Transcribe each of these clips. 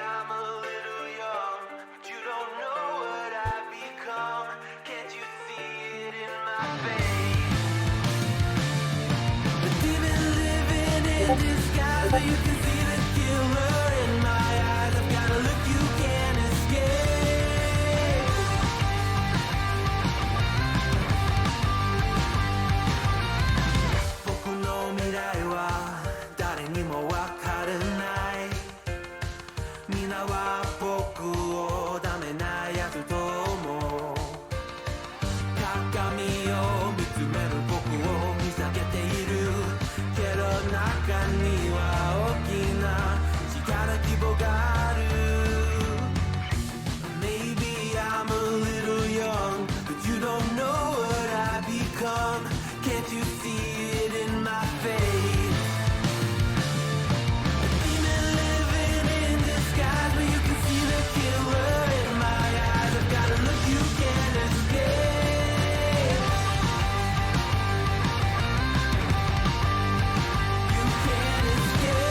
I'm a little young, but you don't know what I've become. Can't you see it in my face? A demon living in disguise, but you can see the killer in my eyes. I've got a look you can't escape. 僕の未来は誰にもわからない。皆は僕をダメなやつと思う。鏡を見つめる僕を見下げているけど中には大きな力希望がある。 Maybe I'm a little young, but you don't know what I've become. Can't you see it in my face? A demon living in disguise, but you can see the killer in my eyes. I've got a look you can't escape. You can't escape.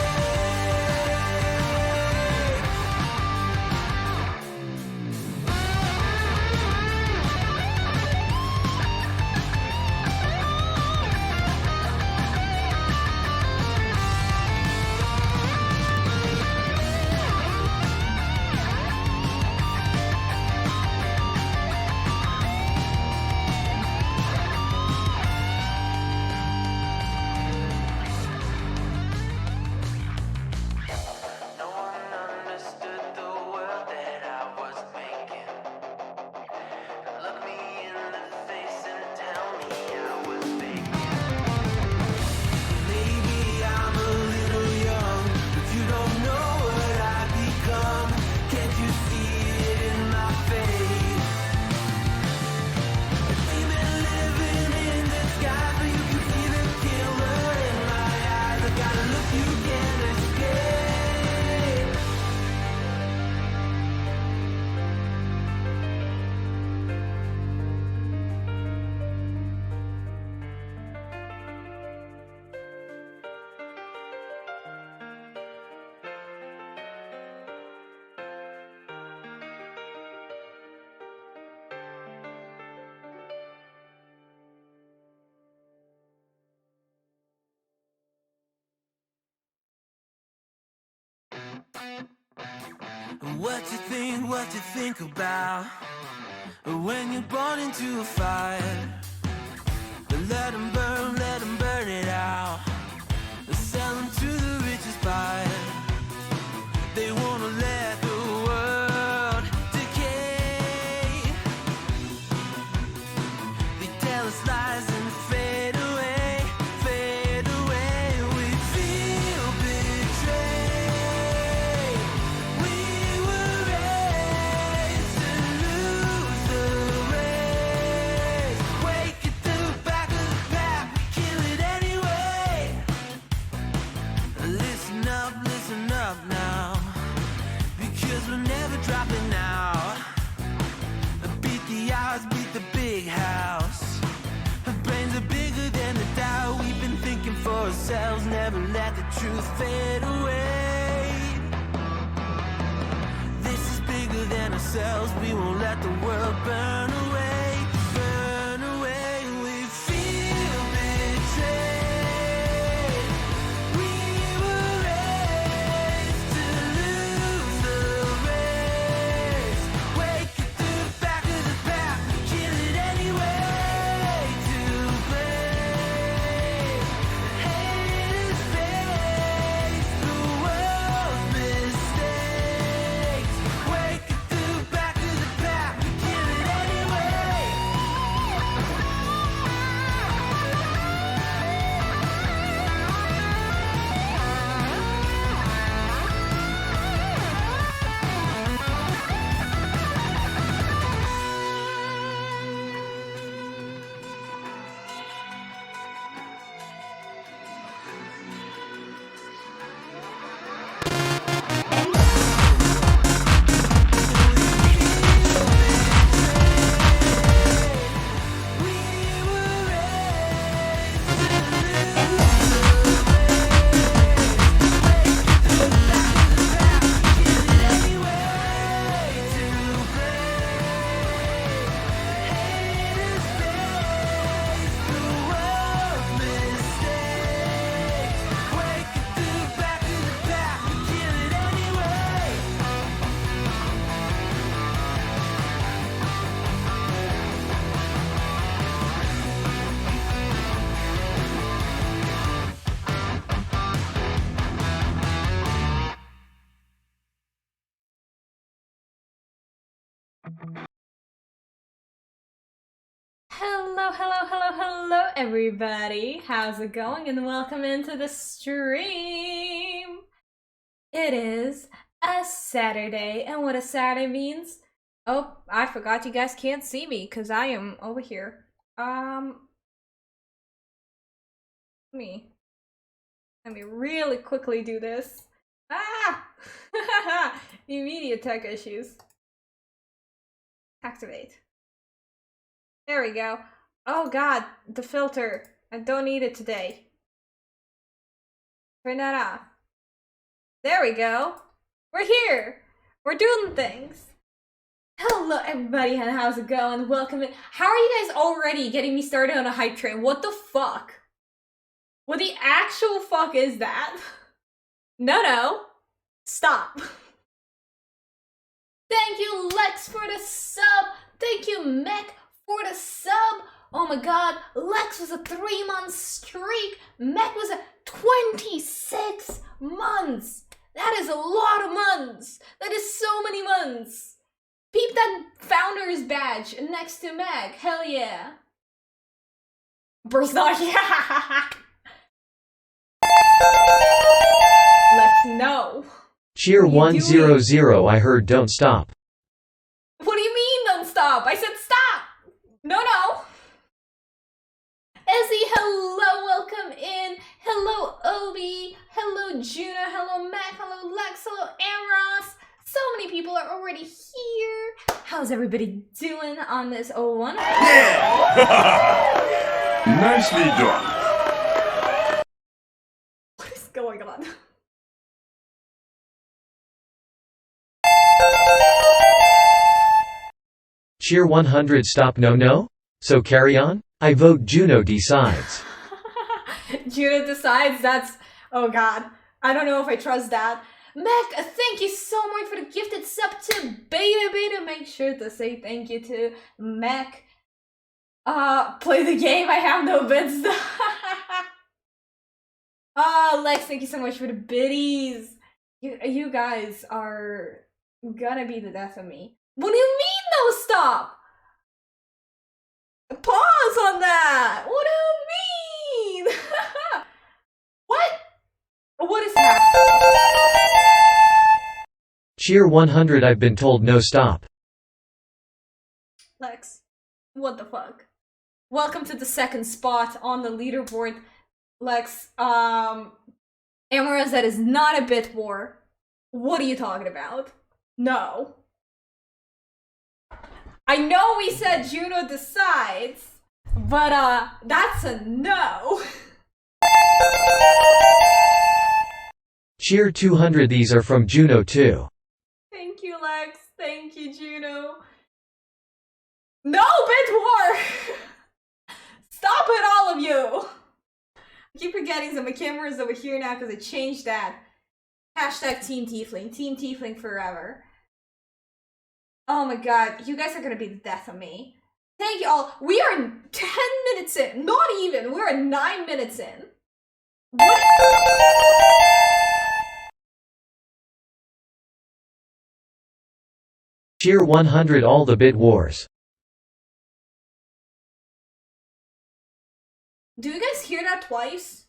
No one understood the world that I was making. Look me in the face and tell me I was faking. Maybe I'm a little young, but you don't know what I've become. Can't you see it in my face? A demon living in disguise, but you can see the killer in my eyes. I've got a look you can't escape. What you think about when you're born into a fire? Let them burn it out. Sell them to the richest buyer. They wanna let the world decay. They tell us lies and fade away, fade away. We feel betrayed. We were raised to lose the race. Wake at the back of the pack, we kill it anyway. Listen up now, because we're never dropping out. Beat the odds, beat the big house. Our brains are bigger than the doubt. We've been thinking for ourselves, never let the truth fade away. This is bigger than ourselves, we won't let the world burn away, burn away. We feel betrayed. We were raised to lose the race. Wake at the back of the pack, we kill it anyway. To blame, haters face the world's mistakes. Wake at the back of the pack, we kill it anyway. Hello, everybody. How's it going? And welcome into the stream. It is a Saturday, and what a Saturday means. Oh, I forgot you guys can't see me because I am over here. Let me really quickly do this. Ah! Immediate tech issues. Activate. There we go. Oh god, the filter. I don't need it today. Turn that off. There we go. We're here. We're doing things. Hello everybody, and how's it going? Welcome in. How are you guys already getting me started on a hype train? What the fuck? What the actual fuck is that? No. Stop. Thank you, Lex, for the sub. Thank you, Mech, for the sub. Oh my god, Lex was a 3-month streak. Mech was a 26 months. That is a lot of months. That is so many months. Peep that founder's badge next to Meg. Hell yeah. Burst not yeah. Lex, no. Cheer 100, I heard don't stop. What do you mean don't stop? I said stop. No. Ezzy, hello, welcome in. Hello, Obi. Hello, Juno. Hello, Mac. Hello, Lex. Hello, Amros. So many people are already here. How's everybody doing on this one? Yeah! Nicely done. What is going on? Cheer 100 stop no? So carry on? I vote Juno decides. Juno decides, that's... Oh god. I don't know if I trust that. Mac, thank you so much for the gifted sub to Beta. Make sure to say thank you to Mac. Play the game, I have no bits. Lex, thank you so much for the biddies. You guys are gonna be the death of me. What do you mean no stop? Pause on that! What do you mean? What? What is happening? Cheer 100, I've been told no stop. Lex, what the fuck? Welcome to the second spot on the leaderboard. Lex, Amaras, that is not a bit war. What are you talking about? No. I know we said Juno decides, but that's a no. Cheer 200, these are from Juno too. Thank you, Lex. Thank you, Juno. No, bit war! Stop it, all of you! I keep forgetting that my camera is over here now because I changed that. Hashtag Team Tiefling. Team Tiefling forever. Oh my god, you guys are gonna be the death of me. Thank you all. We are 10 minutes in. Not even. We're 9 minutes in. What? Cheer 100, all the bit wars. Do you guys hear that twice?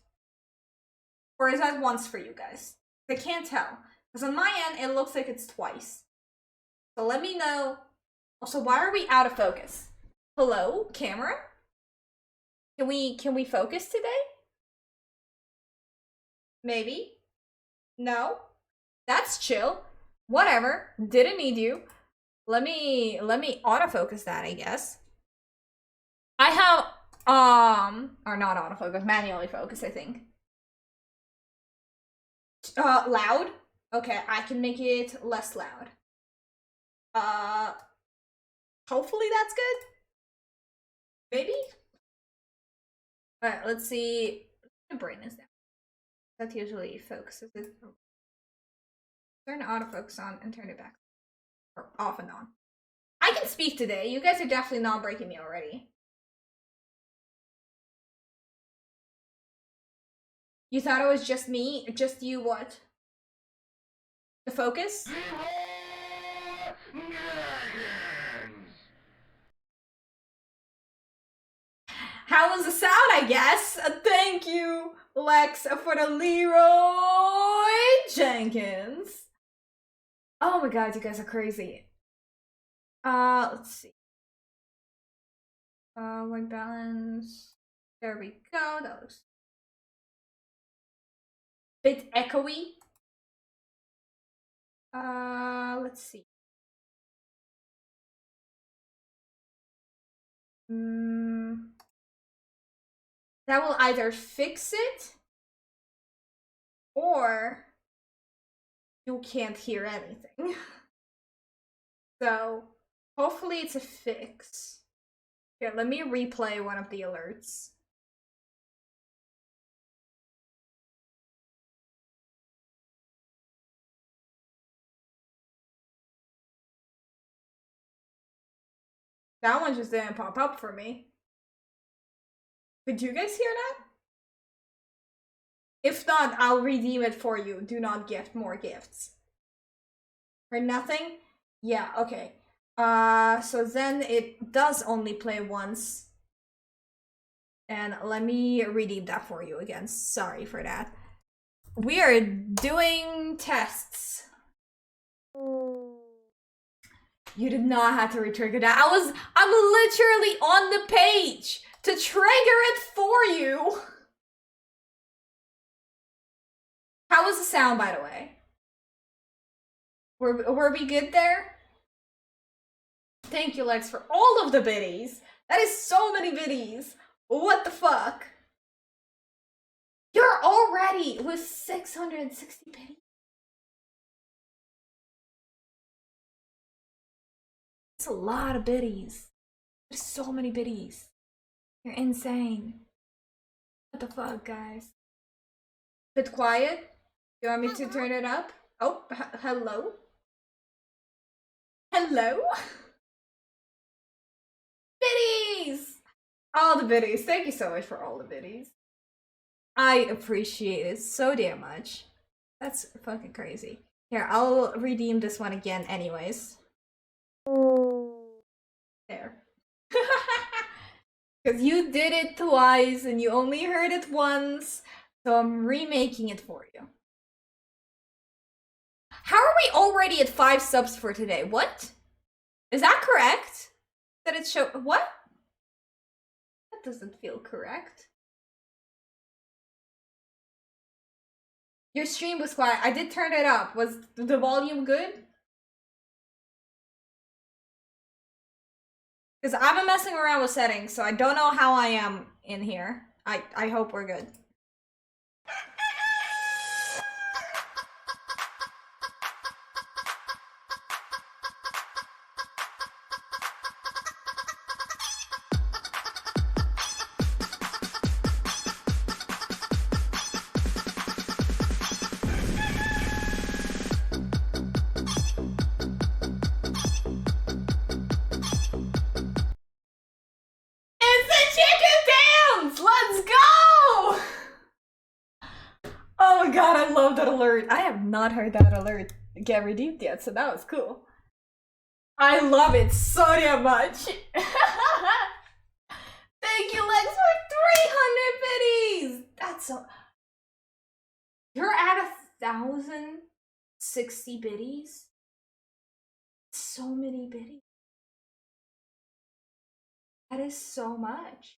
Or is that once for you guys? I can't tell. Because on my end, it looks like it's twice. So let me know. Also, why are we out of focus? Hello, camera? Can we focus today? Maybe? No? That's chill. Whatever. Didn't need you. Let me autofocus that, I guess. I have or not autofocus, manually focus, I think. Loud? Okay, I can make it less loud. Hopefully that's good. Maybe? Alright, let's see. The brightness down. That usually focuses it. Turn autofocus on and turn it back. Or off and on. I can speak today. You guys are definitely not breaking me already. You thought it was just me? Just you what? The focus? Thank you, Lex, for the Leroy Jenkins. Oh my god, you guys are crazy. Let's see. White balance. There we go. That looks a bit echoey. Let's see. That will either fix it or you can't hear anything. So hopefully it's a fix. Here, let me replay one of the alerts. That one just didn't pop up for me. Did you guys hear that? If not, I'll redeem it for you. Do not gift more gifts. For nothing? Yeah, okay. So then it does only play once. And let me redeem that for you again. Sorry for that. We are doing tests. You did not have to retrigger that. I'm literally on the page to trigger it for you. How was the sound, by the way? Were we good there? Thank you, Lex, for all of the biddies. That is so many biddies. What the fuck? You're already with 660 biddies. That's a lot of biddies. There's so many biddies. You're insane. What the fuck, guys? Bit quiet? You want me to turn it up? Oh, hello? Hello? Biddies! All the biddies. Thank you so much for all the biddies. I appreciate it so damn much. That's fucking crazy. Here, I'll redeem this one again anyways. There. Because you did it twice and you only heard it once, so I'm remaking it for you. How are we already at 5 subs for today? What? Is that correct? That it show what? That doesn't feel correct. Your stream was quiet. I did turn it up. Was the volume good? Because I've been messing around with settings, so I don't know how I am in here. I hope we're good. God, I love that alert. I have not heard that alert get redeemed yet, so that was cool. I love it so damn much. Thank you, Lex, for 300 biddies. That's so... You're at 1,060 biddies? So many biddies. That is so much.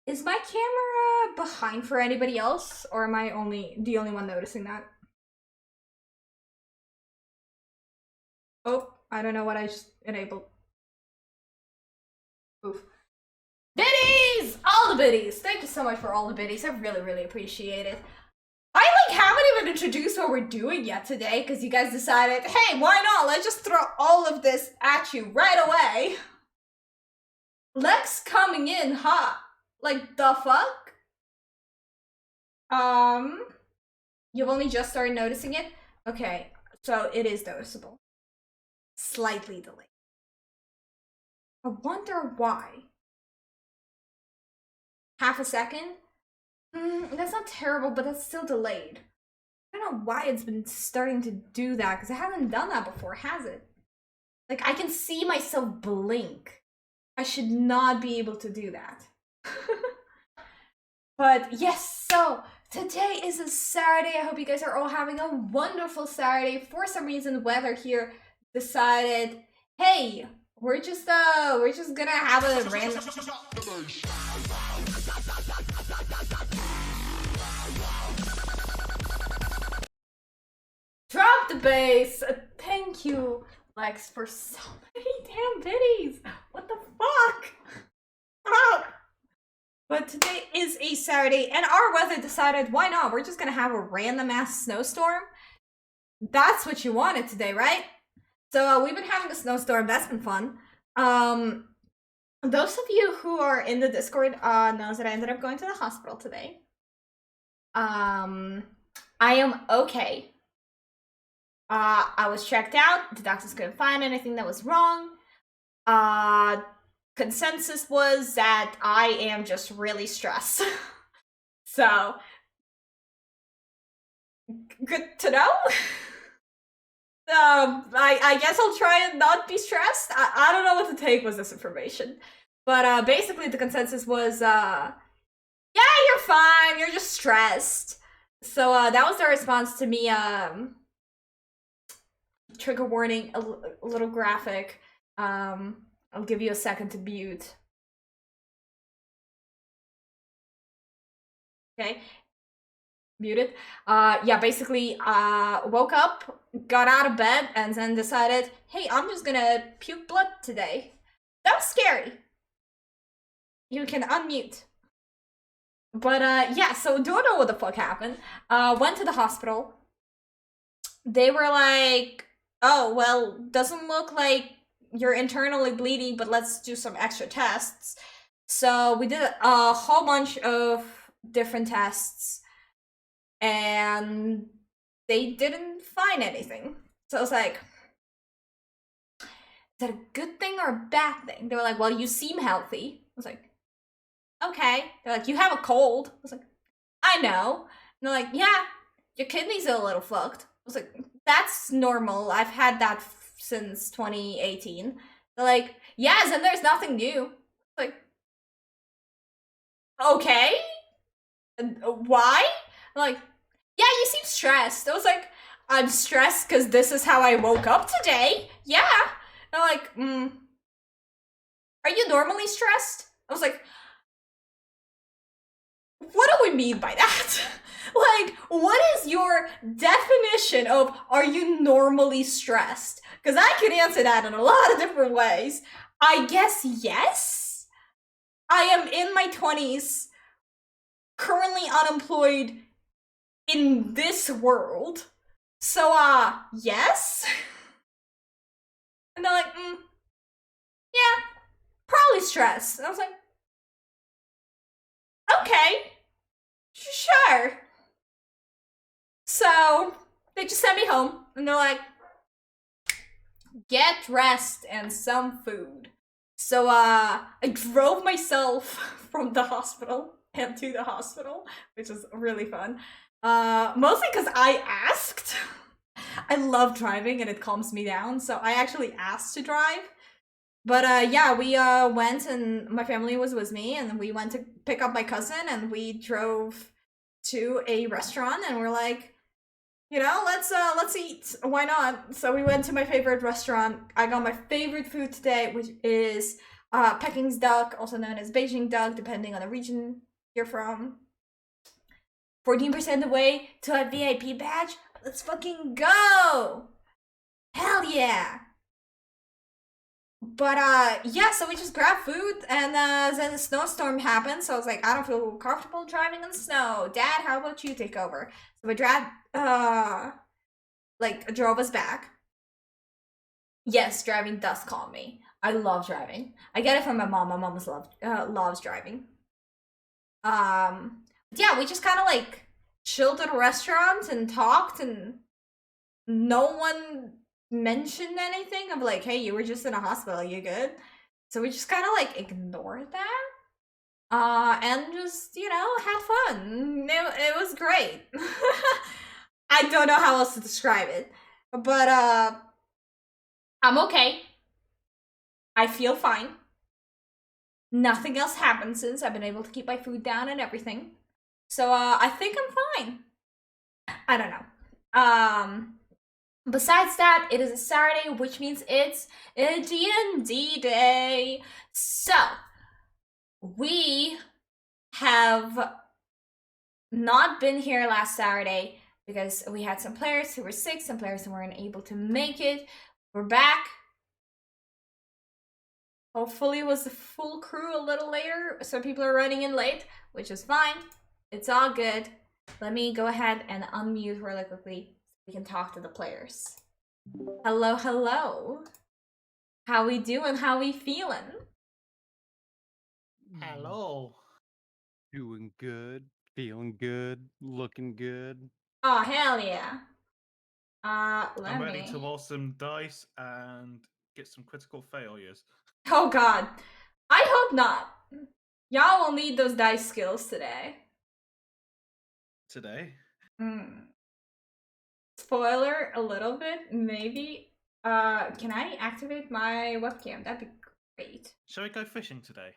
Is my camera behind for anybody else, or am I the only one noticing that? Oh, I don't know what I just enabled. Oof. Biddies! All the biddies! Thank you so much for all the biddies. I really, really appreciate it. I haven't even introduced what we're doing yet today, because you guys decided, hey, why not? Let's just throw all of this at you right away. Lex coming in hot. Like, the fuck? You've only just started noticing it? Okay, so it is noticeable. Slightly delayed. I wonder why. Half a second? That's not terrible, but that's still delayed. I don't know why it's been starting to do that, because I haven't done that before, has it? Like, I can see myself blink. I should not be able to do that. But yes, so today is a Saturday. I hope you guys are all having a wonderful Saturday. For some reason, weather here decided, hey, we're just gonna have a random. Drop the bass. Thank you, Lex, for so many damn biddies. What the fuck? Stop. But today is a Saturday, and our weather decided, why not? We're just gonna have a random ass snowstorm. That's what you wanted today, right? So we've been having a snowstorm. That's been fun. Those of you who are in the Discord knows that I ended up going to the hospital today. I am okay. I was checked out. The doctors couldn't find anything that was wrong. Consensus was that I am just really stressed. So, good to know. I guess I'll try and not be stressed. I don't know what to take with this information. But basically the consensus was, yeah, you're fine, you're just stressed. So that was their response to me, trigger warning, a little graphic. I'll give you a second to mute. Okay, muted. Yeah, basically, woke up, got out of bed, and then decided, hey, I'm just gonna puke blood today. That was scary. You can unmute. But yeah, so don't know what the fuck happened. Went to the hospital. They were like, oh, well, doesn't look like you're internally bleeding, but let's do some extra tests. So we did a whole bunch of different tests, and they didn't find anything. So I was like, is that a good thing or a bad thing? They were like, well, you seem healthy. I was like, okay. They're like, you have a cold. I was like, I know. And they're like, yeah, your kidneys are a little fucked. I was like, that's normal. I've had that since 2018. They're like, yes, and there's nothing new. Like, okay, why? I'm like, yeah, you seem stressed. I was like, I'm stressed because this is how I woke up today. Yeah. And I'm like, are you normally stressed? I was like, what do we mean by that? Like, what is your definition of are you normally stressed? Because I can answer that in a lot of different ways. I guess yes. I am in my 20s, currently unemployed in this world. So, yes. And they're like, yeah, probably stressed. And I was like, okay, sure. So they just sent me home, and they're like, get rest and some food. So I drove myself from the hospital and to the hospital, which is really fun. Mostly because I asked. I love driving and it calms me down, so I actually asked to drive. But yeah, we went, and my family was with me, and we went to pick up my cousin, and we drove to a restaurant, and we're like, you know, let's eat. Why not? So we went to my favorite restaurant. I got my favorite food today, which is Peking's duck, also known as Beijing duck, depending on the region you're from. 14% away to a VIP badge. Let's fucking go! Hell yeah! But yeah, so we just grabbed food, and then the snowstorm happened, so I was like, I don't feel comfortable driving in the snow. Dad, how about you take over? So my dad drove us back. Yes, driving does calm me. I love driving. I get it from my mom. My mom loves driving. Yeah, we just kind of like chilled at a restaurant and talked, and no one mentioned anything of like, hey, you were just in a hospital, you good? So we just kind of like ignored that and just, you know, had fun. It was great. I don't know how else to describe it, but I'm okay. I feel fine. Nothing else happened since. I've been able to keep my food down and everything. So I think I'm fine. I don't know. Besides that, it is a Saturday, which means it's a D&D day. So we have not been here last Saturday because we had some players who were sick, some players who weren't able to make it. We're back. Hopefully it was the full crew a little later, so people are running in late, which is fine. It's all good. Let me go ahead and unmute really quickly so we can talk to the players. Hello, hello. How we doing? How we feeling? Hello. Doing good, feeling good, looking good. Oh, hell yeah. I'm ready to roll some dice and get some critical failures. Oh god. I hope not. Y'all will need those dice skills today. Today? Spoiler a little bit, maybe. Can I activate my webcam? That'd be great. Shall we go fishing today?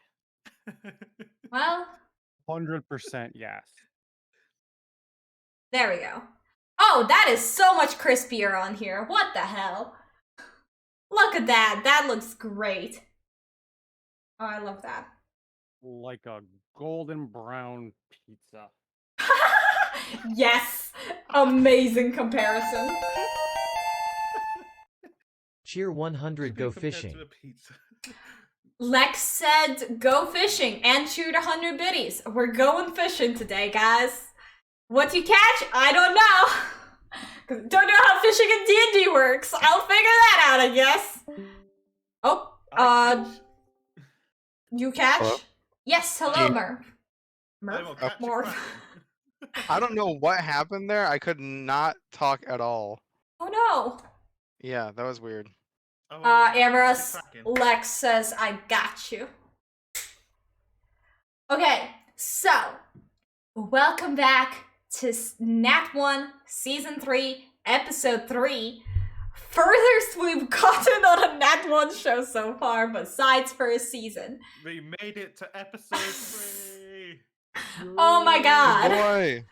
Well, 100% yes. there we go. Oh, that is so much crispier on here. What the hell? Look at that. That looks great. Oh, I love that. Like a golden brown pizza. Yes. Amazing comparison. Cheer 100 go Compared fishing. to a pizza. Lex said go fishing and shoot 100 biddies. We're going fishing today, guys. What you catch? I don't know. Don't know how fishing in D&D works. I'll figure that out, I guess. Oh, you catch? Hello? Yes, hello, Yeah. Murph. I will Murph? catch a Morph. kraken. I don't know what happened there. I could not talk at all. Oh no. Yeah, that was weird. I will catch a Amorous, kraken. Lex says, I got you. Okay, so, welcome back to Nat 1, Season 3, Episode 3. Furthest we've gotten on a Nat 1 show so far, besides first season. We made it to episode 3. Oh my Good god. boy.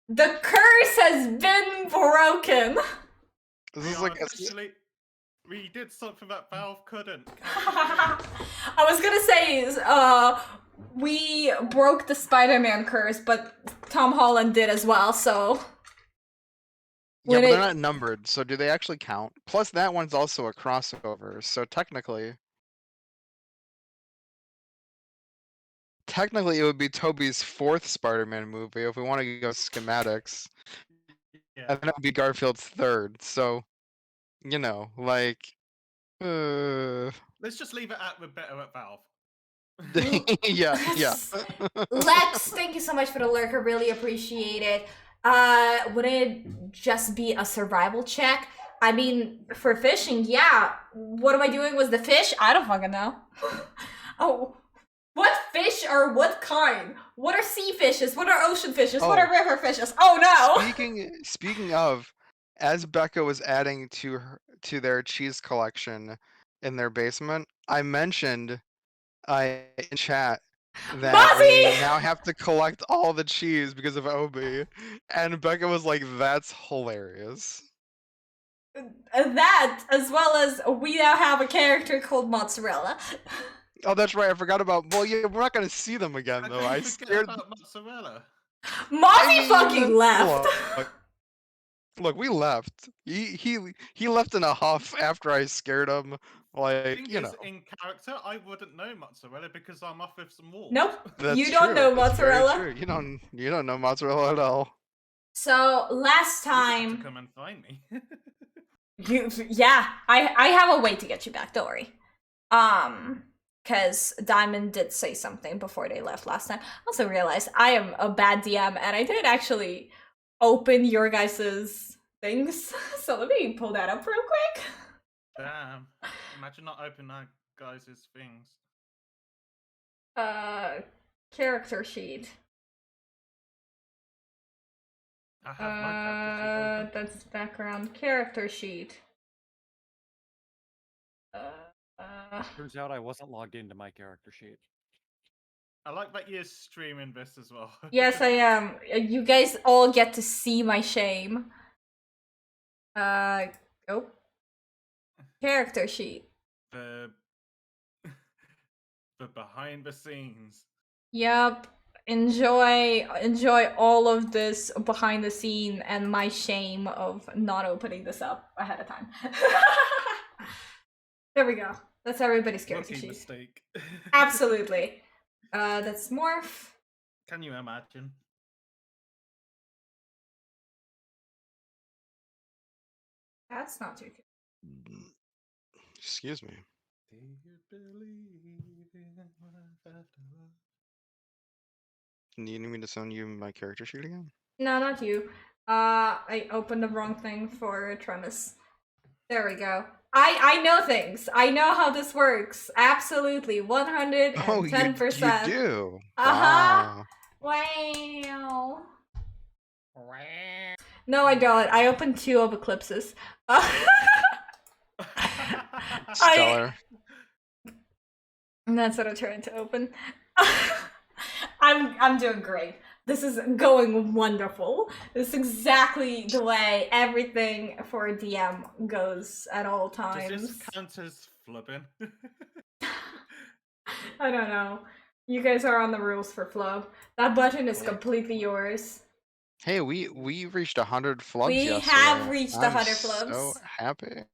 The curse has been broken. This We is are like officially- we did something that Valve couldn't. I was gonna say, we broke the Spider-Man curse, but Tom Holland did as well, so... yeah, when but it- they're not numbered, so do they actually count? Plus, that one's also a crossover, so technically, it would be Toby's 4th Spider-Man movie if we want to go schematics, Yeah. and then it would be Garfield's 3rd. So, you know, like, Let's just leave it at we're better at Valve. yeah, yeah. Lex, thank you so much for the lurker, really appreciate it. Would it just be a survival check? I mean, for fishing, yeah. What am I doing with the fish? I don't fucking know. Oh, what fish are what kind? What are sea fishes? What are ocean fishes? What Oh. are river fishes? Oh no! Speaking of, as Becca was adding to their cheese collection in their basement, I mentioned in chat that Mozzie! we now have to collect all the cheese because of Obi, and Becca was like, "That's hilarious." That, as well as we now have a character called Mozzarella. Oh, that's right. I forgot about. Well, yeah, we're not gonna see them again How though. can you I forget scared. about mozzarella. Mozzie fucking left. Look, we left. He left in a huff after I scared him. Like, Thing you is, know. in character, I wouldn't know mozzarella because I'm off with some wolves. Nope. That's You don't true. know That's very mozzarella. true. You don't know mozzarella at all. So last You have to time, come and find me. I have a way to get you back. Don't worry. Because Diamond did say something before they left last time. I also realized I am a bad DM, and I didn't actually open your guys's things. So let me pull that up real quick. Damn. Imagine not opening that guy's things. Character sheet. I have my character sheet open. That's background character sheet. Turns out I wasn't logged into my character sheet. I like that you're streaming this as well. Yes, I am. You guys all get to see my shame. Oh. Character sheet. The behind the scenes. Yep. Enjoy all of this behind the scene and my shame of not opening this up ahead of time. There we go. That's everybody's character Rookie sheet. mistake. Absolutely. That's Morph. Can you imagine? That's not too good. Excuse me. Do you believe in life after love? Do you need me to send you my character sheet again? No, not you. I opened the wrong thing for Tremis. There we go. I know things. I know how this works. Absolutely. 110%. Oh, you do? Uh-huh. Wow. Wow. No, I don't. I opened 2 of Eclipses. Stellar. And that's what I'm trying to open. I'm doing great. This is going wonderful. This is exactly the way everything for a DM goes at all times. Does this count as flubbing? I don't know. You guys are on the rules for flub. That button is Yeah. completely yours. Hey, we reached 100 flubs We yesterday. have reached I'm 100 so flubs. happy.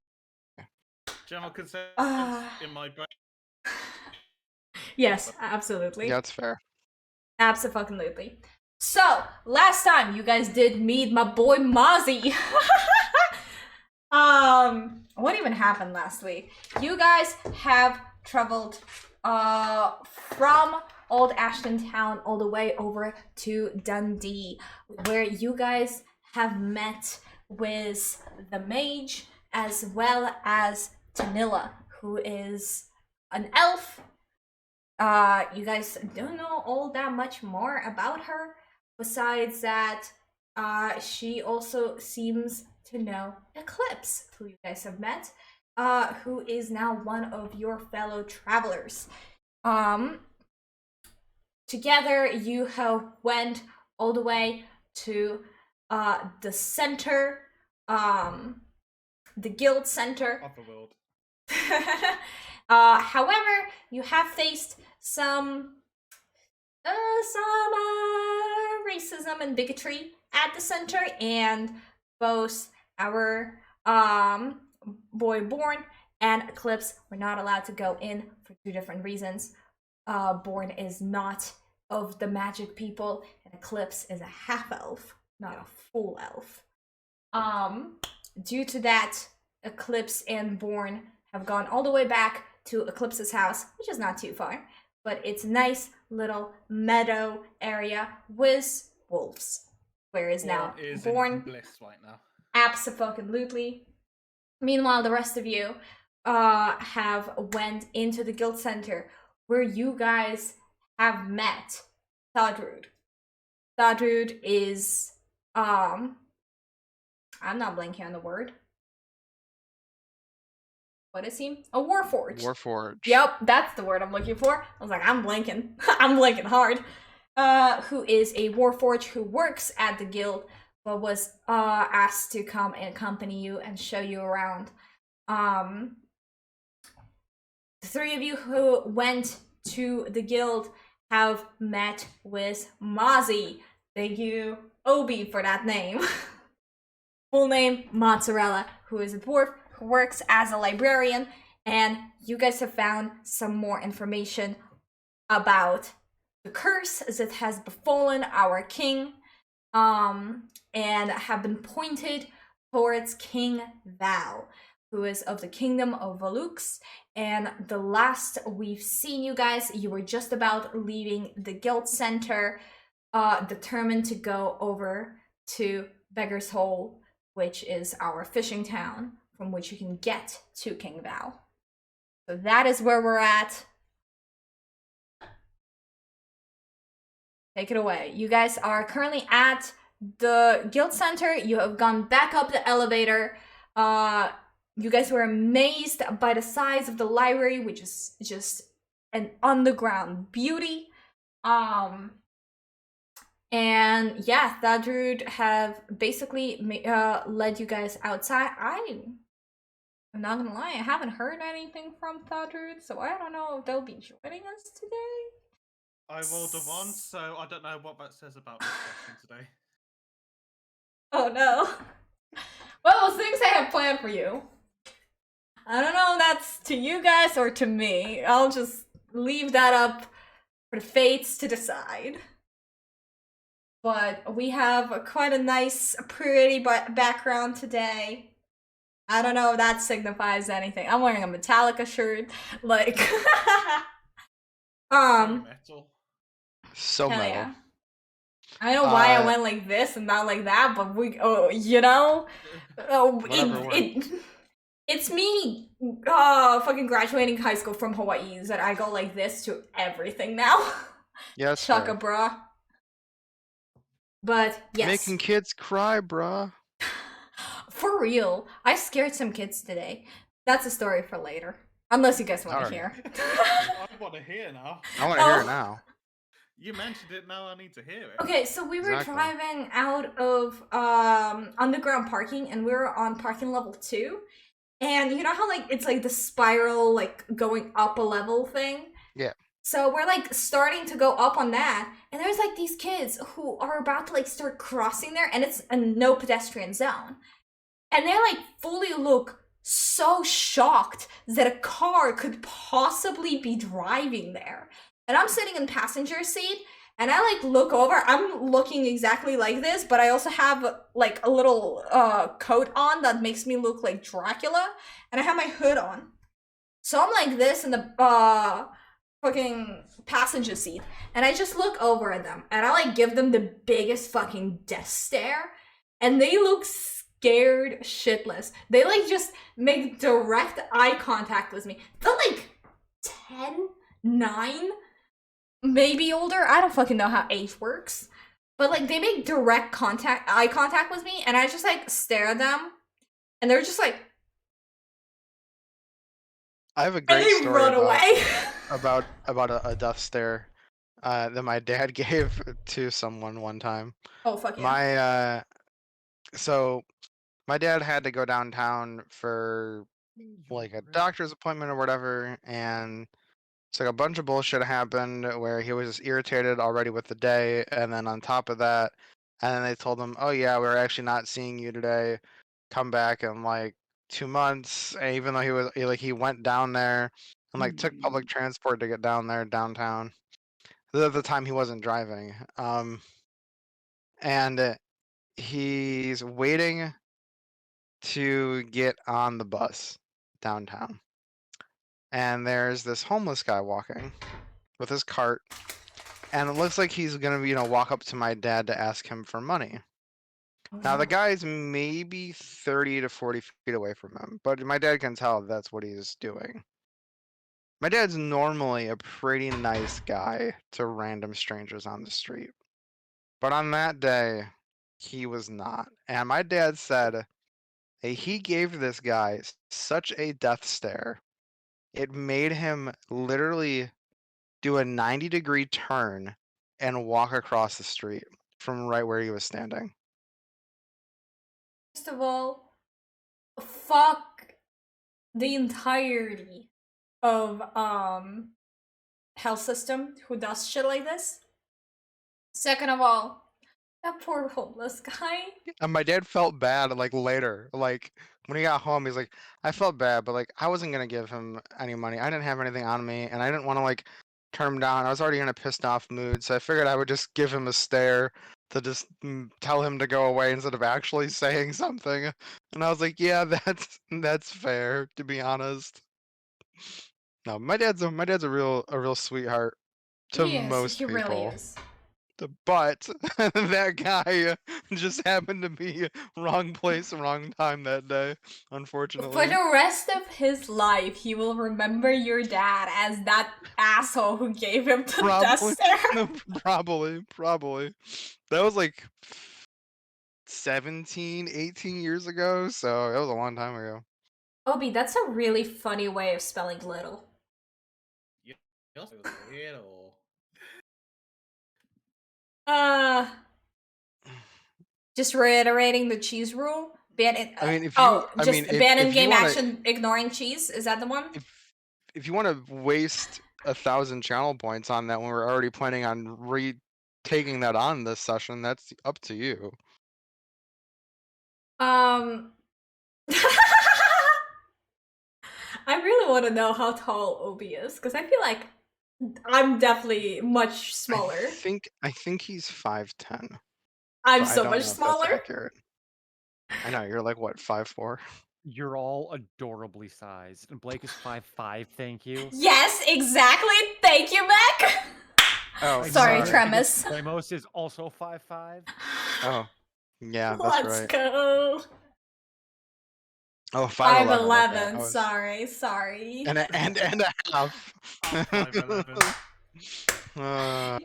General consensus in my brain. Yes, absolutely. Yeah, that's fair. Absolutely. So, last time you guys did meet my boy Mozzie. What even happened last week? You guys have traveled from Old Ashton Town all the way over to Dundee, where you guys have met with the mage as well as Tanilla, who is an elf. You guys don't know all that much more about her, besides that she also seems to know Eclipse, who you guys have met, who is now one of your fellow travelers. Together you have went all the way to the center, the guild center Of the world. However, you have faced some racism and bigotry at the center, and both our boy Born and Eclipse were not allowed to go in for 2 different reasons. Born is not of the magic people, and Eclipse is a half elf, not a full elf. Due to that, Eclipse and Born have gone all the way back to Eclipse's house, which is not too far, but it's a nice little meadow area with wolves. Whereas now is Born, in bliss right now. absolutely. Meanwhile, the rest of you have went into the guild center, where you guys have met Thadrud. Thadrud is I'm not blanking on the word. What is he? A Warforged. Warforged. Yep, that's the word I'm looking for. I was like, I'm blanking. I'm blanking hard. Who is a Warforged who works at the guild, but was asked to come and accompany you and show you around. The 3 of you who went to the guild have met with Mozzie. Thank you, Obi, for that name. Full name, Mozzarella, who is a dwarf who works as a librarian, and you guys have found some more information about the curse that has befallen our king, and have been pointed towards King Val, who is of the kingdom of Valux. And the last we've seen you guys, you were just about leaving the guild center, determined to go over to Beggar's Hole, which is our fishing town from which you can get to King Val. So that is where we're at. Take it away. You guys are currently at the guild center. You have gone back up the elevator. You guys were amazed by the size of the library, which is just an underground beauty. And yeah, that dude have basically led you guys outside. I'm not gonna lie, I haven't heard anything from Thadrud, so I don't know if they'll be joining us today. I rolled a 1, so I don't know what that says about this session today. Oh no. Well, things I have planned for you. I don't know if that's to you guys or to me. I'll just leave that up for the fates to decide. But we have quite a nice, pretty background today. I don't know if that signifies anything. I'm wearing a Metallica shirt, like, Metal. So hell metal. yeah. I don't know why I went like this and not like that, but you know, it's me, fucking graduating high school from Hawaii, that I go like this to everything now. Yes, Chaka, bruh. But yes, making kids cry, bruh. for real, I scared some kids today. That's a story for later. Unless you guys want to Alright. hear. I want to hear now. I want to hear it now. You mentioned it, now I need to hear it. Okay, so we were Exactly. driving out of underground parking, and we were on parking level 2. And you know how like it's like the spiral, like going up a level thing? Yeah. So we're like starting to go up on that, and there's like these kids who are about to like start crossing there, and it's a no pedestrian zone. And they like fully look so shocked that a car could possibly be driving there. And I'm sitting in the passenger seat, and I like look over. I'm looking exactly like this, but I also have like a little coat on that makes me look like Dracula, and I have my hood on. So I'm like this in the fucking passenger seat, and I just look over at them, and I like give them the biggest fucking death stare, and they look scared shitless. They like just make direct eye contact with me. They're like 10, 9, maybe older. I don't fucking know how age works. But like they make direct eye contact with me, and I just like stare at them, and they're just like, I have a and great they story run away. about a death stare that my dad gave to someone one time. Oh fuck yeah. So my dad had to go downtown for like a doctor's appointment or whatever, and it's like a bunch of bullshit happened where he was just irritated already with the day, and then on top of that, and then they told him, "Oh yeah, we're actually not seeing you today. Come back in like 2 months." And even though he went down there and like took public transport to get down there downtown. At the time he wasn't driving, and he's waiting to get on the bus downtown, and there's this homeless guy walking with his cart, and it looks like he's gonna walk up to my dad to ask him for money. Now the guy's maybe 30 to 40 feet away from him, but my dad can tell that's what he's doing. My dad's normally a pretty nice guy to random strangers on the street, but on that day he was not. And my dad said he gave this guy such a death stare, it made him literally do a 90-degree turn and walk across the street from right where he was standing. First of all, fuck the entirety of health system who does shit like this. Second of all, that poor homeless guy. And my dad felt bad like later. Like when he got home, he's like, I felt bad, but like I wasn't gonna give him any money. I didn't have anything on me, and I didn't want to like turn him down. I was already in a pissed off mood, so I figured I would just give him a stare to just tell him to go away instead of actually saying something. And I was like, yeah, that's fair, to be honest. No, my dad's a real sweetheart to most He people. really is. But that guy just happened to be wrong place, wrong time that day, unfortunately. For the rest of his life, he will remember your dad as that asshole who gave him the death stare. Probably. That was like 17, 18 years ago, so it was a long time ago. Obi, that's a really funny way of spelling little. Little. Just reiterating the cheese rule. Ban it. I mean, if you, I just mean, if, ban if you in-game wanna, action ignoring cheese. Is that the one? if you want to waste 1,000 channel points on that when we're already planning on taking that on this session, that's up to you. I really want to know how tall Obi is because I feel like I'm definitely much smaller. I think he's 5'10". I'm but I so don't much know if that's smaller. accurate. I know you're like what, 5'4". You're all adorably sized. And Blake is 5'5", thank you. Yes, exactly. Thank you, Mac. Oh, Sorry, sorry. Tremis. Ramos is also 5'5". Oh, yeah, that's Let's right. go. Oh, 5'11". okay. Sorry. And a half. I'm 5'11".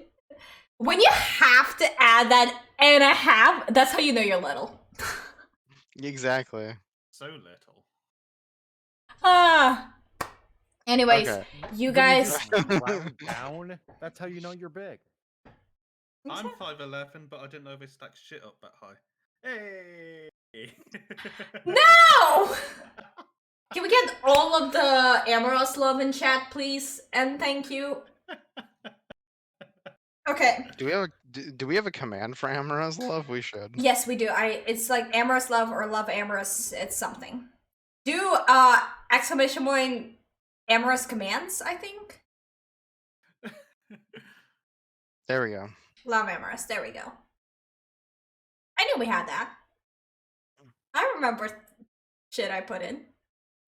When you have to add that and a half, that's how you know you're little. Exactly. So little. Anyways, Okay. you When you guys. just round down, that's how you know you're big. I'm 5'11", but I didn't know they stacked shit up that high. Hey! No! Can we get all of the Amoros love in chat, please? And thank you. Okay. Do we have a command for Amara's love? We should. Yes, we do. It's like Amorous love or love Amorous. It's something. Do exclamation point Amorous commands, I think. There we go. Love Amorous. There we go. I knew we had that. I remember shit I put in.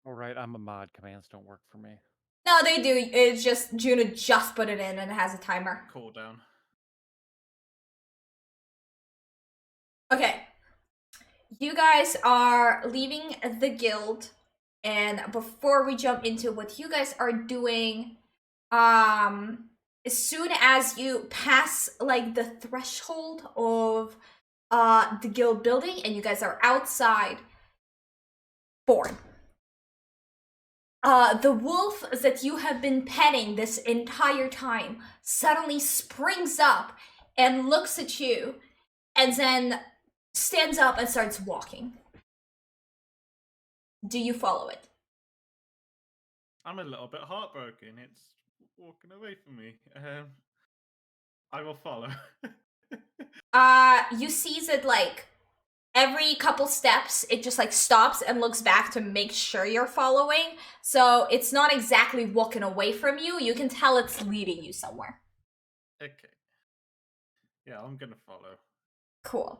Alright, I'm a mod. Commands don't work for me. No, they do. It's just Juno just put it in and it has a timer. Cooldown. Okay. You guys are leaving the guild, and before we jump into what you guys are doing, as soon as you pass like the threshold of the guild building and you guys are outside, Born. The wolf that you have been petting this entire time suddenly springs up and looks at you and then stands up and starts walking. Do you follow it? I'm a little bit heartbroken. It's walking away from me. I will follow. You see that like every couple steps it just like stops and looks back to make sure you're following. So it's not exactly walking away from you. You can tell it's leading you somewhere. Okay. Yeah, I'm gonna follow. Cool.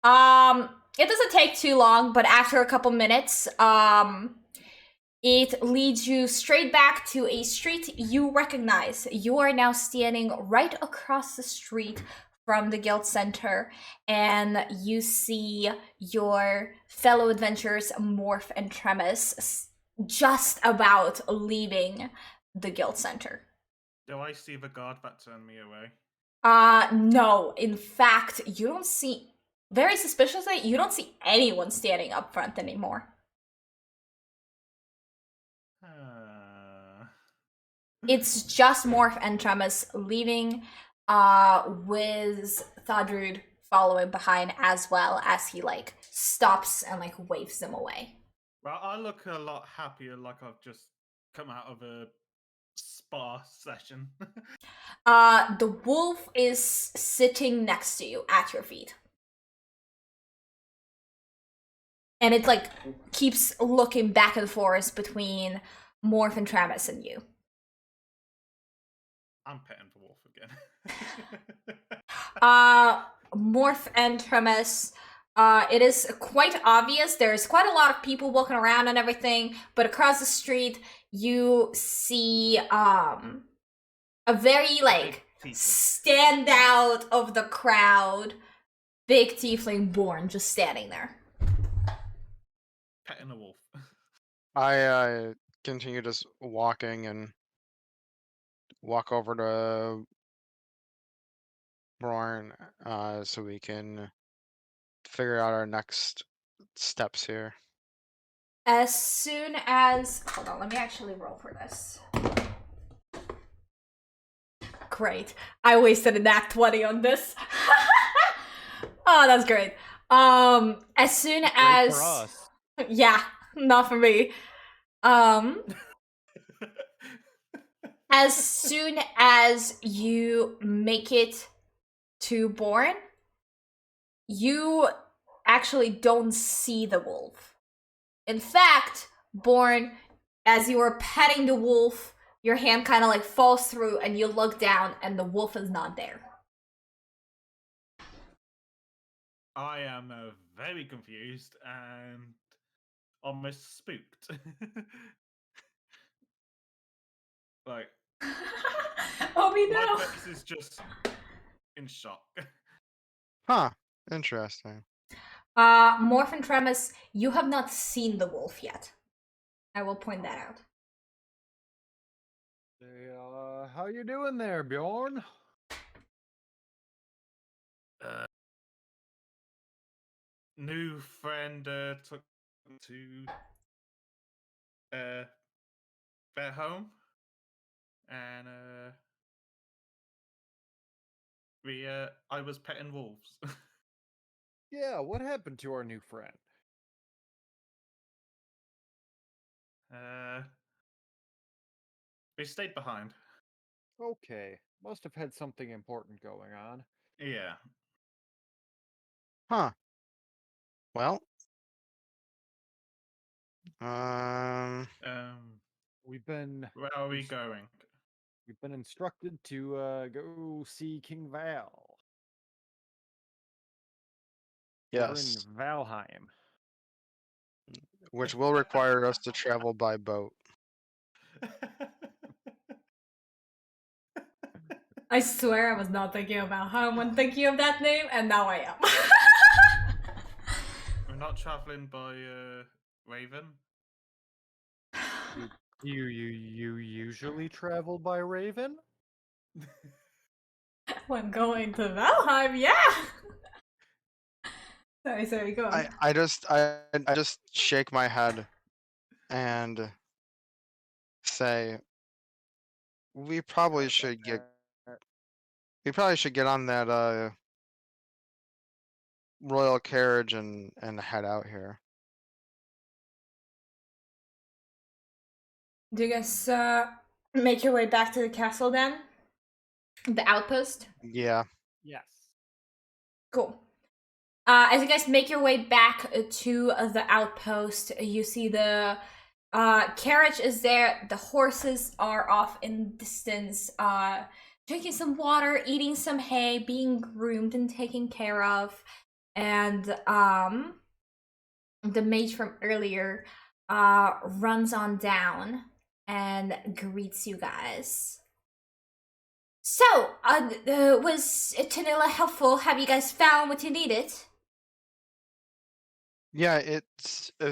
It doesn't take too long, but after a couple minutes, it leads you straight back to a street you recognize. You are now standing right across the street from the guild center, and you see your fellow adventurers Morph and Tremis just about leaving the guild center. Do I see the guard that turned me away? No. In fact, you don't see, very suspiciously, you don't see anyone standing up front anymore. It's just Morph and Tremis leaving, with Thadrud following behind as well as he like stops and like waves them away. Well, I look a lot happier, like I've just come out of a spa session. The wolf is sitting next to you at your feet. And it like keeps looking back and forth between Morph and Tremis and you. I'm petting the wolf again. Morph and Tremis, it is quite obvious. There's quite a lot of people walking around and everything, but across the street you see a very like stand out of the crowd big tiefling Born just standing there. Petting a wolf. I continue just walking and walk over to Born so we can figure out our next steps here. As soon as, hold on, let me actually roll for this. great. I wasted an act 20 on this. Oh, that's great. As soon Great as for us. yeah, not for me. As soon as you make it to Born, you actually don't see the wolf. In fact, Born, as you are petting the wolf, your hand kind of like falls through and you look down and the wolf is not there. I am very confused and almost spooked. Like, Oh, my no. face is just in shock. Huh. Interesting. Morphin Tremus, you have not seen the wolf yet. I will point that out. Hey, how you doing there, Bjorn? New friend took me to their home, and I was petting wolves. Yeah, what happened to our new friend? uh, they stayed behind. Okay, must have had something important going on. Yeah. Huh. Well. Um. We've been Where are we ins- going? we've been instructed to go see King Val. Over in Yes. Valheim. Which will require us to travel by boat. I swear I was not thinking about how I'm thinking of that name, and now I am. We're not traveling by Raven. You usually travel by Raven? When going to Valheim, yeah. Sorry, go on. I just shake my head and say we probably should get on that royal carriage and head out here. Do you guys make your way back to the castle then? The outpost? Yeah. Yes. Cool. As you guys make your way back to the outpost, you see the carriage is there. The horses are off in distance, drinking some water, eating some hay, being groomed and taken care of. And the mage from earlier runs on down and greets you guys. So, was Tanilla helpful? Have you guys found what you needed? Yeah, it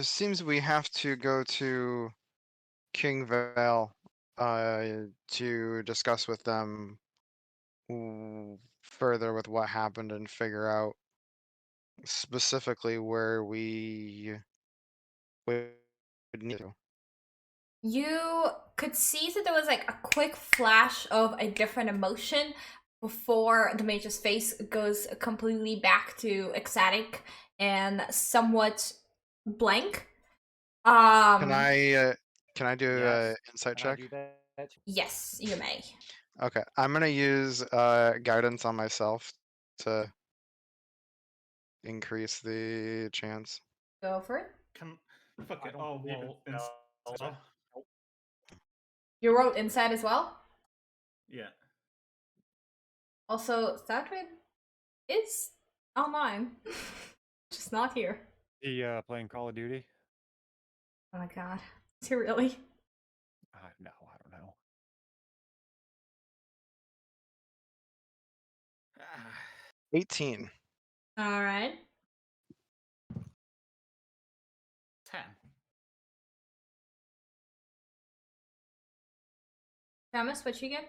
seems we have to go to King Val to discuss with them further with what happened and figure out specifically where we would need to. You could see that there was like a quick flash of a different emotion before the mage's face goes completely back to ecstatic and somewhat blank. Can I do Yes. insight Can I check? do that? Yes, you may. Okay, I'm gonna use guidance on myself to increase the chance. Go for it. Can fuck I it. don't I'll believe roll in insight as well. You rolled inside as well. Yeah. Also, Statrid is online, just not here. He playing Call of Duty? Oh my god, is he really? No, I don't know. Ah, 18. All right. 10. Thomas, what you get?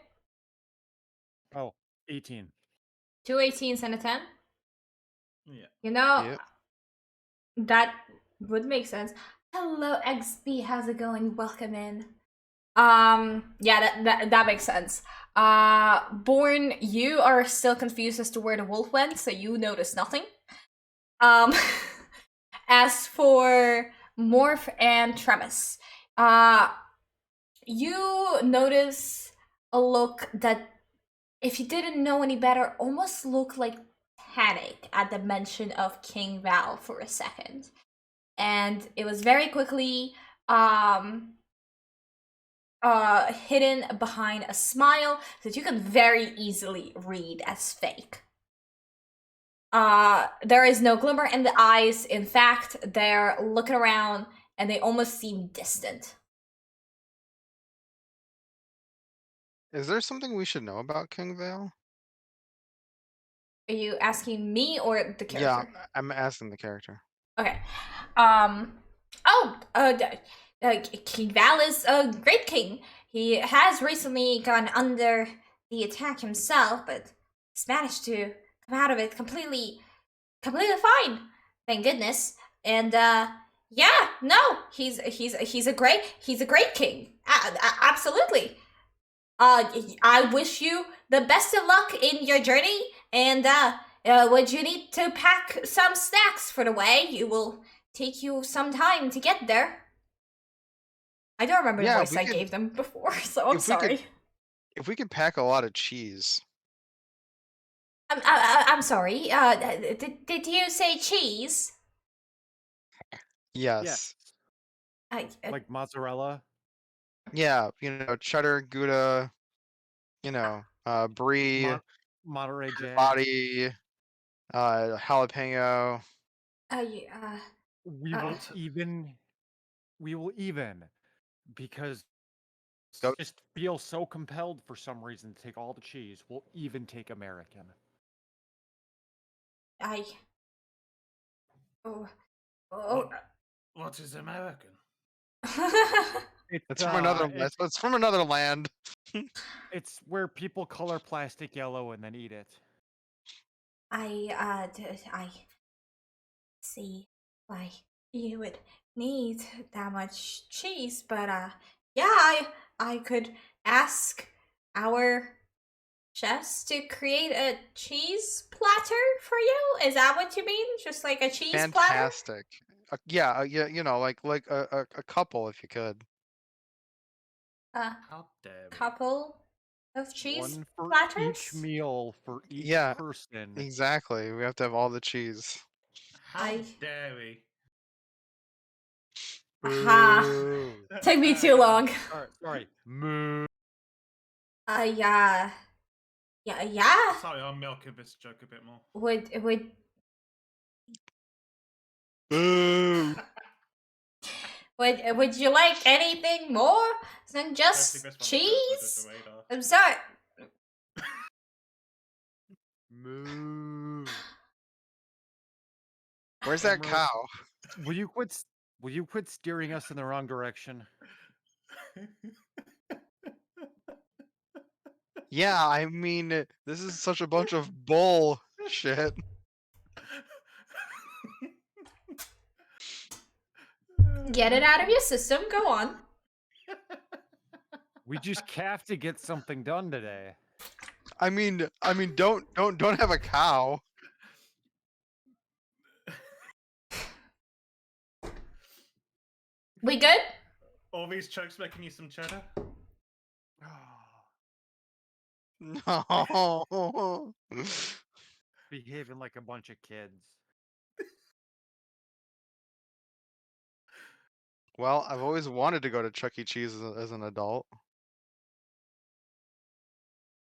Oh, 18. 2 18s and a 10? Yeah. You know, Yep. that would make sense. Hello, XB. How's it going? Welcome in. Yeah, that makes sense. Born, you are still confused as to where the wolf went, so you notice nothing. Um, as for Morph and Tremis, you notice a look that, if you didn't know any better, almost looked like panic at the mention of King Val for a second. And it was very quickly hidden behind a smile that you can very easily read as fake. There is no glimmer in the eyes. In fact, they're looking around and they almost seem distant. Is there something we should know about King Vale? Are you asking me or the Yeah, character? I'm asking the character. Okay. King Val is a great king. He has recently gone under the attack himself, but he's managed to come out of it completely fine. Thank goodness. And yeah, no, he's a great king. Absolutely. I wish you the best of luck in your journey. And would you need to pack some snacks for the way? It will take you some time to get there. I don't remember the Yeah, voice we I could- gave them before, so I'm if we could- sorry. If we could pack a lot of cheese. I'm sorry. Did you say cheese? Yes. Like mozzarella. Yeah, cheddar, Gouda, brie, Monterey Jack. body, jalapeno. Yeah. We will even. We will even, because Go- just feel so compelled for some reason to take all the cheese. We'll even take American. What is American? It's from another. It's from another land. It's where people color plastic yellow and then eat it. I see why you would need that much cheese, but yeah, I could ask our chefs to create a cheese platter for you. Is that what you mean? Just like a cheese platter? Fantastic. Yeah, like a couple if you could. How dare we? Couple of cheese One for platters? each meal for each Yeah, person. Exactly. We have to have all the cheese. How dare we? Aha. Took me too long. Sorry. Moo. Yeah. Sorry, I'm milking this joke a bit more. Would you like anything more than just Especially this one, because cheese? under the radar. I'm sorry. Moo. Where's that Emerald, cow? Will you quit steering us in the wrong direction? Yeah, I mean, this is such a bunch of bull shit. Get it out of your system. Go on. We just have to get something done today. I mean, don't have a cow. We good? All these jokes making you some cheddar? No. Behaving like a bunch of kids. Well, I've always wanted to go to Chuck E. Cheese as an adult.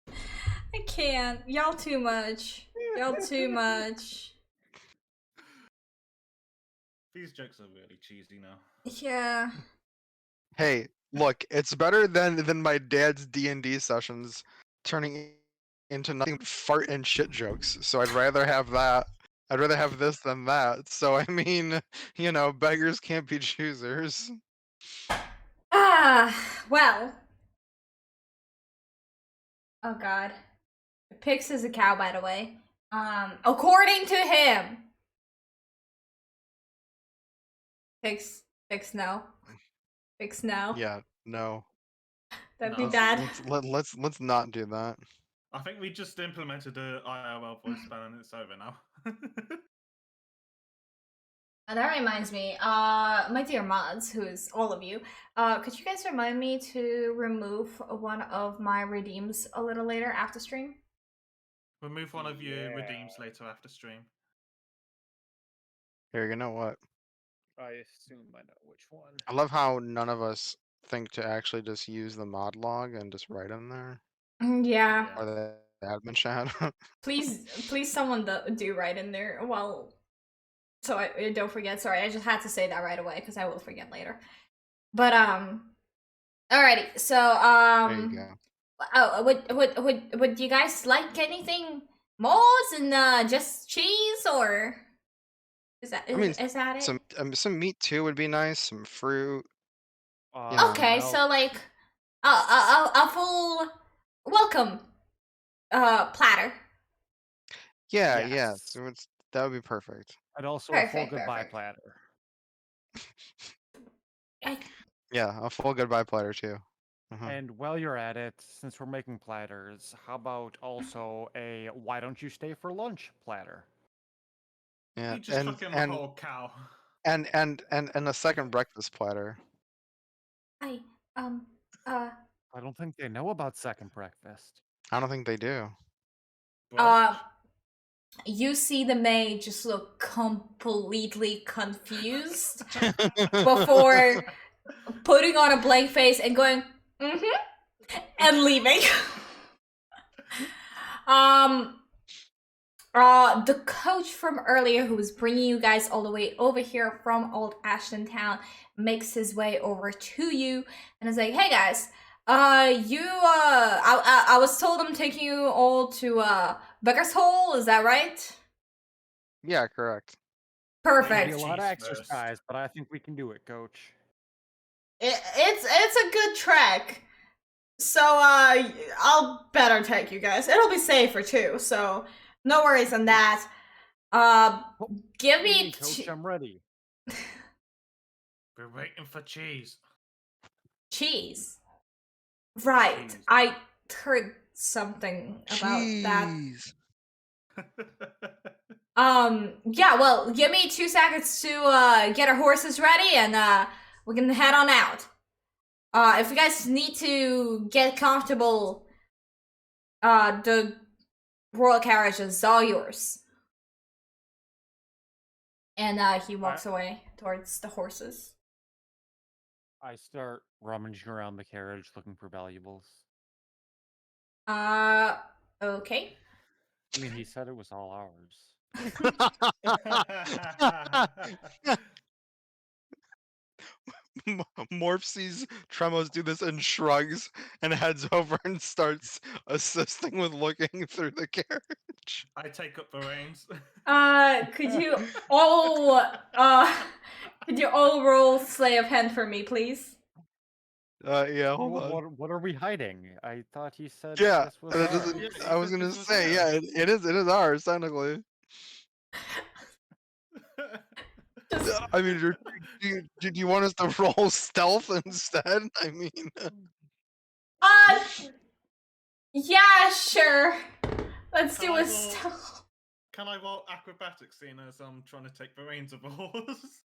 I can't. Y'all too much. Y'all too much. These jokes are really cheesy now. Yeah. Hey, look, it's better than my dad's D&D sessions turning into nothing but fart and shit jokes. So I'd rather have that. I'd rather have this than that. So I mean, beggars can't be choosers. Well. Oh god. Pix is a cow, by the way. According to him. Pix no. Pix no. Yeah, no. That'd No. be bad. Let's not do that. I think we just implemented the IRL voice spell and it's over now. That reminds me, my dear mods, who is all of you, could you guys remind me to remove one of my redeems a little later after stream? Remove one of your redeems later after stream. Here, you know what? I assume I know which one. I love how none of us think to actually just use the mod log and just write them there. Yeah. Or the admin chat. Please, someone do write in there. Well, so I don't forget. Sorry, I just had to say that right away because I will forget later. But alrighty. So There you go. oh, would you guys like anything more than just cheese, or is that is that it? Some meat too would be nice. Some fruit. Okay, well, so like a full welcome platter. Yeah, yeah. Yes. So that would be perfect. and also a full Perfect, goodbye perfect. platter. Yeah, a full goodbye platter too. And while you're at it, since we're making platters, how about also a why don't you stay for lunch platter? Yeah, You just chuck in the whole cow. and a second breakfast platter. I I don't think they know about second breakfast. I don't think they do. Brunch? you see the maid just look completely confused before putting on a blank face and going, and leaving. The coach from earlier who was bringing you guys all the way over here from Old Ashton Town makes his way over to you and is like, hey guys, I was told I'm taking you all to Becker's Hole, is that right? Yeah, correct. Perfect. Be a lot of Cheese first. exercise, but I think we can do it, Coach. It's a good trek. So I'll better take you guys. It'll be safer too, so no worries on that. Give me Coach, I'm ready. We're waiting for cheese. cheese. Right. Cheese. I heard something about that. Jeez. Yeah, well, give me 2 seconds to get our horses ready and we can head on out. If you guys need to get comfortable, the royal carriage is all yours. And he walks away towards the horses. I start rummaging around the carriage looking for valuables. Okay. I mean, he said it was all ours. Morph sees Tremos do this and shrugs and heads over and starts assisting with looking through the carriage. I take up the reins. Could you all roll Slay of Hand for me, please? Yeah, hold on. What are we hiding? I thought he said Yeah, this was and it ours. doesn't, Yeah, I was this gonna was say, yeah, ours. it is ours technically. I mean, do you want us to roll stealth instead? I mean, Yeah, sure. Let's Can do I a roll- stealth. Can I roll acrobatics, seeing as I'm trying to take the reins of a horse?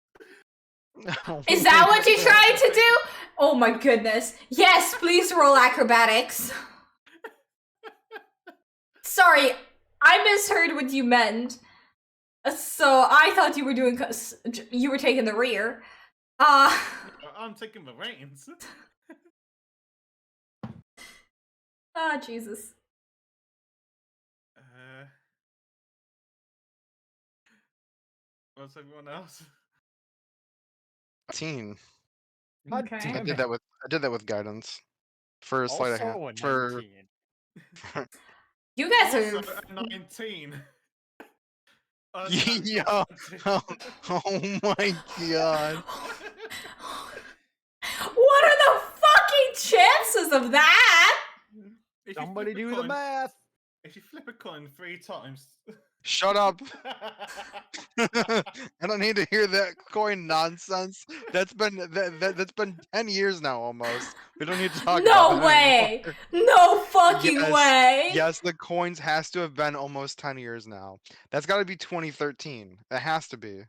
Is that what you're trying to do? Oh my goodness. Yes, please roll acrobatics. Sorry, I misheard what you meant. So I thought you were you were taking the rear. I'm taking the reins. Jesus. What's everyone else? 19. God Okay. I damn did it. that with guidance. For a sleight of hand. Also a For 19. You guys Also are a 19. Yo, oh my god. What are the fucking chances of that? If you Somebody flip a do the coin- math. If you flip a coin 3 times, Shut up. I don't need to hear that coin nonsense. That's been 10 years now almost. We don't need to talk about No that anymore. way! No fucking Yes, way! yes, the coins has to have been almost 10 years now. That's got to be 2013. It has to be.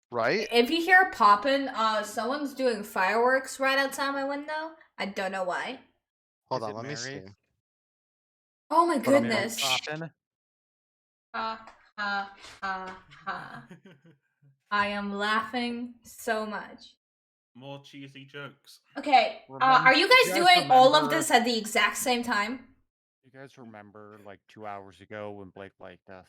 Right? If you hear popping, someone's doing fireworks right outside my window. I don't know why. Hold Is on, it let me see. Mary? Oh my But I'm Mary goodness. poppin'? Ha ha ha ha. I am laughing so much. More cheesy jokes. Okay, Remember- are you do guys you doing all of remember- this at the exact same time? You guys remember like 2 hours ago when Blake liked us?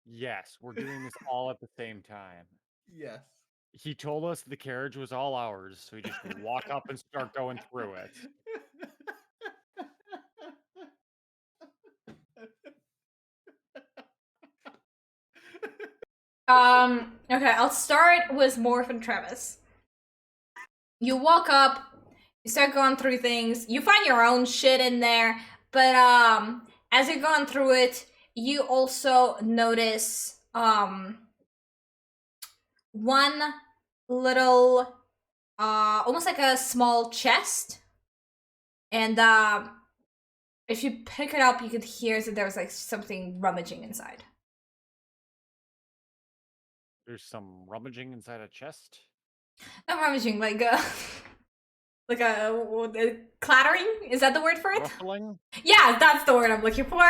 Yes, we're doing this all at the same time. Yes. He told us the carriage was all ours, so we just walk up and start going through it. Okay, I'll start with Morph and Travis. You walk up, you start going through things, you find your own shit in there, but as you're going through it, you also notice one little almost like a small chest, and if you pick it up you could hear that there's like something rummaging inside. There's some rummaging inside a chest. Not rummaging, like a like a clattering, is that the word for it? Ruffling? Yeah, that's the word I'm looking for.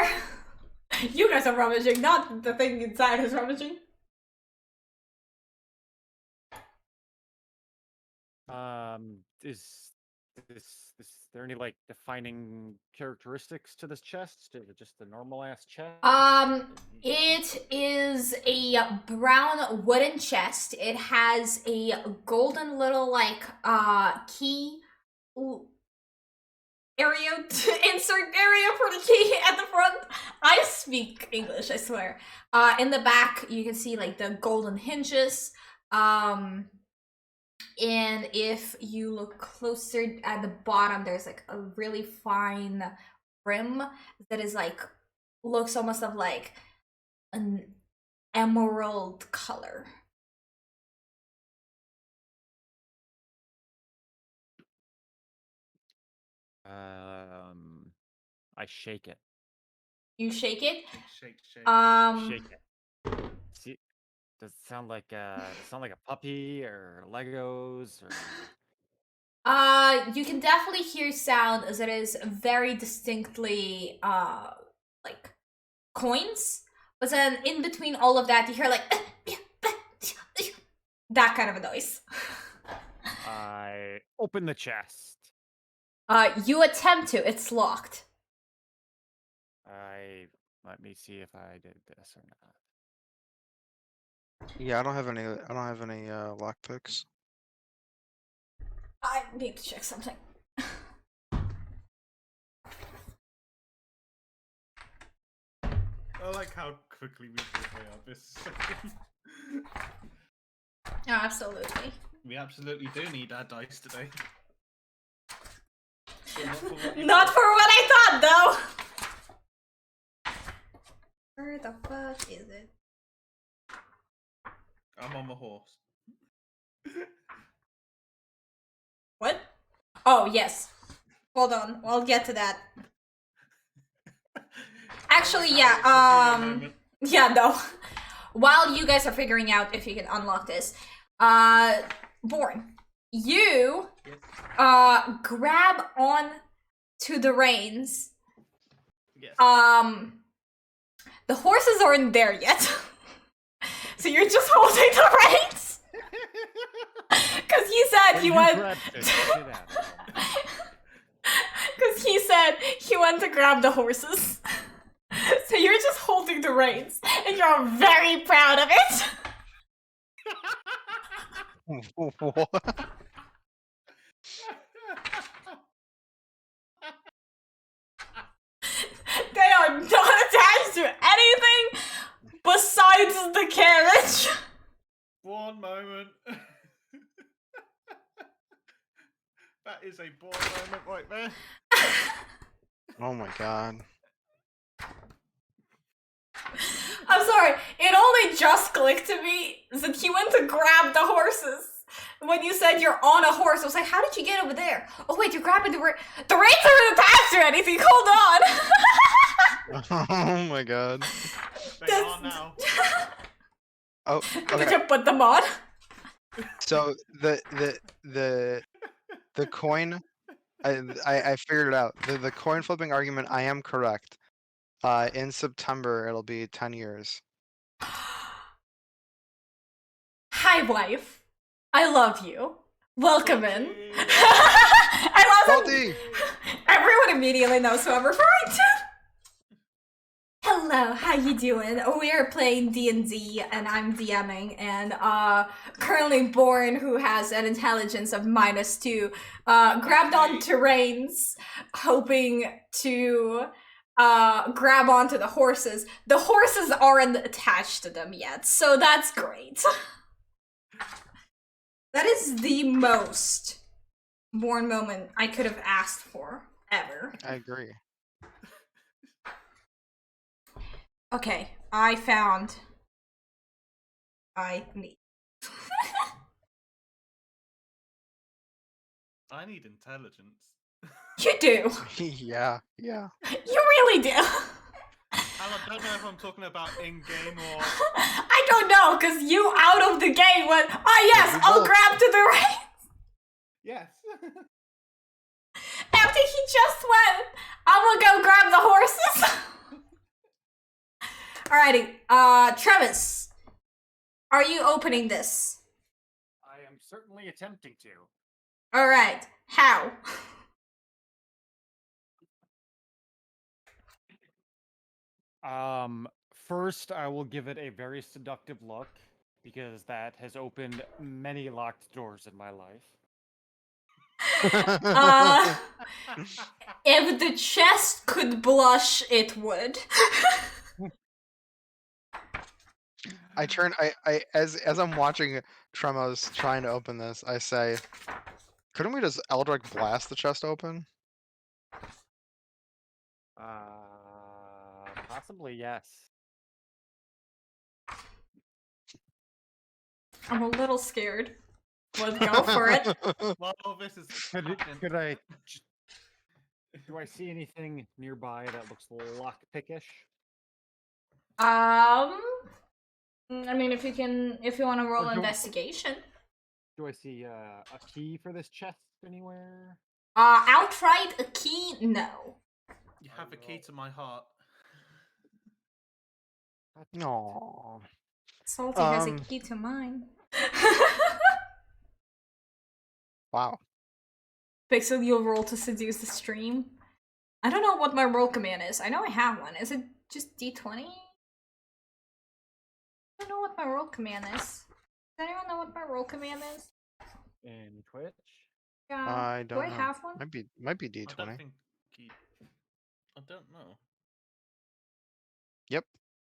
You guys are rummaging, not the thing inside is rummaging. Is there any like defining characteristics to this chest? Is it just a normal ass chest? It is a brown wooden chest. It has a golden little like key area to insert area for the key at the front. I speak English, I swear. In the back you can see like the golden hinges. And if you look closer at the bottom, there's like a really fine rim that is like looks almost of like an emerald color. I shake it. You shake it. Shake, shake. Shake it. See, does it sound like a puppy or Legos or? You can definitely hear sound as it is very distinctly like coins, but then in between all of that you hear like that kind of a noise. I open the chest. You attempt to, it's locked. Let me see if I did this or not. Yeah, I don't have any lock picks. I need to check something. I like how quickly we figure out this. Absolutely. We absolutely do need our dice today. Not for what I thought, though. Where the fuck is it? I'm on the horse. What? Oh, yes. Hold on, I'll get to that. Actually, yeah, yeah, no. While you guys are figuring out if you can unlock this, Born, you, grab on to the reins. Yes. The horses aren't there yet. So you're just holding the reins? Because he said he went... Because he said he went to grab the horses. So you're just holding the reins, and you're very proud of it. What? They are not attached to anything besides the carriage. One moment. That is is a boring moment right there. Oh my god. I'm sorry, it only just clicked to me that he went to grab the horses. When you said you're on a horse, I was like, how did you get over there? Oh wait, you're grabbing the reins aren't attached to anything, hold on! Oh my god. They are now. Oh, Did okay. you put them on? So the coin, I figured it out. The coin flipping argument, I am correct. In September, it'll be 10 years. Hi, wife. I love you. Welcome in. I love Salty! it. Everyone immediately knows who I'm referring to. Hello, how you doing? We are playing D&D, and I'm DMing, and currently Born, who has an intelligence of -2, grabbed onto reins, hoping to grab onto the horses. The horses aren't attached to them yet, so that's great. That is the most Born moment I could have asked for, ever. I agree. Okay, I found... I need... I need intelligence. You do! Yeah. You really do! And I don't know if I'm talking about in-game or... I don't know, because you out of the game went, yes, I'll both. grab to the right! Yes. After he just went, I'm gonna go grab the horses! Alrighty, Travis, are you opening this? I am certainly attempting to. Alright, how? First, I will give it a very seductive look, because that has opened many locked doors in my life. If the chest could blush, it would. As I'm watching Tremos trying to open this, I say, couldn't we just Eldritch blast the chest open? Possibly, yes. I'm a little scared. Let's go for it. Well, this is... Could I... Do I see anything nearby that looks lockpickish? I mean, if you want to roll Or do- investigation. Do I see a key for this chest anywhere? Outright a key? No. You have a key to my heart. No. Salty has a key to mine. Wow. Pixel, you'll roll to seduce the stream. I don't know what my roll command is. I know I have one. Is it just D20? I don't know what my roll command is. Does anyone know what my roll command is? In Twitch? Yeah. I don't Do I know. have one? Might be I don't D20. think... I don't know. Yep.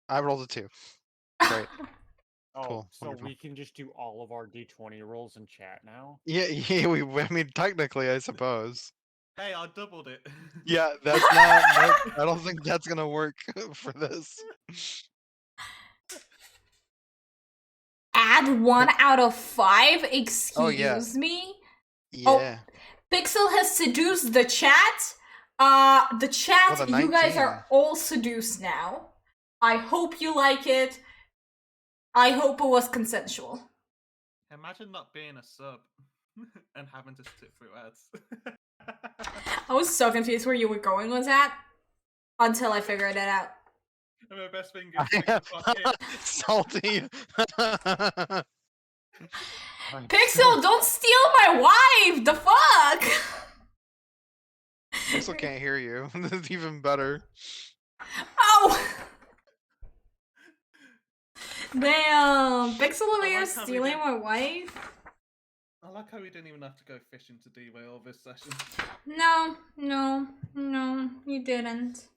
I rolled a 2. Great. Oh, Cool, so wonderful. we can just do all of our D20 rolls in chat now? Yeah, I mean, technically, I suppose. Hey, I doubled it. Yeah, that's not... I don't think that's gonna work for this. Add 1 out of 5? Excuse Oh, yeah. me? Yeah. Pixel has seduced the chat. The chat, Oh, the you guys 19. are all seduced now. I hope you like it. I hope it was consensual. Imagine not being a sub and having to sit through ads. I was so confused where you were going with that until I figured it out. And the best thing is, we can fuck it. Salty. Pixel, don't steal my wife! The fuck? Pixel can't hear you. This is even better. Oh! Damn, Pixel over I here like how we stealing did- my wife? I like how we didn't even have to go fishing to derail this session. No, you didn't.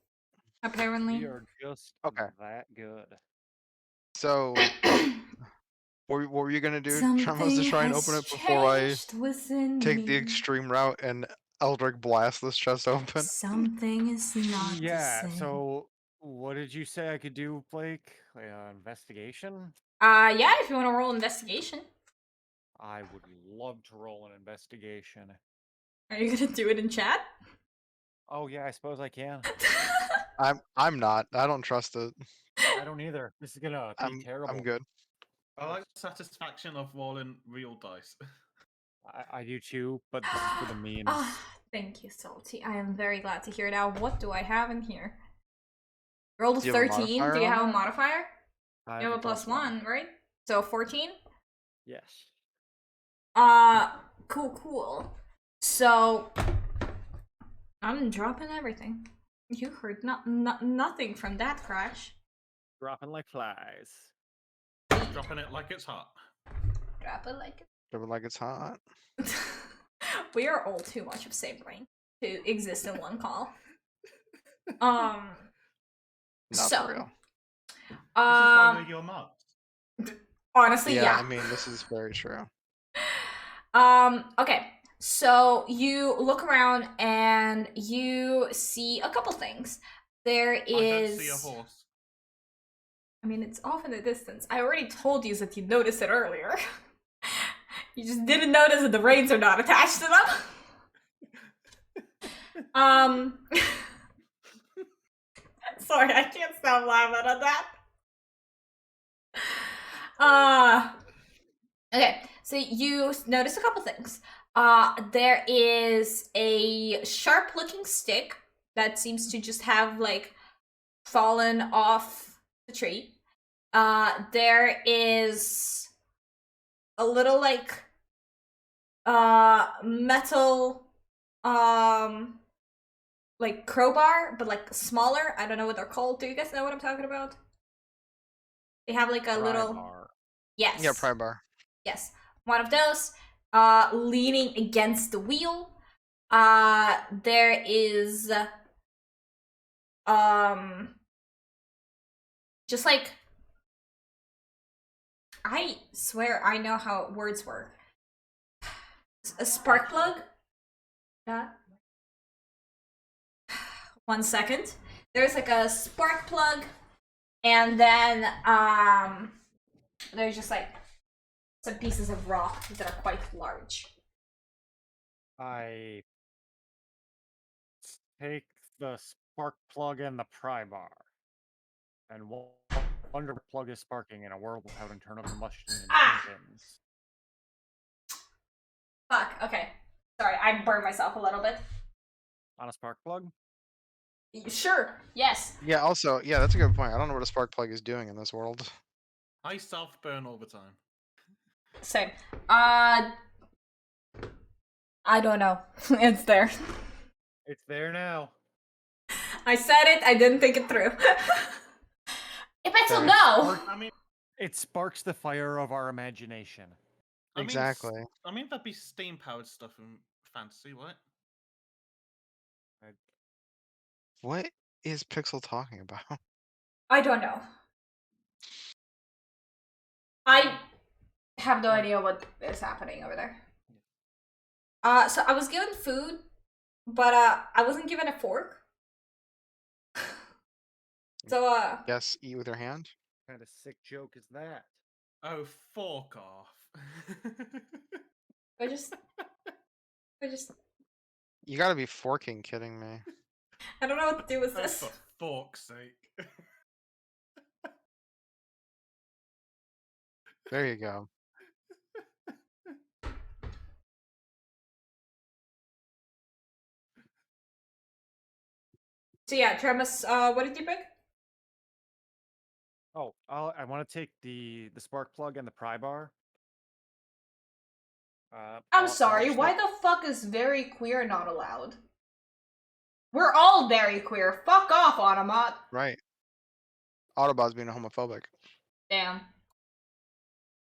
Apparently. We are just Okay. that good. So, what were you gonna do, Tremos, to try and open it before I take the extreme route and Eldritch blast this chest open. Something is not the Yeah, same. so what did you say I could do, Blake? Investigation? Yeah, if you want to roll investigation. I would love to roll an investigation. Are you gonna do it in chat? Oh yeah, I suppose I can. I'm not. I don't trust it. I don't either. This is gonna be terrible. I'm good. I like the satisfaction of rolling real dice. I do too, but this is for the memes. Ah, thank you, Salty. I am very glad to hear that. What do I have in here? Rolled a Do you have a 13. modifier Do you on have a that? modifier? I You have a plus one, right? So 14? Yes. Cool. So I'm dropping everything. You heard nothing from that crash. Dropping like flies. Dropping it like it's hot. Drop it like Drop it like it's hot. we are all too much of same brain to exist in one call. Not So, for real. This is why we're your mods. Honestly, Yeah, yeah. I mean, this is very true. Okay. So you look around and you see a couple things. There is. I don't see a horse. I mean, it's off in the distance. I already told you that you noticed it earlier. You just didn't notice that the reins are not attached to them. Sorry, I can't stop laughing at that. Okay, so you notice a couple things. There is a sharp-looking stick that seems to just have, like, fallen off the tree. There is a little, like, metal, like, crowbar, but, like, smaller. I don't know what they're called. Do you guys know what I'm talking about? They have, like, a little... Bar. Yes. Yeah, pry bar. Yes. One of those, leaning against the wheel. There is, just like, I swear I know how words work. A spark plug? Yeah. 1 second. There's like a spark plug, and then, there's just like some pieces of rock that are quite large. I take the spark plug and the pry bar, and wonder what plug is sparking in a world without internal combustion engines. Fuck, okay. Sorry, I burned myself a little bit. On a spark plug? Sure, yes. Yeah, also, yeah, that's a good point. I don't know what a spark plug is doing in this world. I self-burn all the time. Same. I don't know. It's there. It's there now. I said it, I didn't think it through. If it's a Fair. no! I mean, It sparks the fire of our imagination. Exactly. I mean, that'd be steam-powered stuff in fantasy, right? What is Pixel talking about? I don't know. I have no idea what is happening over there. So I was given food, but I wasn't given a fork. So Yes, eat with your hand. What kind of sick joke is that? Oh, fork off. I just You gotta be forking kidding me. I don't know what to do with Oh, this. for fork's sake. There you go. So yeah, Travis, what did you pick? Oh, I want to take the spark plug and the pry bar. I'm sorry, why the fuck is very queer not allowed? We're all very queer. Fuck off, Automat. Right. Autobot's being homophobic. Damn.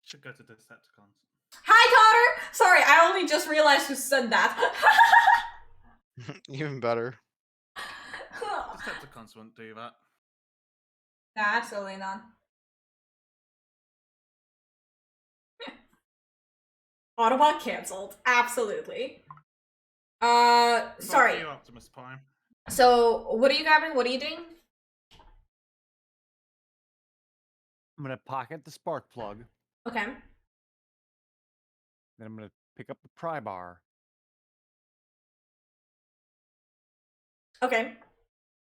Should go to Decepticons. Hi, Totter! Sorry, I only just realized who said that. Even better. Decepticons wouldn't do that. Nah, absolutely not. Autobot cancelled. Absolutely. Fuck Sorry. you, Optimus Prime. So, what are you grabbing? What are you doing? I'm gonna pocket the spark plug, Okay. then I'm gonna pick up the pry bar Okay.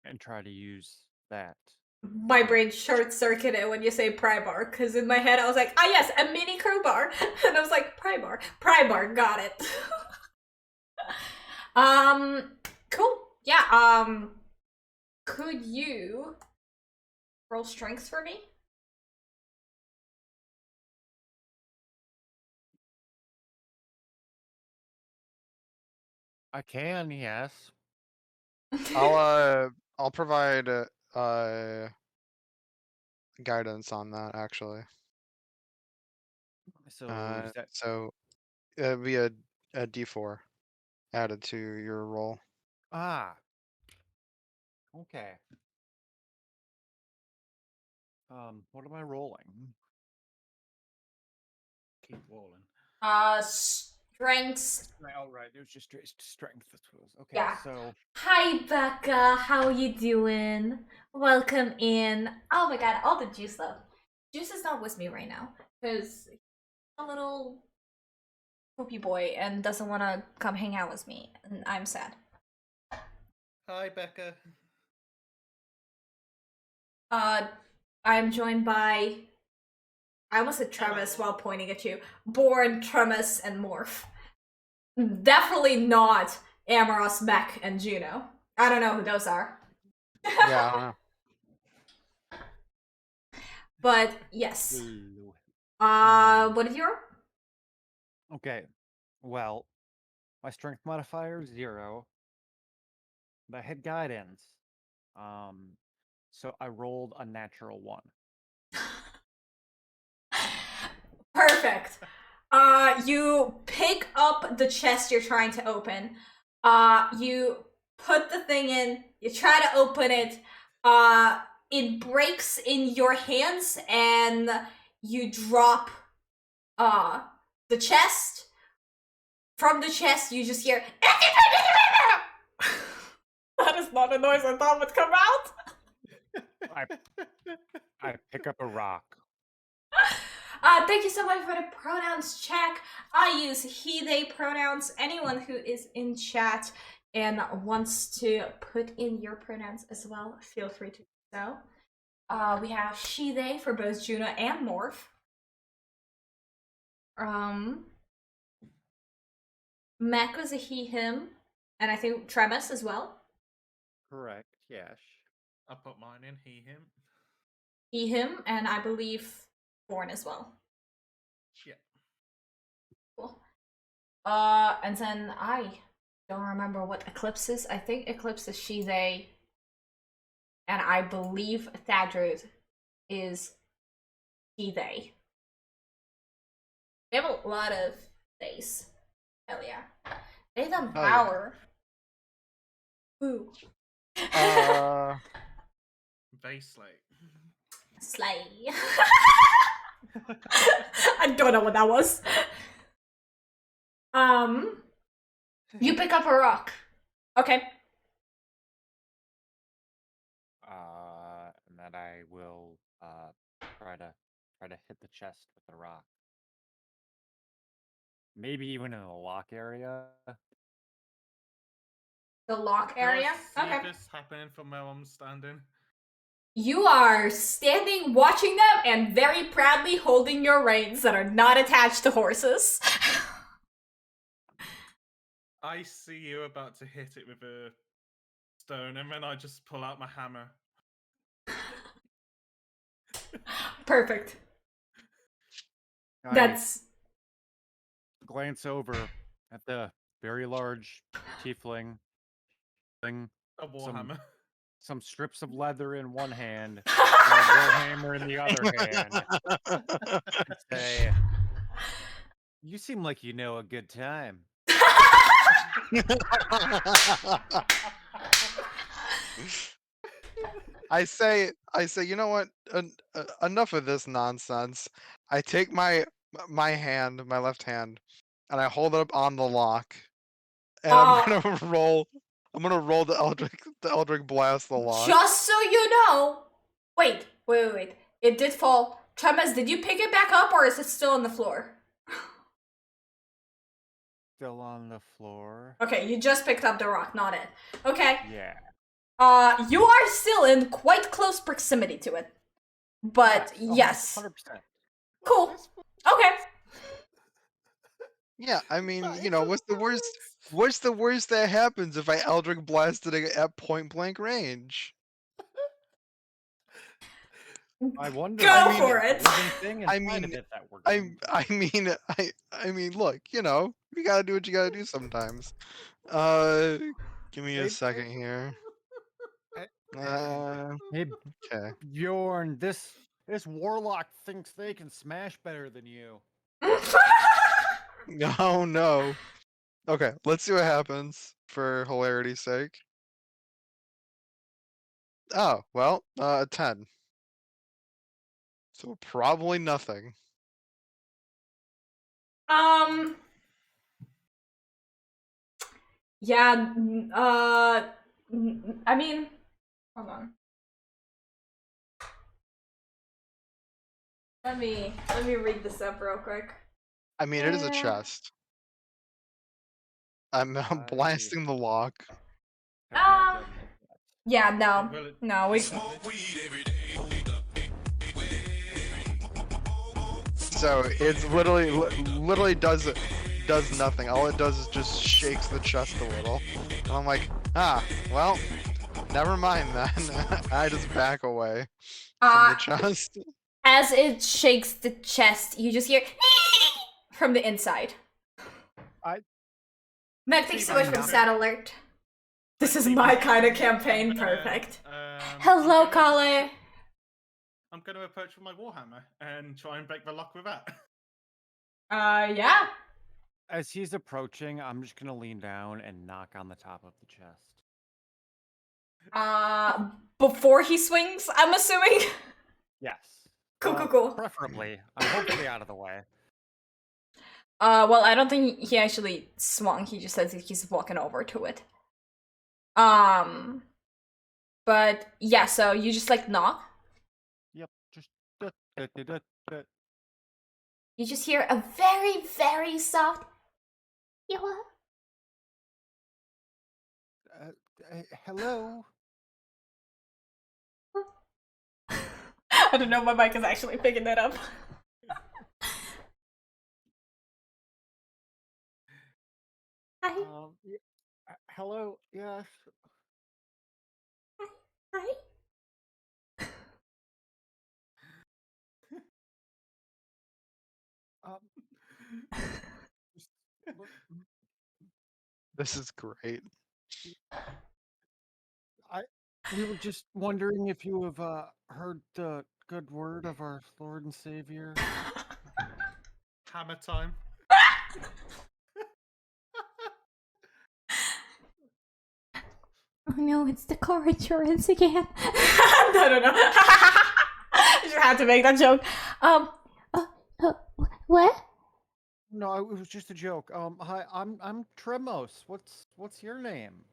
and try to use that. My brain short circuited when you say pry bar, because in my head I was like, ah yes, a mini crowbar. And I was like, pry bar. Pry bar, got it. Cool. Yeah, could you roll strength for me? I can, yes. I'll provide guidance on that actually. So is that So it'd be a D4 added to your roll. okay. What am I rolling? Keep rolling. Strength. Oh, right. It was just strength. Okay, Yeah. so Hi Becca, how you doing? Welcome in. Oh my god, all the juice though. Juice is not with me right now because he's a little poopy boy and doesn't want to come hang out with me, and I'm sad. Hi, Becca. I'm joined by. I almost said Tremis Hello. while pointing at you. Born, Tremis, and Morph. Definitely not Amoros, Mech, and Juno. I don't know who those are. Yeah, I don't know. But yes. Ooh. What is your? Okay. Well, my strength modifier is 0. But I had guidance. So I rolled a natural 1. Perfect. You pick up the chest you're trying to open. You put the thing in, you try to open it. It breaks in your hands and you drop the chest. From the chest you just hear that is not a noise I thought would come out. I pick up a rock. Thank you so much for the pronouns check. I use he, they pronouns. Anyone who is in chat and wants to put in your pronouns as well, feel free to do so. We have she, they for both Juno and Morph. Mac was a he, him, and I think Tremis as well. Correct, yes. I put mine in. He, him. He, him, and I believe Born as well. Yeah. Cool. And then I don't remember what Eclipse is. I think Eclipse is she, they, and I believe Thadrud is he, they. They have a lot of days. Hell yeah. They done Hell yeah. power. Ooh. Base slate. Slay. I don't know what that was. You pick up a rock. Okay. And then I will try to hit the chest with the rock. Maybe even in the lock area. The lock area? Do I see Okay. this happening from where I'm standing? You are standing watching them and very proudly holding your reins that are not attached to horses. I see you about to hit it with a stone, and then I just pull out my hammer. Perfect. I That's glance over at the very large tiefling thing. A warhammer. Some strips of leather in one hand, and a warhammer in the other hand. And say, "You seem like you know a good time." I say, you know what? Enough of this nonsense. I take my hand, my left hand, and I hold it up on the lock, and I'm gonna roll. I'm gonna roll the Eldritch Blast the lock. Just so you know. Wait. It did fall. Tremas, did you pick it back up or is it still on the floor? Still on the floor. Okay, you just picked up the rock, not it. Okay. Yeah. You are still in quite close proximity to it. But yes. 100%. Cool. Okay. Yeah, I mean, you know, what's the worst? What's the worst that happens if I Eldritch blasted it at point blank range? I wonder. Go for it. I mean, look, you know, you gotta do what you gotta do sometimes. Give me a second here. Hey, Okay. Bjorn, this warlock thinks they can smash better than you. Oh no. Okay, let's see what happens for hilarity's sake. Oh, well, 10. So probably nothing. Yeah, I mean, hold on. Let me read this up real quick. I mean, it is a chest. I'm blasting the lock. Yeah, no, we. So it's literally does nothing. All it does is just shakes the chest a little. And I'm like, well, never mind then. I just back away from the chest. As it shakes the chest, you just hear from the inside. Meg, thanks so much for the stat alert. This is my kind of campaign. Perfect. Hello, Kale. I'm going to approach with my warhammer and try and break the lock with that. Yeah. As he's approaching, I'm just gonna lean down and knock on the top of the chest. Before he swings, I'm assuming. Yes. Cool. Preferably. I'm hopefully out of the way. Well, I don't think he actually swung. He just says he's walking over to it. But yeah, so you just like knock. Yep. Just. You just hear a very, very soft. You what? Hello. I don't know. My mic is actually picking that up. Hi. Hello. Yes. Hi. This is great. We were just wondering if you have heard the good word of our Lord and Savior. Hammer time. Oh no, it's the car insurance again. No. You had to make that joke. What? No, it was just a joke. Hi, I'm Tremos. What's your name?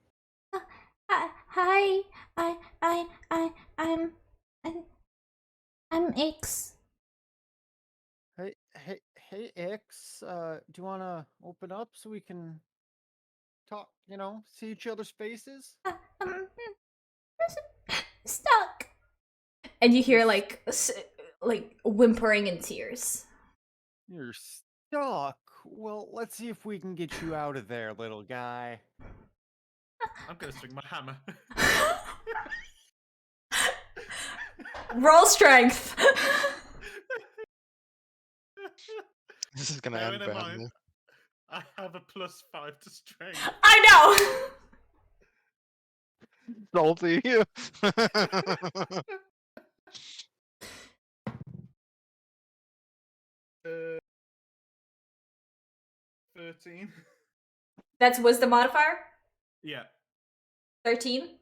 Hi, I'm X. Hey, X. Do you want to open up so we can talk? You know, see each other's faces. Stuck. And you hear like whimpering and tears. You're stuck. Well, let's see if we can get you out of there, little guy. I'm gonna swing my hammer. Roll strength. This is gonna end badly. I have a +5 to strength. I know. Salty. 13. That's wisdom modifier. Yeah. 13.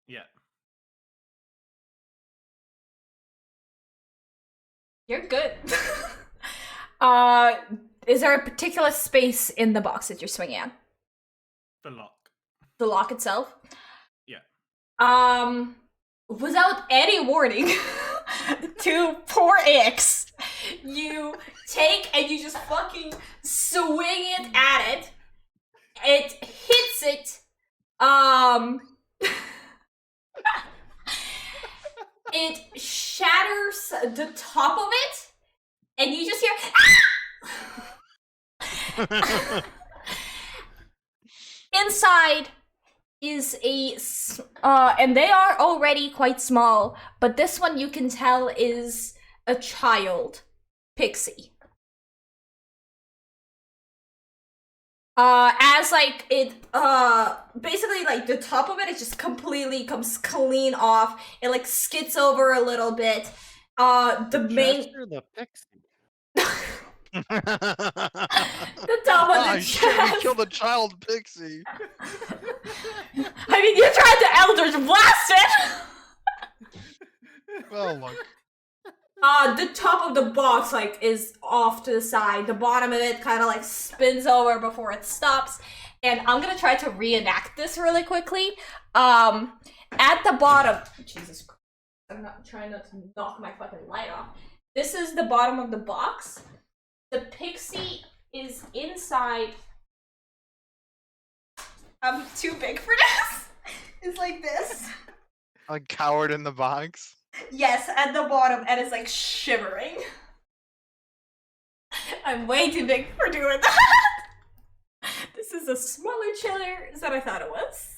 Yeah. You're good. Is there a particular space in the box that you're swinging at? The lock. The lock itself. Yeah. Without any warning to poor X, you take and you just fucking swing it at it. It hits it. It shatters the top of it, and you just hear inside is and they are already quite small, but this one you can tell is a child pixie. As like it basically like the top of it just completely comes clean off. It like skids over a little bit. The main Chester the pixie. the top of the Oh shit, we chest. killed a child pixie. I mean, you tried to Eldritch Blast it! Well, look. The top of the box, like, is off to the side. The bottom of it kind of, like, spins over before it stops. And I'm gonna try to reenact this really quickly. At the bottom... Jesus Christ. I'm not trying not to knock my fucking light off. This is the bottom of the box. The pixie is inside... I'm too big for this. It's like this. A coward in the box. Yes, at the bottom, and it's like shivering. I'm way too big for doing that. This is a smaller chiller than I thought it was.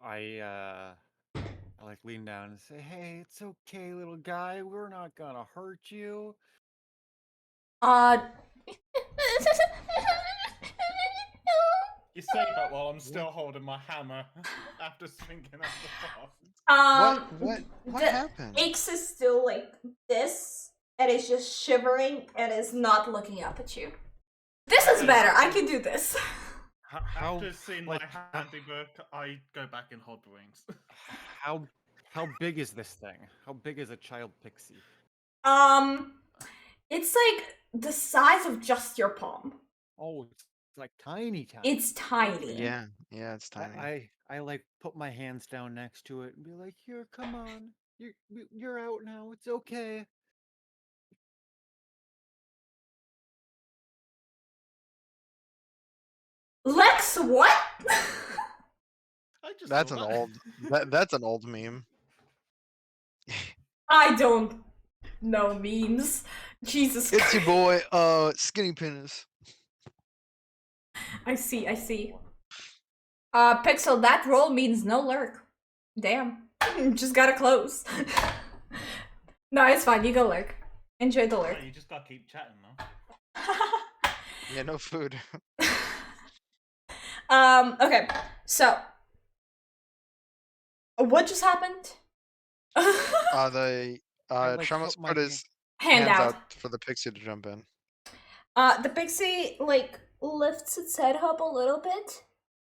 I like lean down and say, "Hey, it's okay, little guy. We're not gonna hurt you." You say that while I'm still holding my hammer after swinging at the boss. What the happened? Ix is still like this, and it's just shivering and is not looking up at you. This is better. I can do this. After seeing like, my handiwork, I go back and hold the wings. How big is this thing? How big is a child pixie? It's like the size of just your palm. Oh, it's like tiny. It's tiny. Yeah, it's tiny. I like put my hands down next to it and be like, "Here, come on. You're out now. It's okay." Lex, what? That's an old. That's an old meme. I don't know memes. Jesus It's Christ. your boy, Skinny Penis. I see. Pixel, that roll means no lurk. Damn. Just gotta close. No, it's fine. You go lurk. Enjoy the lurk. You just gotta keep chatting, though. Yeah, no food. Okay. So, what just happened? Tremus put his Hand hands out. out for the pixie to jump in. The pixie, like, lifts its head up a little bit.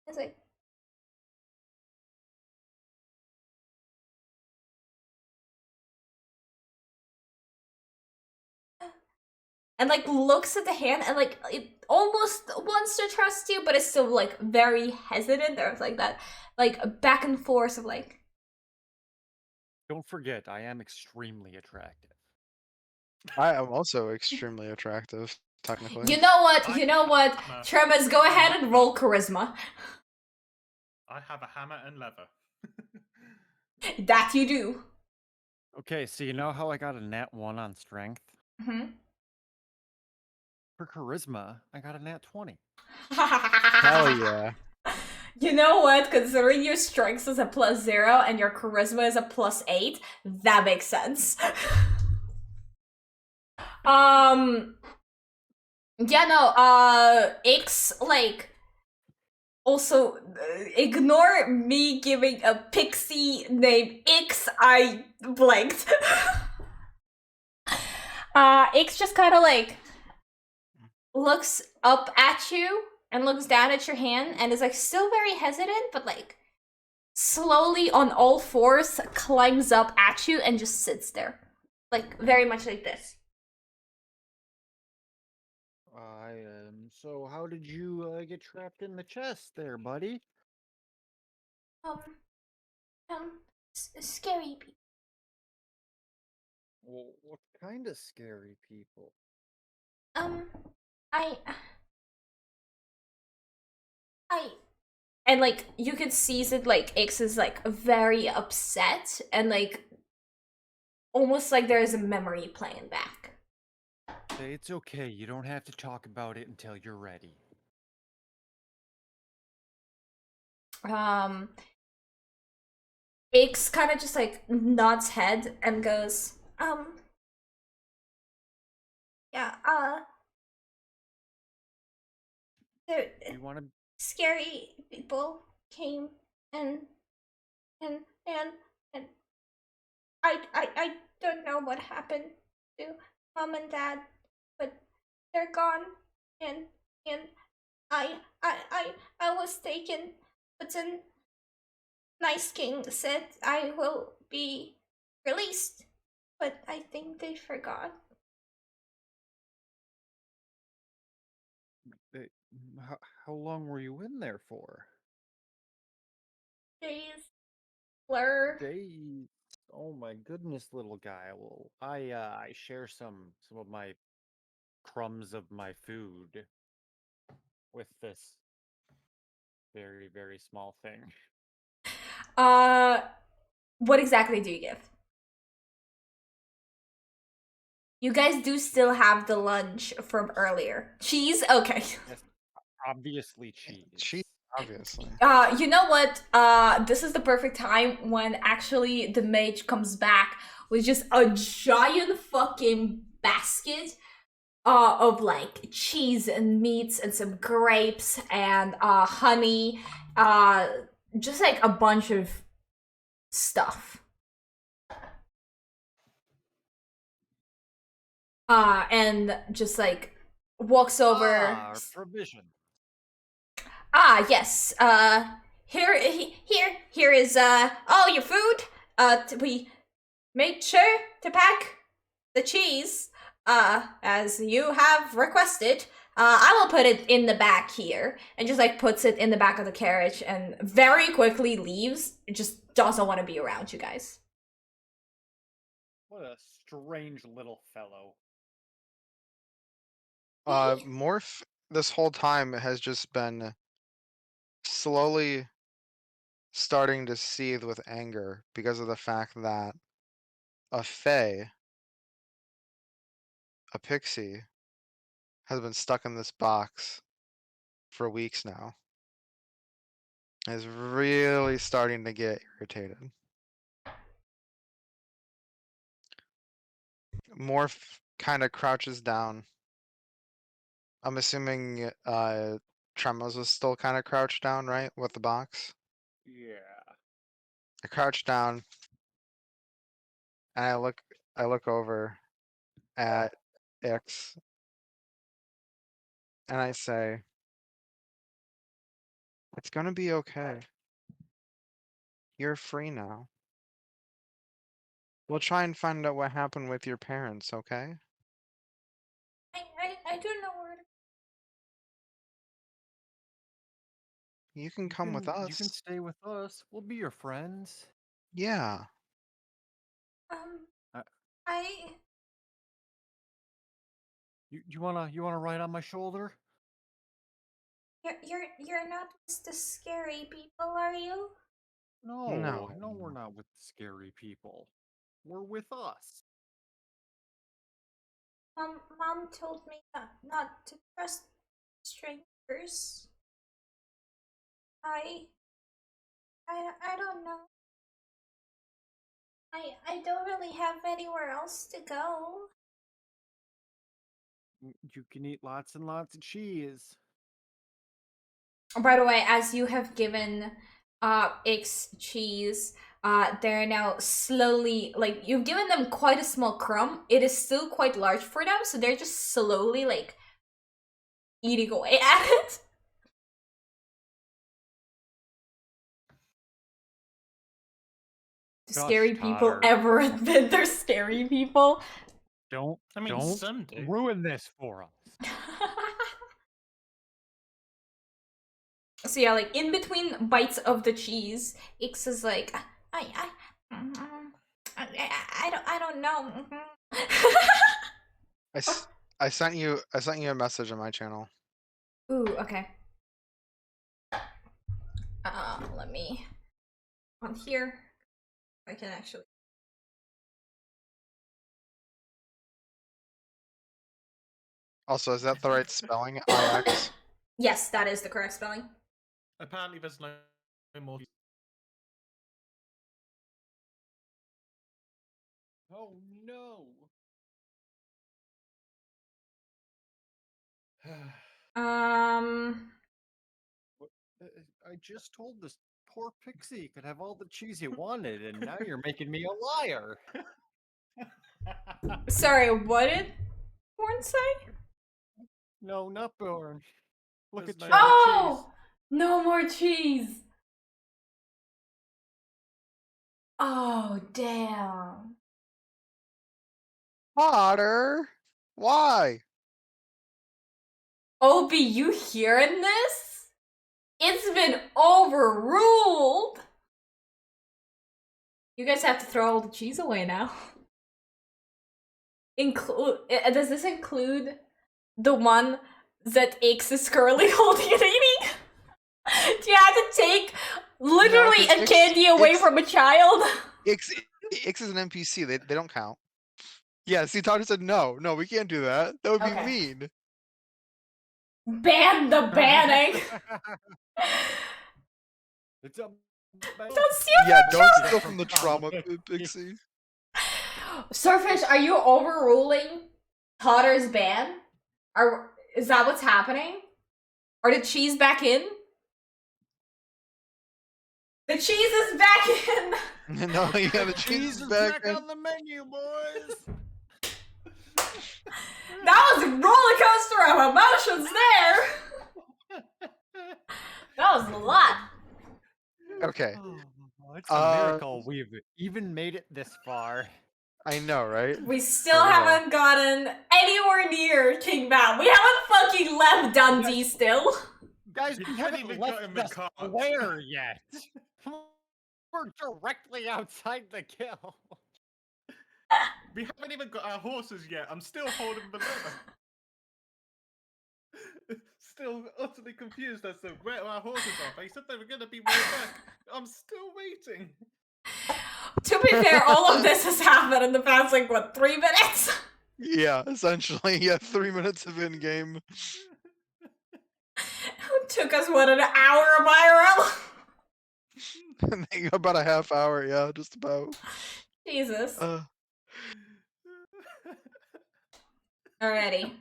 It's like... and, like, looks at the hand and, like, it almost wants to trust you, but it's still, like, very hesitant. There's, like, that, like, back and forth of, like... Don't forget, I am extremely attractive. I am also extremely attractive, technically. You know what? Tremas, go ahead and roll charisma. I have a hammer and leather. That you do. Okay, so you know how I got a nat 1 on strength? Mm-hmm. For charisma, I got a nat 20. Hell yeah. You know what? Considering your strength is a +0 and your charisma is a +8, that makes sense. Yeah, no, X, like, also, ignore me giving a pixie named X, I blanked. X just kind of, like, looks up at you and looks down at your hand and is, like, still very hesitant, but, like, slowly on all fours climbs up at you and just sits there. Like, very much like this. So how did you get trapped in the chest there, buddy? Um, scary people. Well, what kind of scary people? Um, I, I, And like you could see that like X is like very upset and like almost like there's a memory playing back. Say it's okay. You don't have to talk about it until you're ready. Um X kind of just like nods head and goes, yeah, there, You want to? scary people came and and and and I don't know what happened to mom and dad, but they're gone, and and I was taken, but then Nice King said I will be released, but I think they forgot. They, how long were you in there for? Days. Blur. Days. Oh my goodness, little guy. Well, I share some of my crumbs of my food with this very, very small thing. Uh, what exactly do you give? You guys do still have the lunch from earlier. Cheese? Okay. Yes, obviously cheese. Cheese, obviously. You know what? This is the perfect time when actually the mage comes back with just a giant fucking basket of like cheese and meats and some grapes and honey, just like a bunch of stuff. And just like walks over. Provision. Yes. Here is all your food. We made sure to pack the cheese as you have requested. I will put it in the back here, and just like puts it in the back of the carriage and very quickly leaves. It just doesn't want to be around you guys. What a strange little fellow. Morph this whole time has just been slowly starting to seethe with anger because of the fact that a fae, a pixie, has been stuck in this box for weeks now. And is really starting to get irritated. Morph kind of crouches down. I'm assuming Tremos was still kind of crouched down, right, with the box? Yeah. I crouch down and I look over at X and I say, "It's gonna be okay. You're free now. We'll try and find out what happened with your parents, okay? I don't know where to. You can come with You can us. stay with us. We'll be your friends. Yeah. Uh, I you wanna ride on my shoulder? you're not with the scary people, are you? No, No. no, we're not with scary people. We're with us. Mom told me not to trust strangers. I I don't know. I don't really have anywhere else to go. You can eat lots and lots of cheese. By the way, as you have given X cheese, they're now slowly like you've given them quite a small crumb. It is still quite large for them, so they're just slowly like eating away at it. Gosh, Scary people Totter. ever admit they're scary people. Don't I mean, don't some do. ruin this for us. So yeah, like in between bites of the cheese, Ix is like, I don't know. I sent you a message on my channel. Ooh, okay. Let me on here. I can actually. Also, is that the right spelling? IX? Yes, that is the correct spelling. Apparently, there's no more. Oh no. Um. I just told this poor pixie he could have all the cheese he wanted, and now you're making me a liar. Sorry, what did Born say? No, not Born. Look There's at no chat. more Oh, no more cheese. Oh, damn. Potter? Why? Obi, you hearing this? It's been overruled. You guys have to throw all the cheese away now. Does this include the one that Ix is currently holding and eating? Do you have to take literally 'cause a candy away Ix- from a child? Ix is an NPC. They don't count. Yeah, see, Potter said no, we can't do that. That would be Okay. mean. Ban the banning. It's a Don't steal Yeah, from don't children. steal from the trauma, Pixie. Starfish, are you overruling Potter's ban? Is that what's happening? Are the cheese back in? The cheese is back in! No, yeah, the cheese is back. back on the menu, boys. That was a roller coaster of emotions there! That was a lot. Okay, Oh, it's a miracle we've even made it this far. I know, right? We still For real. haven't gotten anywhere near King Mount. We haven't fucking left Dundee still. Guys, We we haven't haven't even left gotten the the cart. square yet. We're directly outside the kill. We haven't even got our horses yet. I'm still holding the lever. Still utterly confused as to where our horses are. They said they were going to be way back. I'm still waiting. To be fair, all of this has happened in the past, like, what, 3 minutes? Yeah, essentially, yeah, 3 minutes of in-game. It took us, what, an hour of IRL? About a half hour, yeah, just about. Jesus. Uh, Alrighty.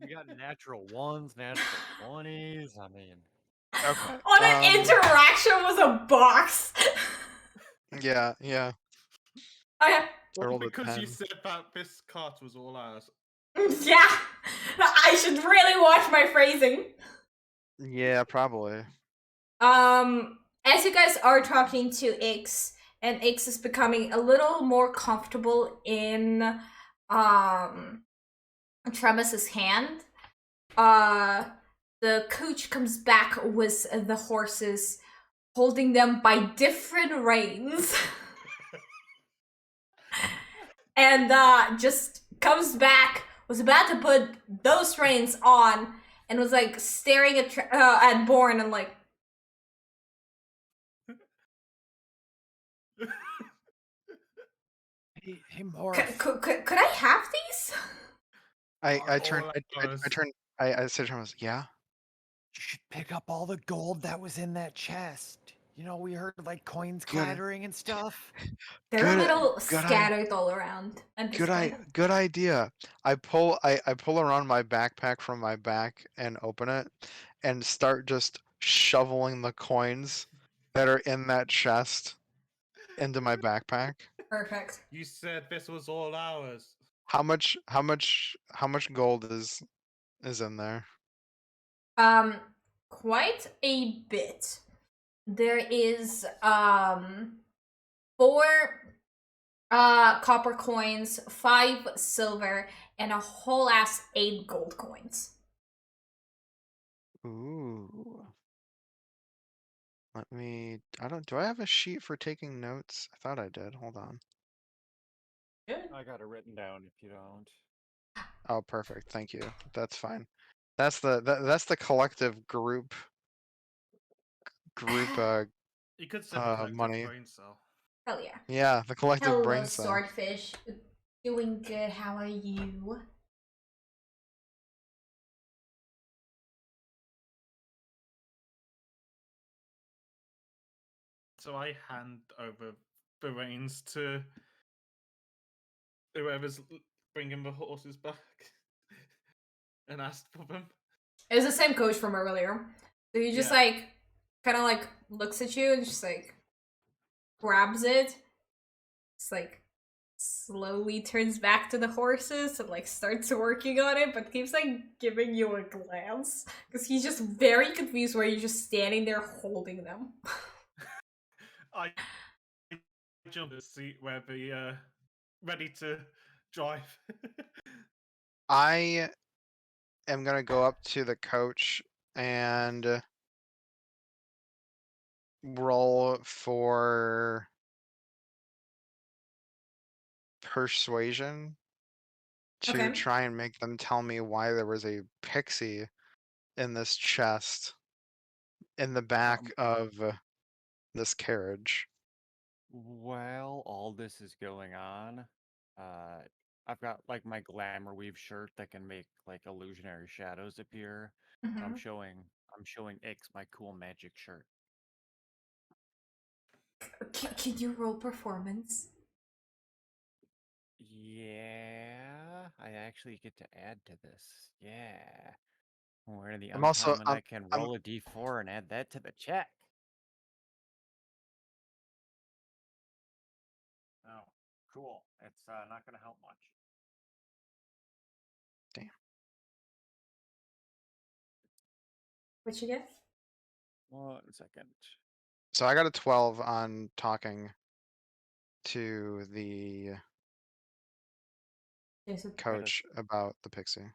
We got natural ones, natural 20s. I mean, okay. On an interaction with a box. Yeah. Okay. I Well, rolled a because you 10. said that this cart was all ours. Yeah. I should really watch my phrasing. Yeah, probably. As you guys are talking to Ix, and Ix is becoming a little more comfortable in Tremus's hand, the coach comes back with the horses, holding them by different reins. And just comes back, was about to put those reins on, and was like staring at Born and like, hey, Morph. could I have these? I turned. all I ours. turned. I said to him, I was, yeah. You should pick up all the gold that was in that chest. You know, we heard like coins Good. clattering and stuff. They're a Good- little good scattered all around at this point. Good idea. I pull around my backpack from my back and open it and start just shoveling the coins that are in that chest into my backpack. Perfect. You said this was all ours. How much gold is in there? Quite a bit. There is 4 copper coins, 5 silver, and a whole ass 8 gold coins. Ooh. Let me. Do I have a sheet for taking notes? I thought I did. Hold on. Good. I got it written down if you don't. Oh, perfect. Thank you. That's fine. That's the collective group You could say the collective money. brain cell. Hell yeah. Yeah, the collective Hello, brain cell. swordfish. Doing good. How are you? So I hand over the reins to whoever's bringing the horses back and asked for them. It's the same coach from earlier. So he just Yeah. like kind of like looks at you and just like grabs it. It's like slowly turns back to the horses and like starts working on it, but keeps like giving you a glance because he's just very confused where you're just standing there holding them. I jump in the seat where the ready to drive. I am gonna go up to the coach and roll for persuasion to Okay. try and make them tell me why there was a pixie in this chest in the back of this carriage. While all this is going on, I've got like my glamour weave shirt that can make like illusionary shadows appear. Mhm. I'm showing Ix my cool magic shirt. Can you roll performance? Yeah, I actually get to add to this. Yeah. We're the I'm also uncommon. I can I'm roll a d4 and add that to the check. Oh, cool. It's not going to help much. damn. What you get? 1 second. So I got a 12 on talking to the Yes, it- coach about the pixie. We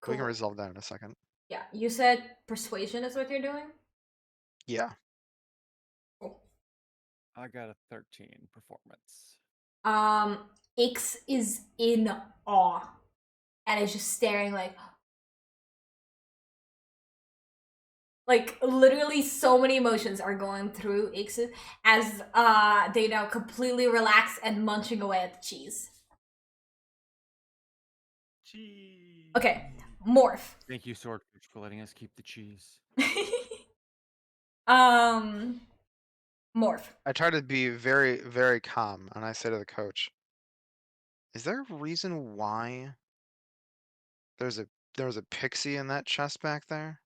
cool. can resolve that in a second. Yeah, you said persuasion is what you're doing? Yeah. Cool. I got a 13 performance. Ix is in awe and is just staring like literally so many emotions are going through Ix as they now completely relax and munching away at the cheese. Cheese. Okay, Morph. Thank you, Swordfish, for letting us keep the cheese. Morph. I try to be very, very calm, and I say to the coach, "Is there a reason why there's a pixie in that chest back there?"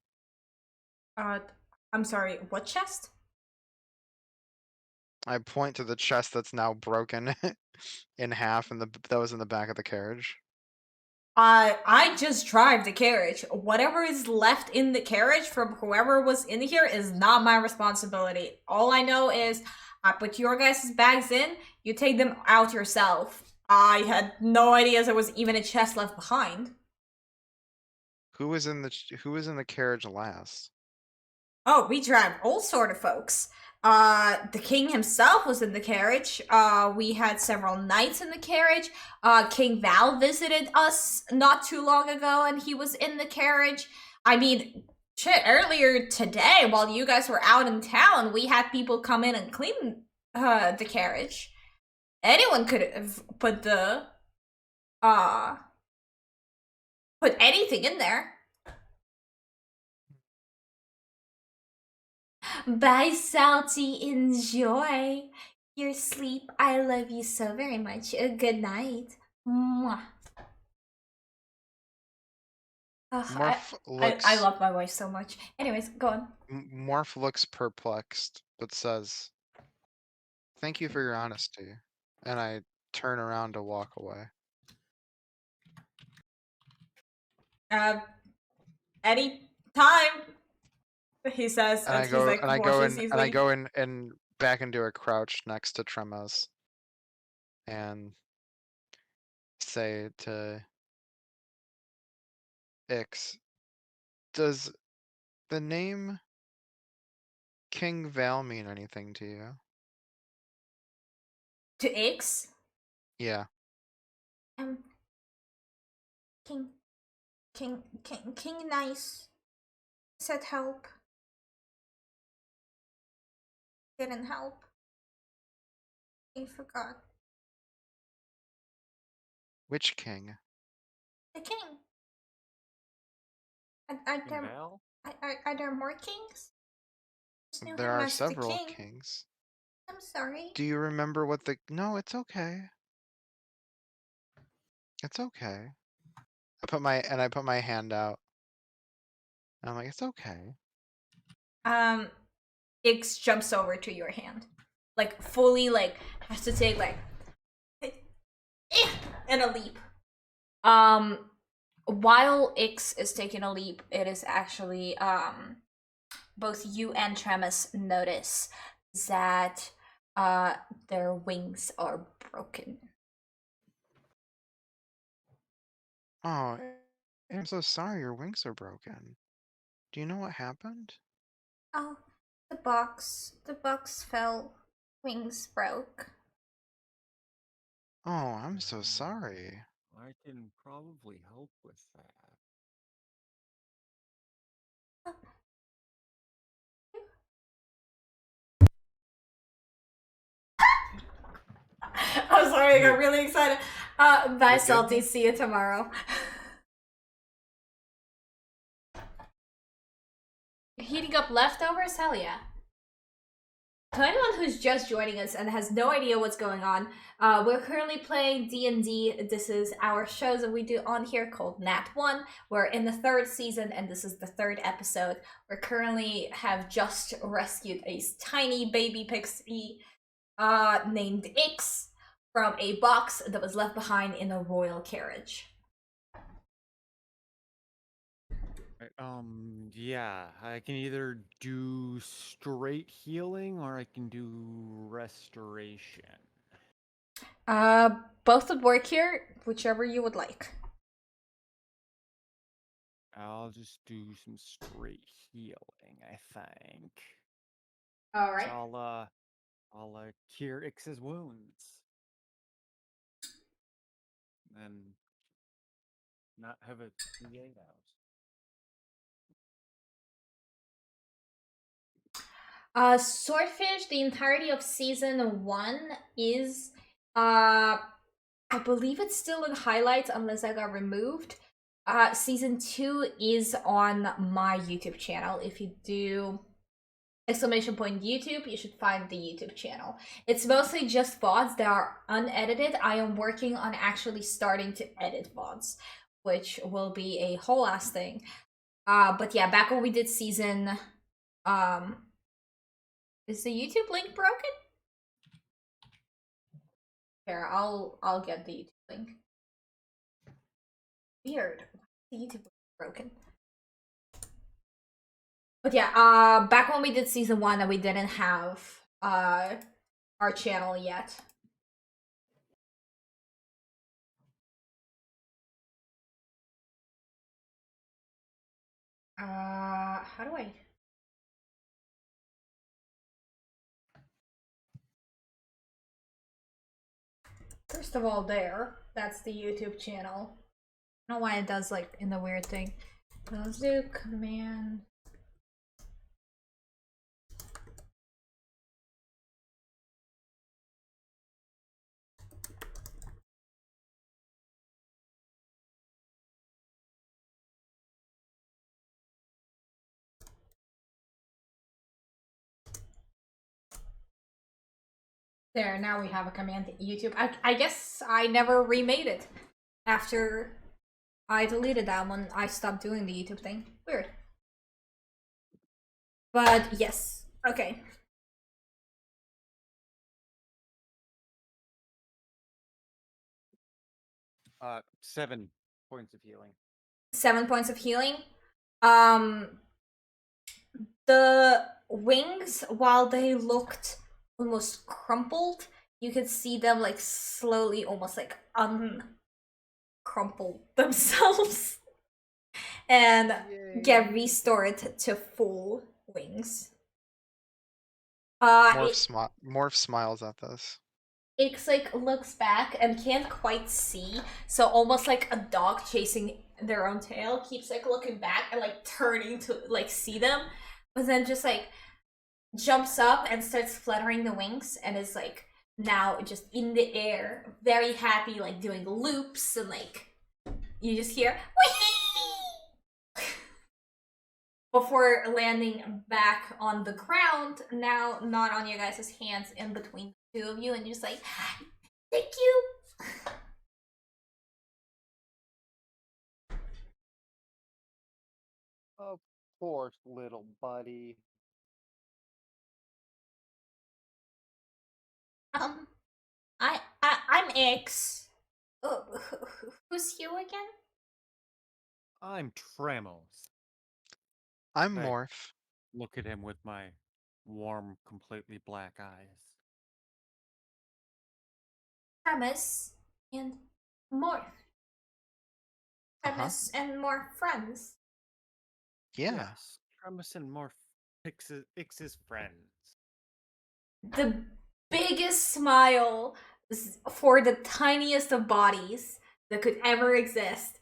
I'm sorry, what chest? I point to the chest that's now broken in half, and that was in the back of the carriage. I just drive the carriage. Whatever is left in the carriage from whoever was in here is not my responsibility. All I know is I put your guys' bags in, you take them out yourself. I had no idea there was even a chest left behind. Who was in the carriage last? Oh, we drive all sort of folks. The king himself was in the carriage. We had several knights in the carriage. King Val visited us not too long ago and he was in the carriage. I mean, shit, earlier today while you guys were out in town, we had people come in and clean the carriage. Anyone could have put put anything in there. Bye, Salty. Enjoy your sleep. I love you so very much. Good night. Mwah. Ugh, I love my wife so much. Anyways, go on. Morph looks perplexed, but says, "Thank you for your honesty," and I turn around to walk away. Any time, he says, And and he's like, I washes easily. go in and back into a crouch next to Tremos. and say to Ix, does the name King Val mean anything to you? To X? Yeah. King Nice said help. Didn't help. I forgot. Which king? The king. Are there, Val? are there more kings? Just knew There him are as the several king. kings. I'm sorry. Do you remember what the... No, it's okay. It's okay. I put my hand out. And I'm like, it's okay. X jumps over to your hand. Like, fully, like, has to take, like, and a leap. While X is taking a leap, it is actually, both you and Tremus notice that, their wings are broken. Oh, I'm so sorry your wings are broken. Do you know what happened? Oh, the box fell. Wings broke. Oh, I'm so sorry. I can probably help with that. I'm sorry, I got really excited. Bye, You're good Salty. now? See you tomorrow. Heating up leftovers? Hell yeah. To anyone who's just joining us and has no idea what's going on, we're currently playing D&D. This is our shows that we do on here called Nat 1. We're in the 3rd season, and this is the 3rd episode. We currently have just rescued a tiny baby pixie named Ix from a box that was left behind in a royal carriage. Yeah, I can either do straight healing or I can do restoration. Both would work here, whichever you would like. I'll just do some straight healing, I think. All right. So I'll cure Ix's wounds. And not have it create out. Swordfish, the entirety of season 1 is, I believe it's still in highlights unless I got removed. Season 2 is on my YouTube channel. If you do exclamation point YouTube, you should find the YouTube channel. It's mostly just VODs that are unedited. I am working on actually starting to edit VODs, which will be a whole ass thing. But yeah, back when we did season, is the YouTube link broken? Here, I'll get the YouTube link. Weird. The YouTube link broken. But yeah, back when we did season 1 and we didn't have our channel yet. How do I? First of all, that's the YouTube channel. I don't know why it does like in the weird thing. Let's do command. There, now we have a command to YouTube. I guess I never remade it after I deleted that when I stopped doing the YouTube thing. Weird. But yes, okay. Uh, 7 points of healing. 7 points of healing. The wings, while they looked almost crumpled, you could see them like slowly, almost like uncrumple themselves and get restored to full wings. Morph smiles at this. Ix like looks back and can't quite see, so almost like a dog chasing their own tail, keeps like looking back and like turning to like see them, but then just like jumps up and starts fluttering the wings and is like now just in the air, very happy, like doing loops, and like you just hear whee before landing back on the ground, now not on your guys' hands, in between the two of you, and you're just like, thank you. Of course, little buddy. I'm X. Oh, who's you again? I'm Tremos. I'm I Morph. look at him with my warm, completely black eyes. Premise and Morph. Uh-huh. Premise and more friends. Yeah. Yes, Tremos and Morph Ix's friends. The biggest smile for the tiniest of bodies that could ever exist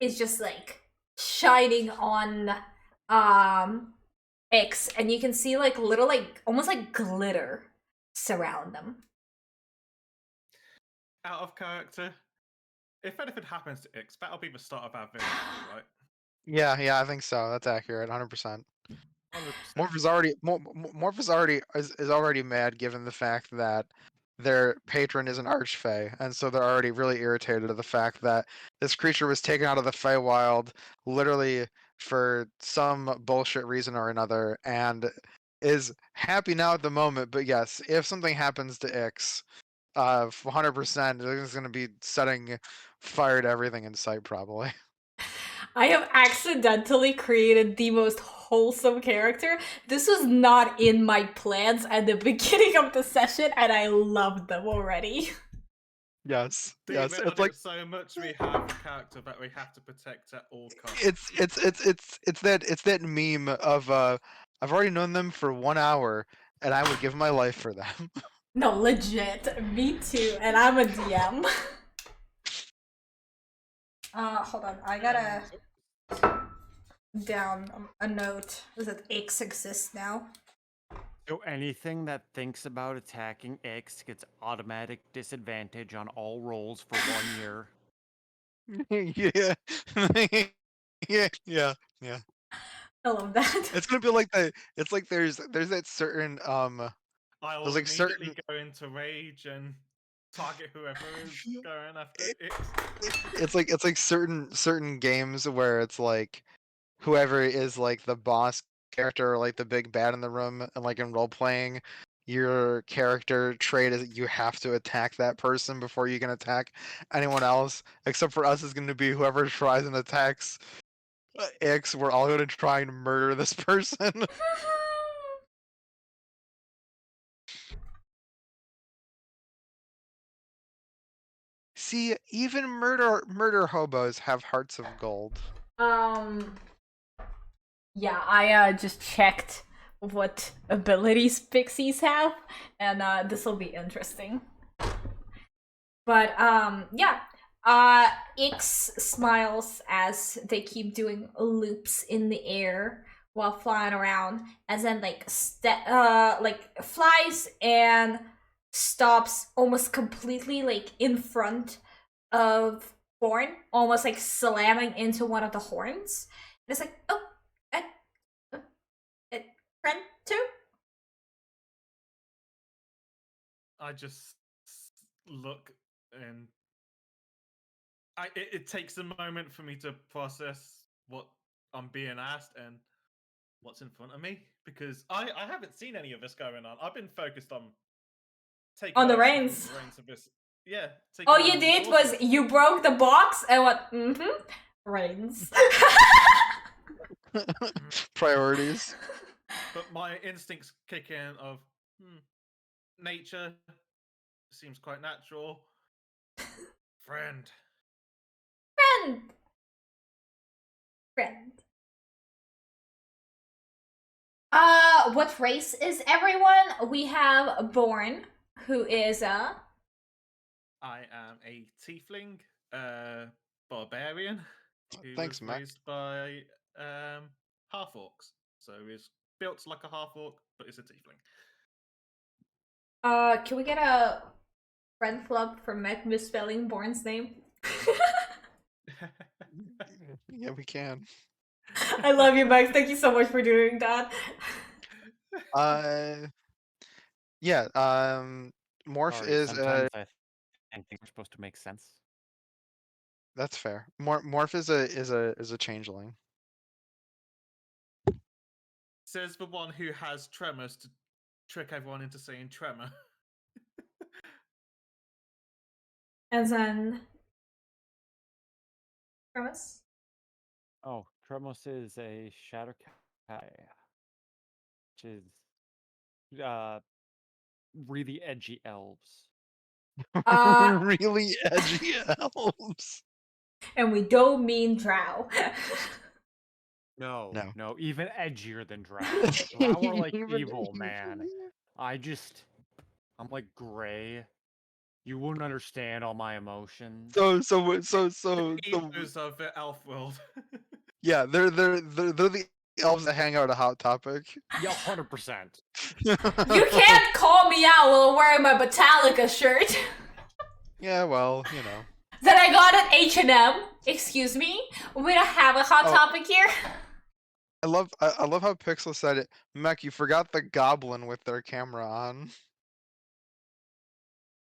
is just like shining on X, and you can see like little like almost like glitter surround them. Out of character, if anything happens to Ix, that'll be the start of our villain, right? Yeah, I think so. That's accurate, 100%. 100%. Morph is already mad given the fact that their patron is an archfey, and so they're already really irritated at the fact that this creature was taken out of the Feywild literally for some bullshit reason or another, and is happy now at the moment. But yes, if something happens to Ix, 100%, it's going to be setting fire to everything in sight, probably. I have accidentally created the most wholesome character. This was not in my plans at the beginning of the session, and I loved them already. Yes. It's like so much we have a character that we have to protect at all costs. It's that meme of I've already known them for 1 hour and I would give my life for them. No, legit. Me too, and I'm a DM. Hold on. I gotta down a note that X exists now. So anything that thinks about attacking X gets automatic disadvantage on all rolls for 1 year. yeah. I love that. It's gonna be like it's like there's that certain I'll there's like immediately certain go into rage and target whoever is going after Ix. it's like certain games where it's like whoever is like the boss character or like the big bad in the room, and like in role playing, your character trait is you have to attack that person before you can attack anyone else. Except for us, is going to be whoever tries and attacks X. We're all going to try and murder this person. See, even murder hobos have hearts of gold. Yeah, I just checked what abilities pixies have, and this will be interesting. But yeah, Ix smiles as they keep doing loops in the air while flying around, and then like flies and stops almost completely like in front of Horn, almost like slamming into one of the horns. And it's like, oh, friend too. I just look and it takes a moment for me to process what I'm being asked and what's in front of me, because I haven't seen any of this going on. I've been focused on taking On the over reins. the reins of this. Yeah. All taking you over did resources. was you broke the box and what? Reins. Priorities. But my instincts kick in of nature, seems quite natural. Friend. Friend. Friend. What race is everyone? We have Born, who is I am a tiefling, barbarian, who Thanks, was Mac. raised by half orcs. So he's built like a half orc, but is a tiefling. Can we get a friend club for Mac misspelling Born's name? Yeah, we can. I love you, Max. Thank you so much for doing that. Yeah. Morph Sorry, is sometimes I think things are supposed to make sense. that's fair. Morph is a changeling. Says the one who has tremors to trick everyone into saying tremor. And then premise. Oh, Tremos is a Shadow Kai, which is really edgy elves. Really edgy elves. And we don't mean drow. No, No. no, even edgier than Drow. Drow are like Even evil, man. I'm like gray. You wouldn't understand all my emotions. So Egos of the elf world. yeah, they're the elves that hang out at Hot Topic. Yeah, 100%. You can't call me out while I'm wearing my Metallica shirt Yeah, well, you know. that I got at H&M. Excuse me? We don't have a Hot Oh. Topic here. I love how Pixel said it. Mech, you forgot the goblin with their camera on.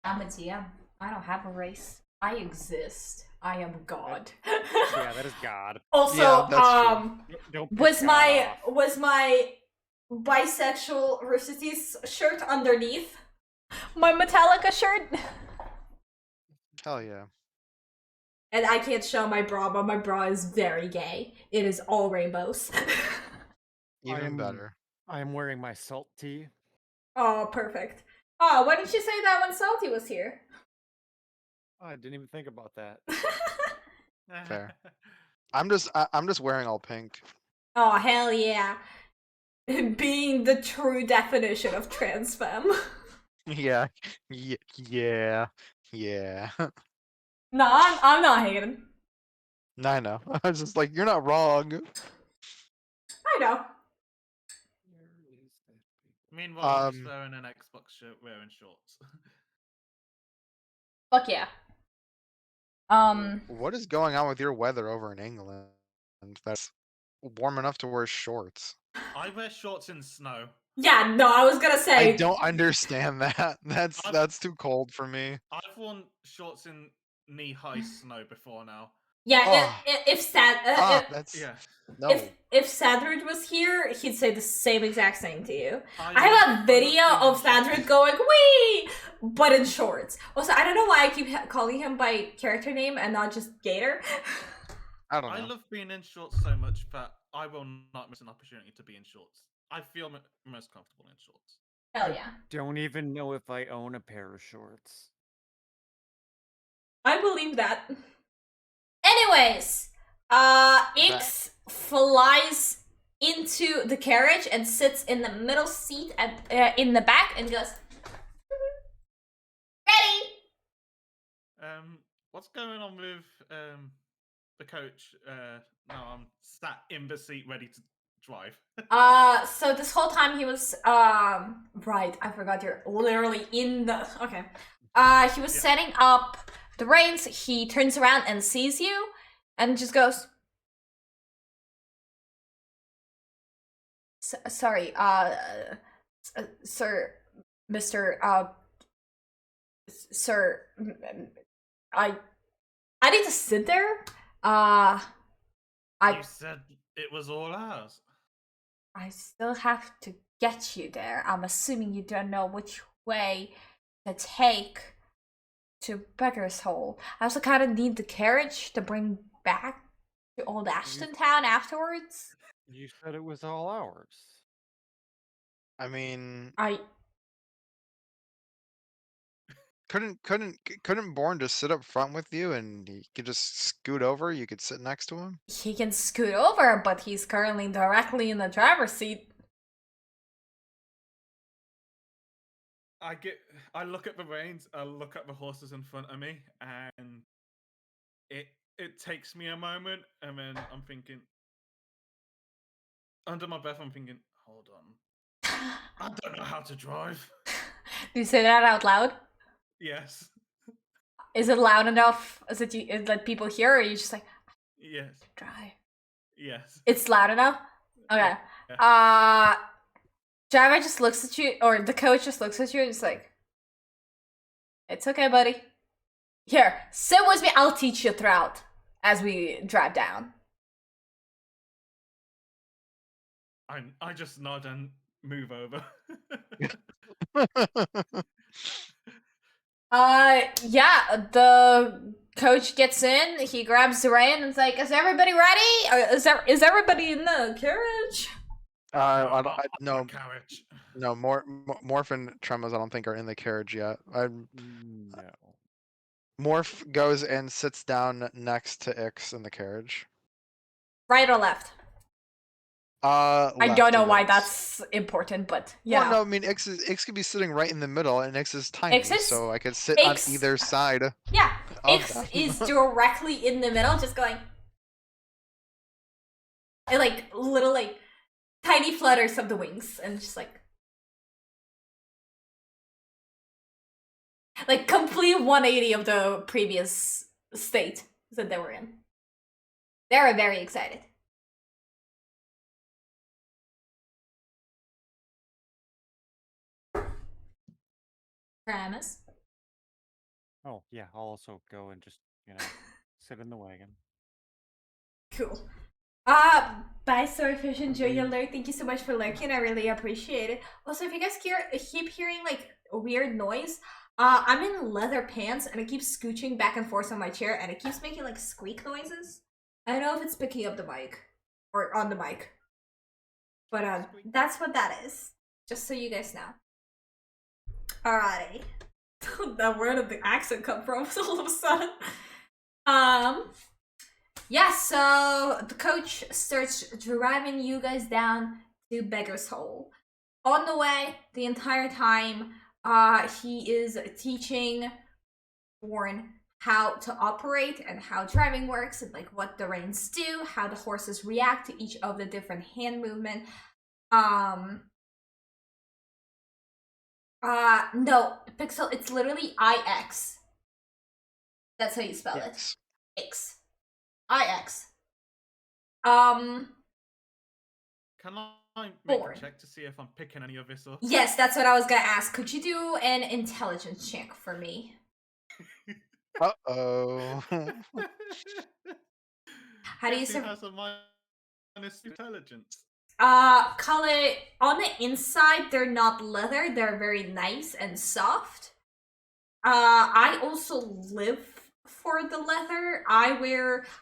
I'm a TM. I don't have a race. I exist. I am God. Yeah, that is God. Also, Yeah, that's true. Don't piss was God off. my bisexual Roosterteeth shirt underneath my Metallica shirt? Hell yeah. And I can't show my bra, but my bra is very gay. It is all rainbows. Even better. I am wearing my salt tee. Oh, perfect. Oh, why didn't you say that when Salty was here? I didn't even think about that. Fair. I'm just wearing all pink. Oh, hell yeah. Being the true definition of trans femme. Yeah. Yeah. Yeah. No, I'm not hating. I know. I was just like, you're not wrong. I know. Meanwhile, I'm just wearing an Xbox shirt, wearing shorts. Fuck yeah. What is going on with your weather over in England? That's warm enough to wear shorts. I wear shorts in snow. Yeah, no, I was gonna say. I don't understand that. That's too cold for me. I've worn shorts in knee-high snow before now. Yeah, Oh. if That's Yeah. no. if Sadrid was here, he'd say the same exact thing to you. I love- have a video I love of being in Sadrid shorts. going wee, but in shorts. Also, I don't know why I keep calling him by character name and not just Gator. I don't know. I love being in shorts so much that I will not miss an opportunity to be in shorts. I feel most comfortable in shorts. Hell yeah. Don't even know if I own a pair of shorts. I believe that. Anyways, Ix flies into the carriage and sits in the middle seat at in the back and goes, ready. What's going on with the coach? Now I'm sat in the seat ready to drive. So this whole time he was right, I forgot you're literally in the okay. He was setting up the reins. He turns around and sees you and just goes, sorry, sir, Mr. Sir, I need to sit there. You said it was all ours. I still have to get you there. I'm assuming you don't know which way to take to Beggar's Hole. I also kind of need the carriage to bring back to Old Ashton Town afterwards. You said it was all ours. I mean, couldn't Bourne just sit up front with you and he could just scoot over? You could sit next to him. He can scoot over, but he's currently directly in the driver's seat. I look at the reins, I look at the horses in front of me, and it takes me a moment, and then I'm thinking, under my breath, I'm thinking, hold on, I don't know how to drive. Do you say that out loud? Yes. Is it loud enough so that people hear, or are you just like, Yes. drive? Yes. It's loud enough? Okay. Yeah. Driver just looks at you, or the coach just looks at you and is like, it's okay, buddy. Here, sit with me, I'll teach you throughout as we drive down. I just nod and move over. Yeah, the coach gets in, he grabs the rein and is like, is everybody ready? Is everybody in the carriage? No, Carriage. no. Morph and Tremos, I don't think are in the carriage yet. No. Morph goes and sits down next to Ix in the carriage. Right or left? I Left don't know of why Ix. that's important, but yeah. Well, no, I mean Ix could be sitting right in the middle, and Ix is tiny, Ix is- so I could sit on Ix- either side. Yeah, of Ix them. is directly in the middle, just going. And like little like tiny flutters of the wings, and just like complete 180 of the previous state that they were in. They were very excited. Travis? Oh, yeah, I'll also go and just, sit in the wagon. Cool. Bye, Swordfish. Enjoy your lurk. Thank you so much for lurking. I really appreciate it. Also, if you guys keep hearing like a weird noise, I'm in leather pants and I keep scooching back and forth on my chair and it keeps making like squeak noises. I don't know if it's picking up the mic or on the mic, but that's what that is. Just so you guys know. Alrighty. Where did the accent come from all of a sudden? Yeah, so the coach starts driving you guys down to Beggar's Hole. On the way, the entire time, he is teaching Warren how to operate and how driving works and like what the reins do, how the horses react to each of the different hand movement. No, Pixel, it's literally IX. That's how you spell Yes. it. X. IX. Can I make Bored. a check to see if I'm picking any of this up? Yes, that's what I was gonna ask. Could you do an intelligence check for me? Uh-oh. How do you Guess who has a minus intelligence? Call it on the inside, they're not leather, they're very nice and soft. I also live for the leather. I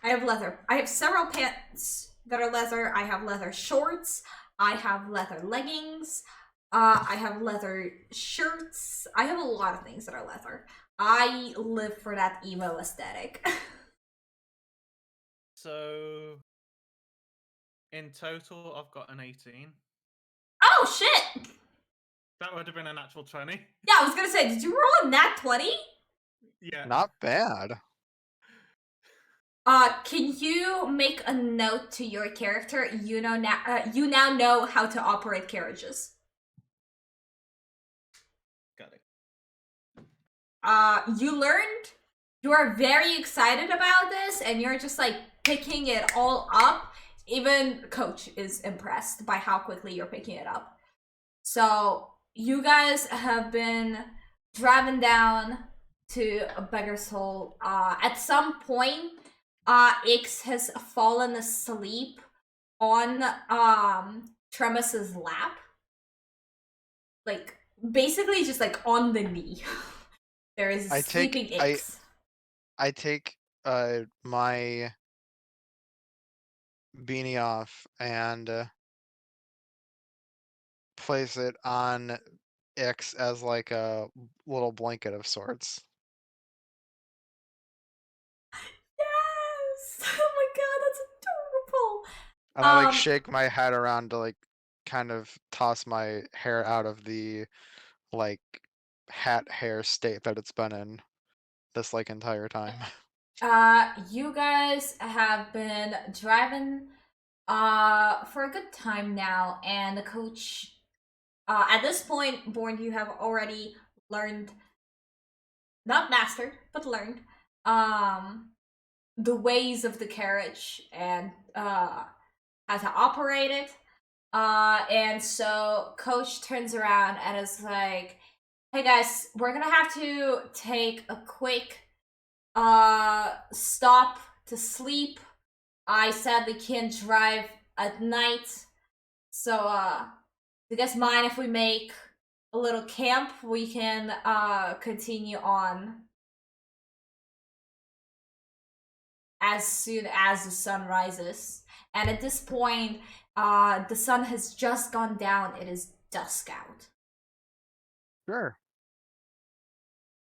have leather. I have several pants that are leather. I have leather shorts. I have leather leggings. I have leather shirts. I have a lot of things that are leather. I live for that emo aesthetic. So, in total, I've got an 18. Oh shit! That would have been a natural 20. Yeah, I was gonna say, did you roll a nat 20? Yeah. Not bad. Can you make a note to your character? You now know how to operate carriages. Got it. You learned. You are very excited about this, and you're just like picking it all up. Even Coach is impressed by how quickly you're picking it up. So you guys have been driving down to a Beggar's Hole. At some point, Ix has fallen asleep on Tremus's lap. Like basically just like on the knee. There is a sleeping Ix. I take my beanie off and place it on Ix as like a little blanket of sorts. Yes! Oh my god, that's adorable. And I like shake my head around to like kind of toss my hair out of the like hat hair state that it's been in this like entire time. You guys have been driving for a good time now, and the coach at this point, Born, you have already learned, not mastered, but learned the ways of the carriage and how to operate it. And so coach turns around and is like, hey guys, we're gonna have to take a quick stop to sleep. I sadly can't drive at night, so do you guys mind if we make a little camp? We can continue on as soon as the sun rises. And at this point, the sun has just gone down. It is dusk out. Sure.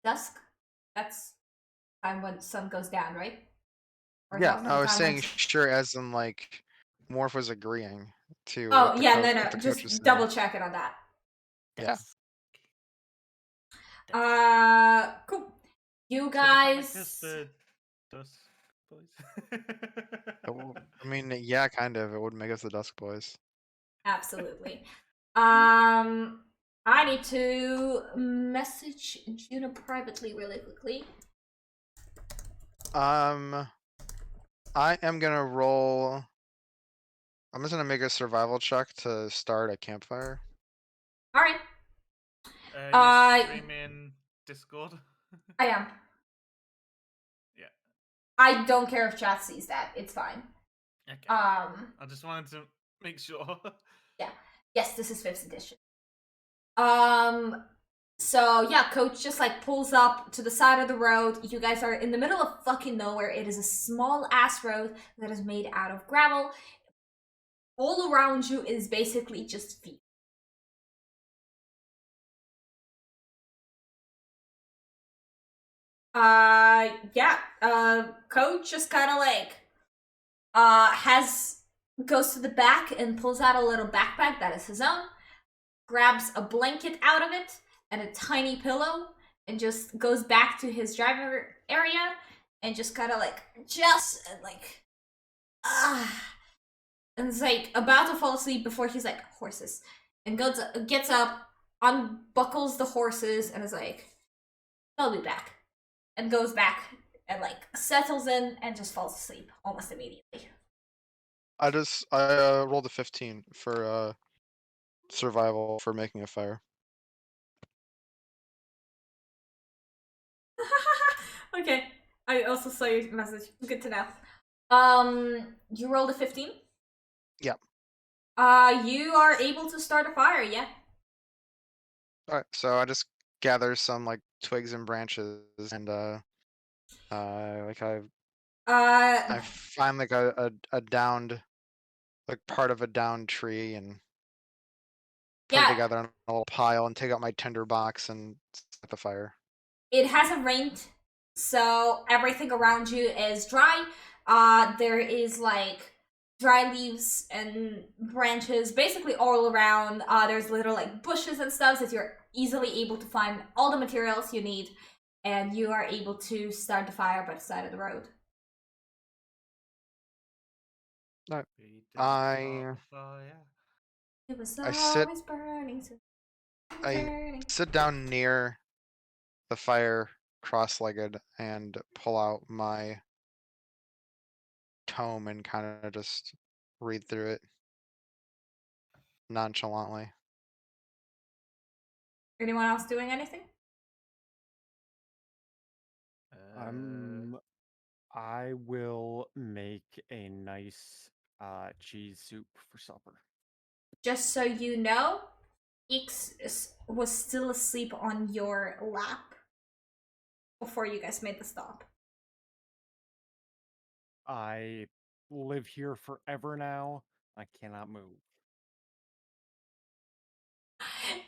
Dusk? That's time when the sun goes down, right? Or Yeah, not no, the I was time when saying sure as in like Morph was agreeing to oh what the yeah, coach, no, what the coach was just saying. double checking on that. Yeah. Cool. So You does that make guys. us the Dusk Boys? I mean, yeah, kind of. It would make us the Dusk Boys. Absolutely. I need to message Juno privately really quickly. I am gonna roll. I'm just gonna make a survival check to start a campfire. All right, You streaming Discord? I am. Yeah. I don't care if chat sees that. It's fine. Okay. I just wanted to make sure. Yeah. Yes, this is 5th edition. So yeah, coach just like pulls up to the side of the road. You guys are in the middle of fucking nowhere. It is a small ass road that is made out of gravel. All around you is basically just feet. Coach just kind of like goes to the back and pulls out a little backpack that is his own, grabs a blanket out of it and a tiny pillow, and just goes back to his driver area and just kind of like and it's like about to fall asleep before he's like horses, and gets up, unbuckles the horses, and is like, I'll be back, and goes back and like settles in and just falls asleep almost immediately. I rolled a 15 for survival for making a fire. Okay, I also saw your message. Good to know. You rolled a 15? Yep. You are able to start a fire, yeah. Alright, so I just gather some like twigs and branches and like I find like a downed, like part of a downed tree and put it Yeah, together in a little pile and take out my tinder box and set the fire. it hasn't rained, so everything around you is dry. There is like dry leaves and branches basically all around. There's little like bushes and stuff that you're easily able to find all the materials you need, and you are able to start the fire by the side of the road. I It was I sit- always burning. I sit down near the fire cross-legged and pull out my tome and kind of just read through it nonchalantly. Anyone else doing anything? I will make a nice cheese soup for supper. Just so you know, was still asleep on your lap before you guys made the stop. I live here forever now. I cannot move.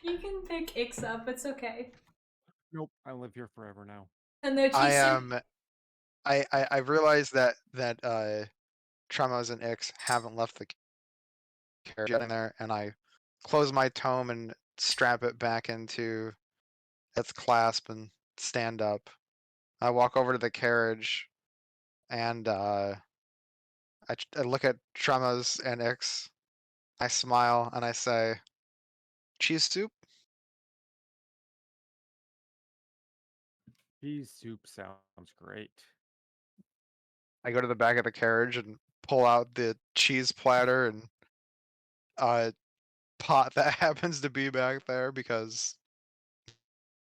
You can pick Ix up, it's okay. Nope, I live here forever now. And no I cheese soup. am. I realized that Tremos and Ix haven't left the carriage yet in there, and I close my tome and strap it back into its clasp and stand up. I walk over to the carriage, and I look at Tremos and Ix. I smile and I say, "Cheese soup." Cheese soup sounds great. I go to the back of the carriage and pull out the cheese platter and pot that happens to be back there because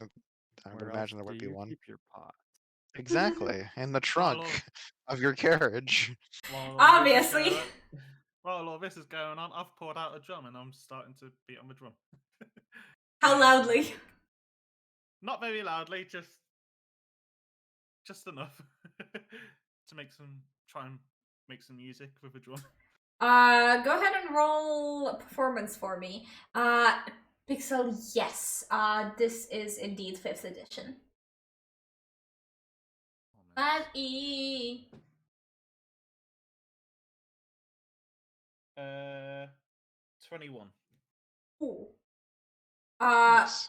I would Where else imagine there do would be you one. keep your pot? Exactly, in the While trunk all, of your carriage. while all this is Obviously. going- while all this is going on, I've poured out a drum and I'm starting to beat on the drum. How loudly? Not very loudly, just enough to try and make some music with a drum. Go ahead and roll performance for me. Pixel, yes. This is indeed 5th edition. Oh, man. 5E. 21. Ooh. Nice.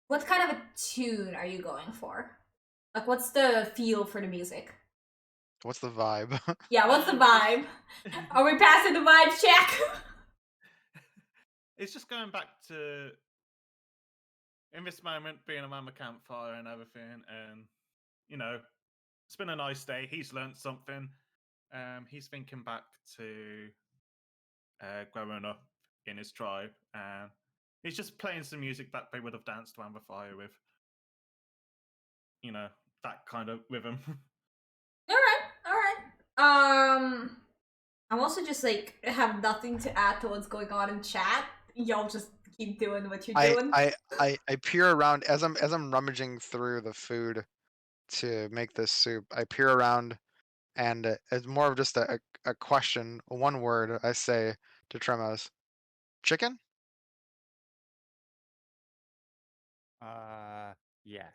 What kind of a tune are you going for? Like, what's the feel for the music? What's the vibe? Yeah, what's the vibe? Are we passing the vibe check? It's just going back to, in this moment, being around the campfire and everything, and you know, it's been a nice day. He's learnt something. He's thinking back to growing up in his tribe, and he's just playing some music that they would have danced around the fire with. You know, that kind of rhythm. Alright. I'm also just like have nothing to add to what's going on in chat. Y'all just keep doing what you're doing. I peer around as I'm rummaging through the food to make this soup. I peer around, and it's more of just a question, one word. I say to Tremos, "Chicken." Yes.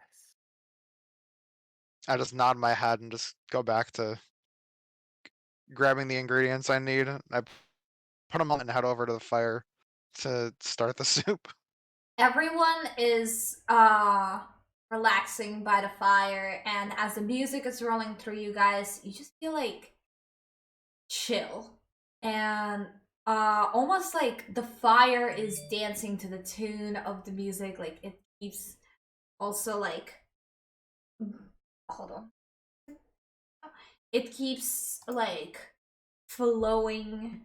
I just nod my head and just go back to grabbing the ingredients I need. I put them on and head over to the fire to start the soup. Everyone is relaxing by the fire, and as the music is rolling through you guys, you just feel like chill. And almost like the fire is dancing to the tune of the music, like it keeps also like hold on. It keeps like flowing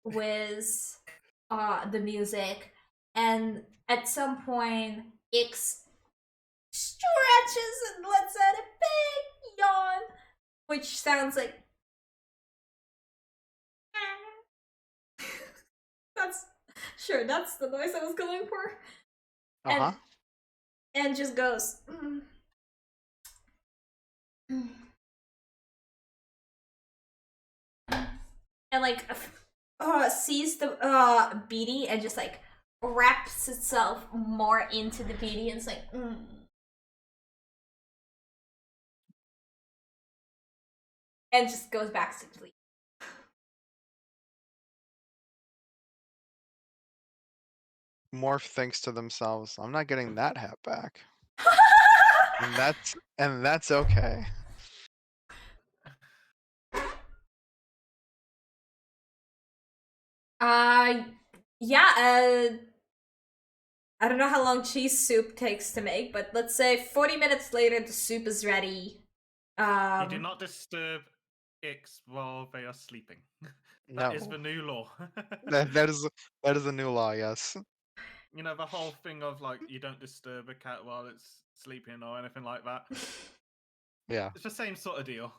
with the music, and at some point Ix stretches and lets out a big yawn, which sounds like that's that's the noise I was going for. Uh-huh. And just goes and like sees the beady and just like wraps itself more into the beady and it's like and just goes back to sleep. Morph thinks to themselves, "I'm not getting that hat back," and that's okay. Yeah, I don't know how long cheese soup takes to make, but let's say 40 minutes later the soup is ready. You do not disturb Ix while they are sleeping. That is No, the new law. that is a new law. Yes. You know, the whole thing of like you don't disturb a cat while it's sleeping or anything like that. Yeah. It's the same sort of deal.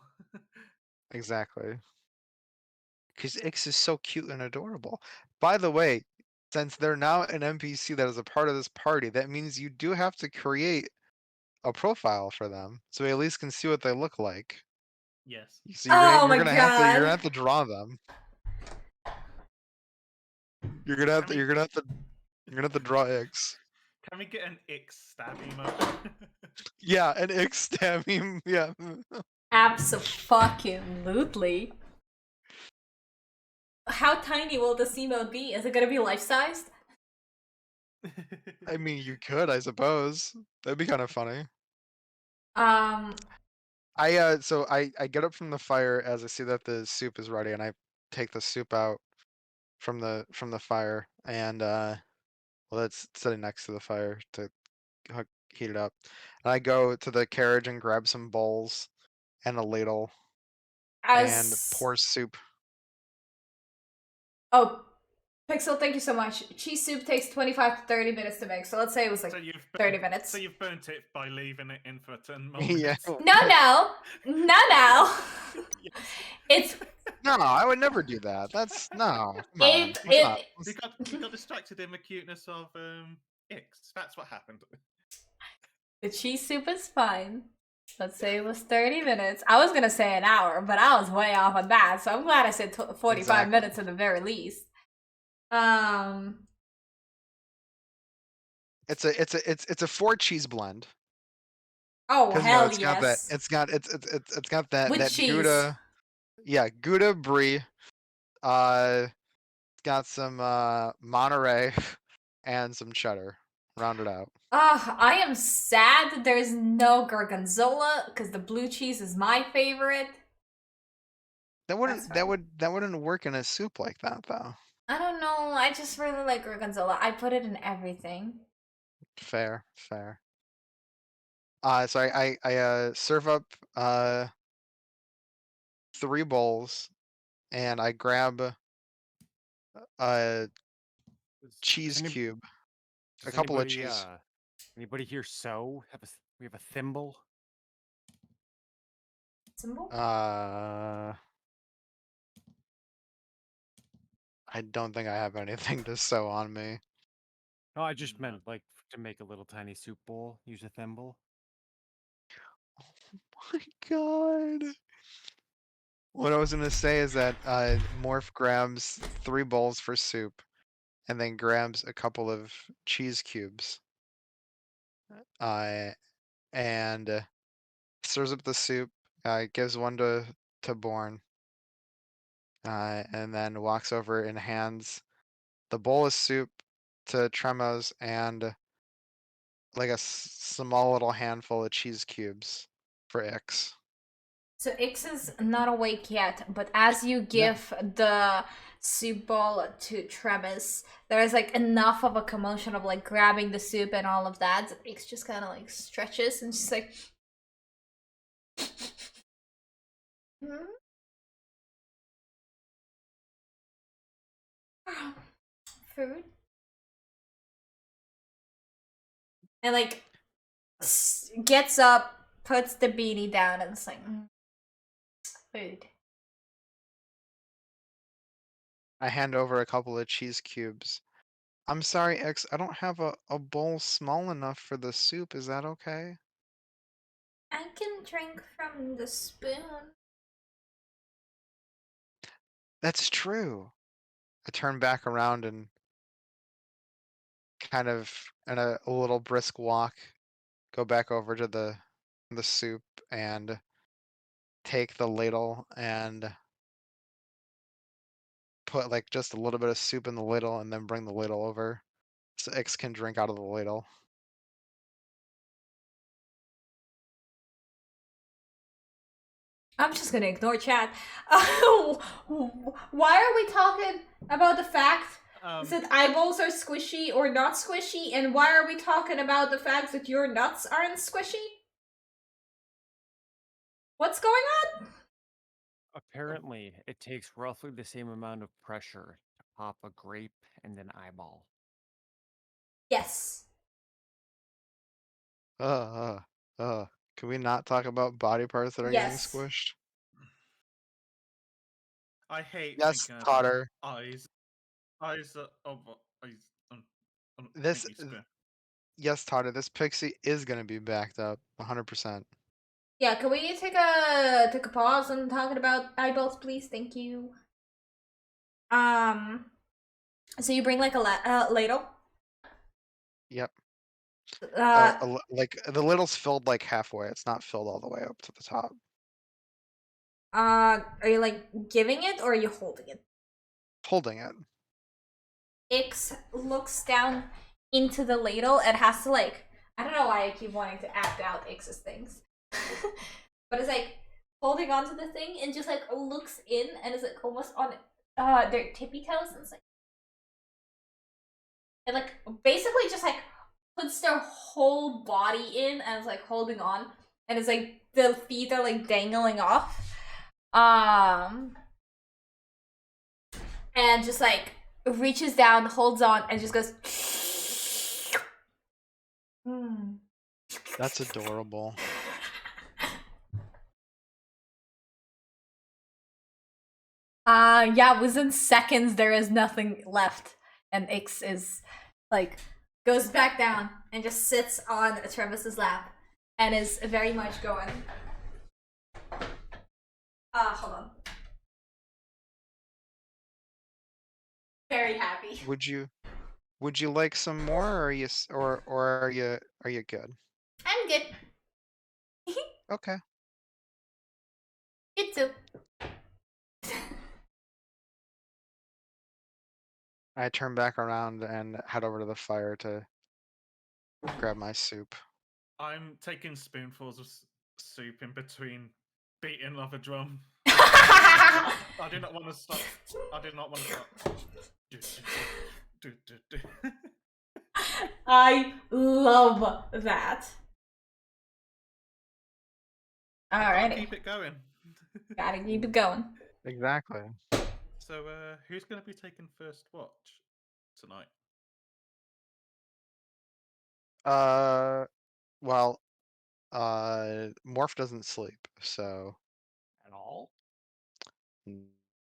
Exactly. Because Ix is so cute and adorable. By the way, since they're now an NPC that is a part of this party, that means you do have to create a profile for them, so we at least can see what they look like. Yes. So Oh my you're gonna God. have to draw them. You're gonna have to You're gonna have to draw X. Can we get an X stab emote? Yeah, an X stab him. Yeah. Abso-fucking-lutely. How tiny will this emote be? Is it gonna be life-sized? I mean, you could, I suppose. That'd be kind of funny. So I get up from the fire as I see that the soup is ready, and I take the soup out from the fire, and well, it's sitting next to the fire to heat it up. And I go to the carriage and grab some bowls and a ladle and As pour soup. oh, Pixel, thank you so much. Cheese soup takes 25 to 30 minutes to make, so let's say it was like So you've 30 minutes. So you've burnt it by leaving it in for 10 Yeah. moments. No. It's No, I would never do that. That's no. Come on. it Let's not- it We got distracted in the cuteness of X. That's what happened. the cheese soup is fine. Let's say it was 30 minutes. I was gonna say an hour, but I was way off on that, so I'm glad I said 45 Exactly. minutes at the very least. It's a 4-cheese blend. Oh 'Cause, hell it's got yes. that. It's got that With that cheese. Gouda. Yeah, Gouda brie. It's got some Monterey and some cheddar. Rounded out. I am sad that there's no gorgonzola because the blue cheese is my favorite. That That's wouldn't work in a soup like that though. I don't know. I just really like gorgonzola. I put it in everything. Fair. So I serve up 3 bowls, and I grab a cheese Any- cube, a Does couple of anybody, cheese. Anybody here sew? We have a thimble. Symbol? I don't think I have anything to sew on me. No, I just meant like to make a little tiny soup bowl. Use a thimble. My God. What I was gonna say is that Morph grabs 3 bowls for soup, and then grabs a couple of cheese cubes. And stirs up the soup. Gives one to Born. And then walks over and hands the bowl of soup to Tremos and like a small little handful of cheese cubes for Ix. So Ix is not awake yet, but as you give the soup bowl to Travis, there's like enough of a commotion of like grabbing the soup and all of that. Ix just kind of like stretches and just like. Food. And like gets up, puts the beanie down, and it's like food. I hand over a couple of cheese cubes. I'm sorry, X, I don't have a bowl small enough for the soup. Is that okay? I can drink from the spoon. That's true. I turn back around and kind of in a little brisk walk, go back over to the soup and take the ladle and put like just a little bit of soup in the ladle and then bring the ladle over so X can drink out of the ladle. I'm just gonna ignore chat. Why are we talking about the fact that eyeballs are squishy or not squishy? And why are we talking about the fact that your nuts aren't squishy? What's going on? Apparently, it takes roughly the same amount of pressure to pop a grape and an eyeball. Yes. Can we not talk about body parts that are getting Yes. squished? I hate Yes, thinking Totter. about eyes. Eyes This, thank you, Spin. yes, Totter. This pixie is gonna be backed up 100%. Yeah, can we take a pause on talking about eyeballs, please? Thank you. So you bring like a ladle, Yep. Uh, Like the liddle's filled like halfway. It's not filled all the way up to the top. are you like giving it or are you holding it? Holding it. Ix looks down into the ladle and has to like, I don't know why I keep wanting to act out Ix's things. But it's like holding onto the thing and just like looks in and is like almost on their tippy toes and it's like, and like basically just like puts their whole body in and is like holding on and it's like the feet are like dangling off. And just like reaches down, holds on, and just goes. That's adorable. Yeah, within seconds there is nothing left, and Ix is like goes back down and just sits on Travis's lap and is very much going. Hold on. Very happy. Would you like some more, or are you are you good? I'm good. Okay. Good too. I turn back around and head over to the fire to grab my soup. I'm taking spoonfuls of soup in between beating of a drum. I do not want to stop. I do not want to stop. I love that. Alrighty. Keep it going. Gotta keep it going. Exactly. So, who's going to be taking first watch tonight? Well, Morph doesn't sleep, so At all?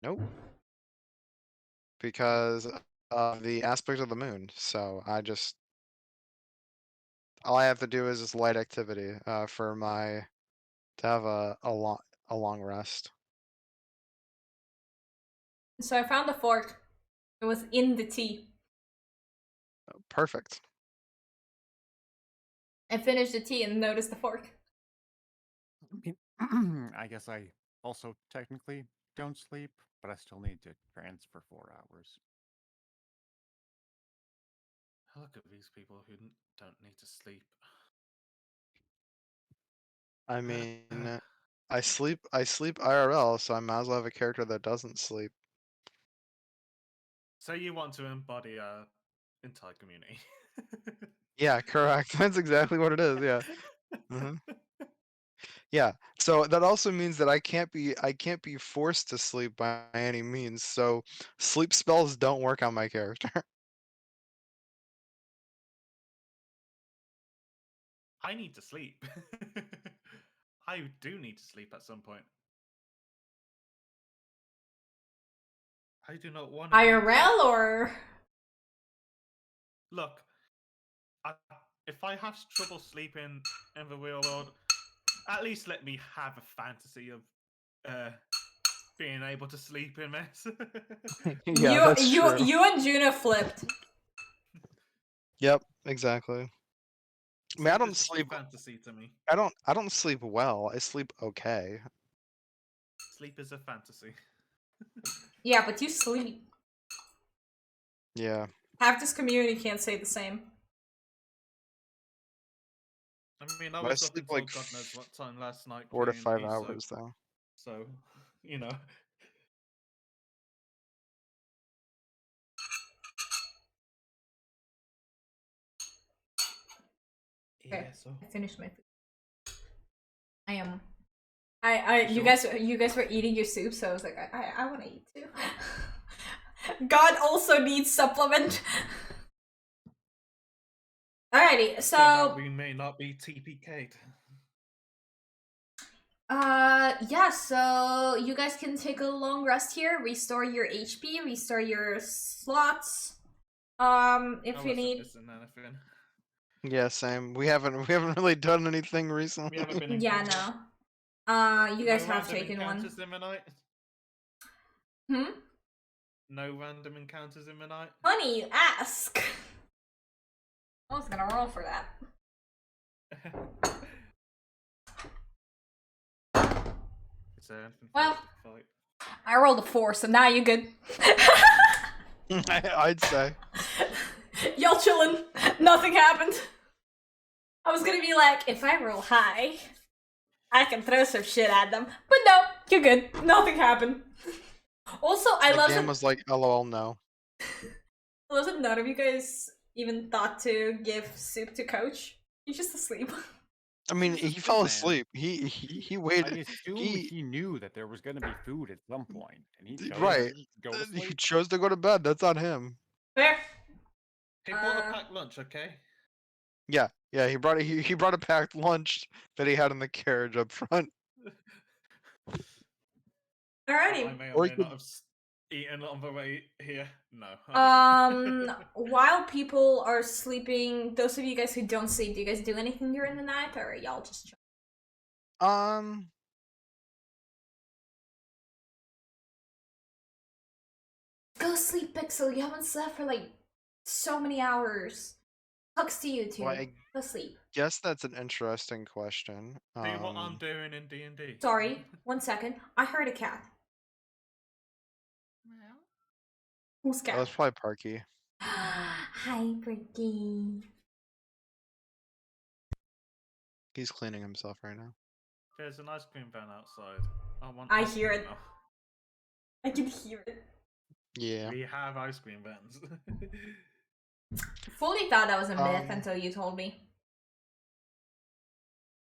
nope. Because of the aspect of the moon. So all I have to do is just light activity for my to have a long rest. So I found the fork. It was in the tea. Perfect. I finished the tea and noticed the fork. I guess I also technically don't sleep, but I still need to transfer 4 hours. Look at these people who don't need to sleep. I mean, I sleep IRL, so I might as well have a character that doesn't sleep. So you want to embody our entire community? Yeah, correct. That's exactly what it is. Yeah. Mm-hmm. Yeah. So that also means that I can't be forced to sleep by any means. So sleep spells don't work on my character. I need to sleep. I do need to sleep at some point. I do not want to. IRL or look, if I have trouble sleeping in the real world, at least let me have a fantasy of being able to sleep in this. Yeah, that's true. You and Juno flipped. Yep, exactly. I mean, I don't sleep. Fantasy to me. I don't sleep well. I sleep okay. Sleep is a fantasy. Yeah, but you sleep. Yeah. Half this community can't say the same. I mean, I But I was up sleep until like God knows what time last night. 4 to playing 5 ESO, hours though. So, you know. Okay, ESO. I finished my food. I am. You guys were eating your soup, so I was like, I want to eat too. God also needs supplement. Alrighty, so we may not be TPK'd. yeah, so you guys can take a long rest here, restore your HP, restore your slots. If you need. Yeah, same. We haven't really done anything recently. We haven't been yeah, no. You guys have taken one. Hmm? No random encounters in the night? Funny you ask. I was gonna roll for that. Is there anything Well. for you to fight? I rolled a 4, so now you good. I'd say. Y'all chillin'. Nothing happened. I was gonna be like, if I roll high, I can throw some shit at them. But no, you're good. Nothing happened. Also, I The love game that. was like, LOL, no. I love that none of you guys even thought to give soup to Coach. He's just asleep. I mean, He's a he good fell man. asleep. He I waited. assume he- he knew that there was going to be food at some point, and he chose Right. to go to He sleep. chose to go to bed. That's on him. Fair. He bought a packed lunch, okay? Yeah, he brought he brought a packed lunch that he had in the carriage up front. Alrighty. I may Or or he may could- not have eaten on the way here. No. I didn't. While people are sleeping, those of you guys who don't sleep, do you guys do anything during the night, or y'all just chill? Go sleep, Pixel. You haven't slept for like so many hours. Hugs to you too. Well, I Go sleep. guess that's an interesting question. See what I'm doing in D&D. Sorry, 1 second. I heard a cat. Who's That was cat? probably Parky. Hi, Bricky. He's cleaning himself right now. There's an ice cream van outside. I ice hear cream it. now. I can hear it. Yeah. We have ice cream vans. Fully thought that was a myth Um, until you told me.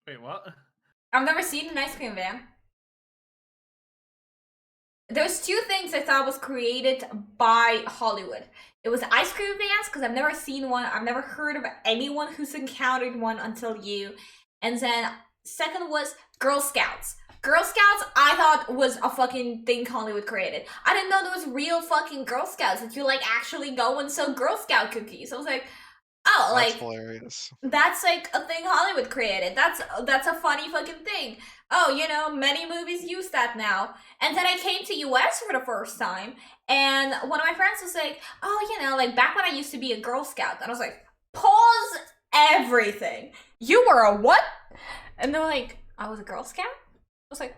Wait, what? I've never seen an ice cream van. There's two things I thought was created by Hollywood. It was ice cream vans, because I've never seen one. I've never heard of anyone who's encountered one until you. And then second was Girl Scouts. Girl Scouts, I thought was a fucking thing Hollywood created. I didn't know there was real fucking Girl Scouts that you like actually go and sell Girl Scout cookies. I was like, oh, That's like hilarious. that's like a thing Hollywood created. That's a funny fucking thing. Oh, you know, many movies use that now. And then I came to US for the first time, and one of my friends was like, oh, you know, like back when I used to be a Girl Scout. And I was like, pause everything. You were a what? And they're like, I was a Girl Scout? I was like,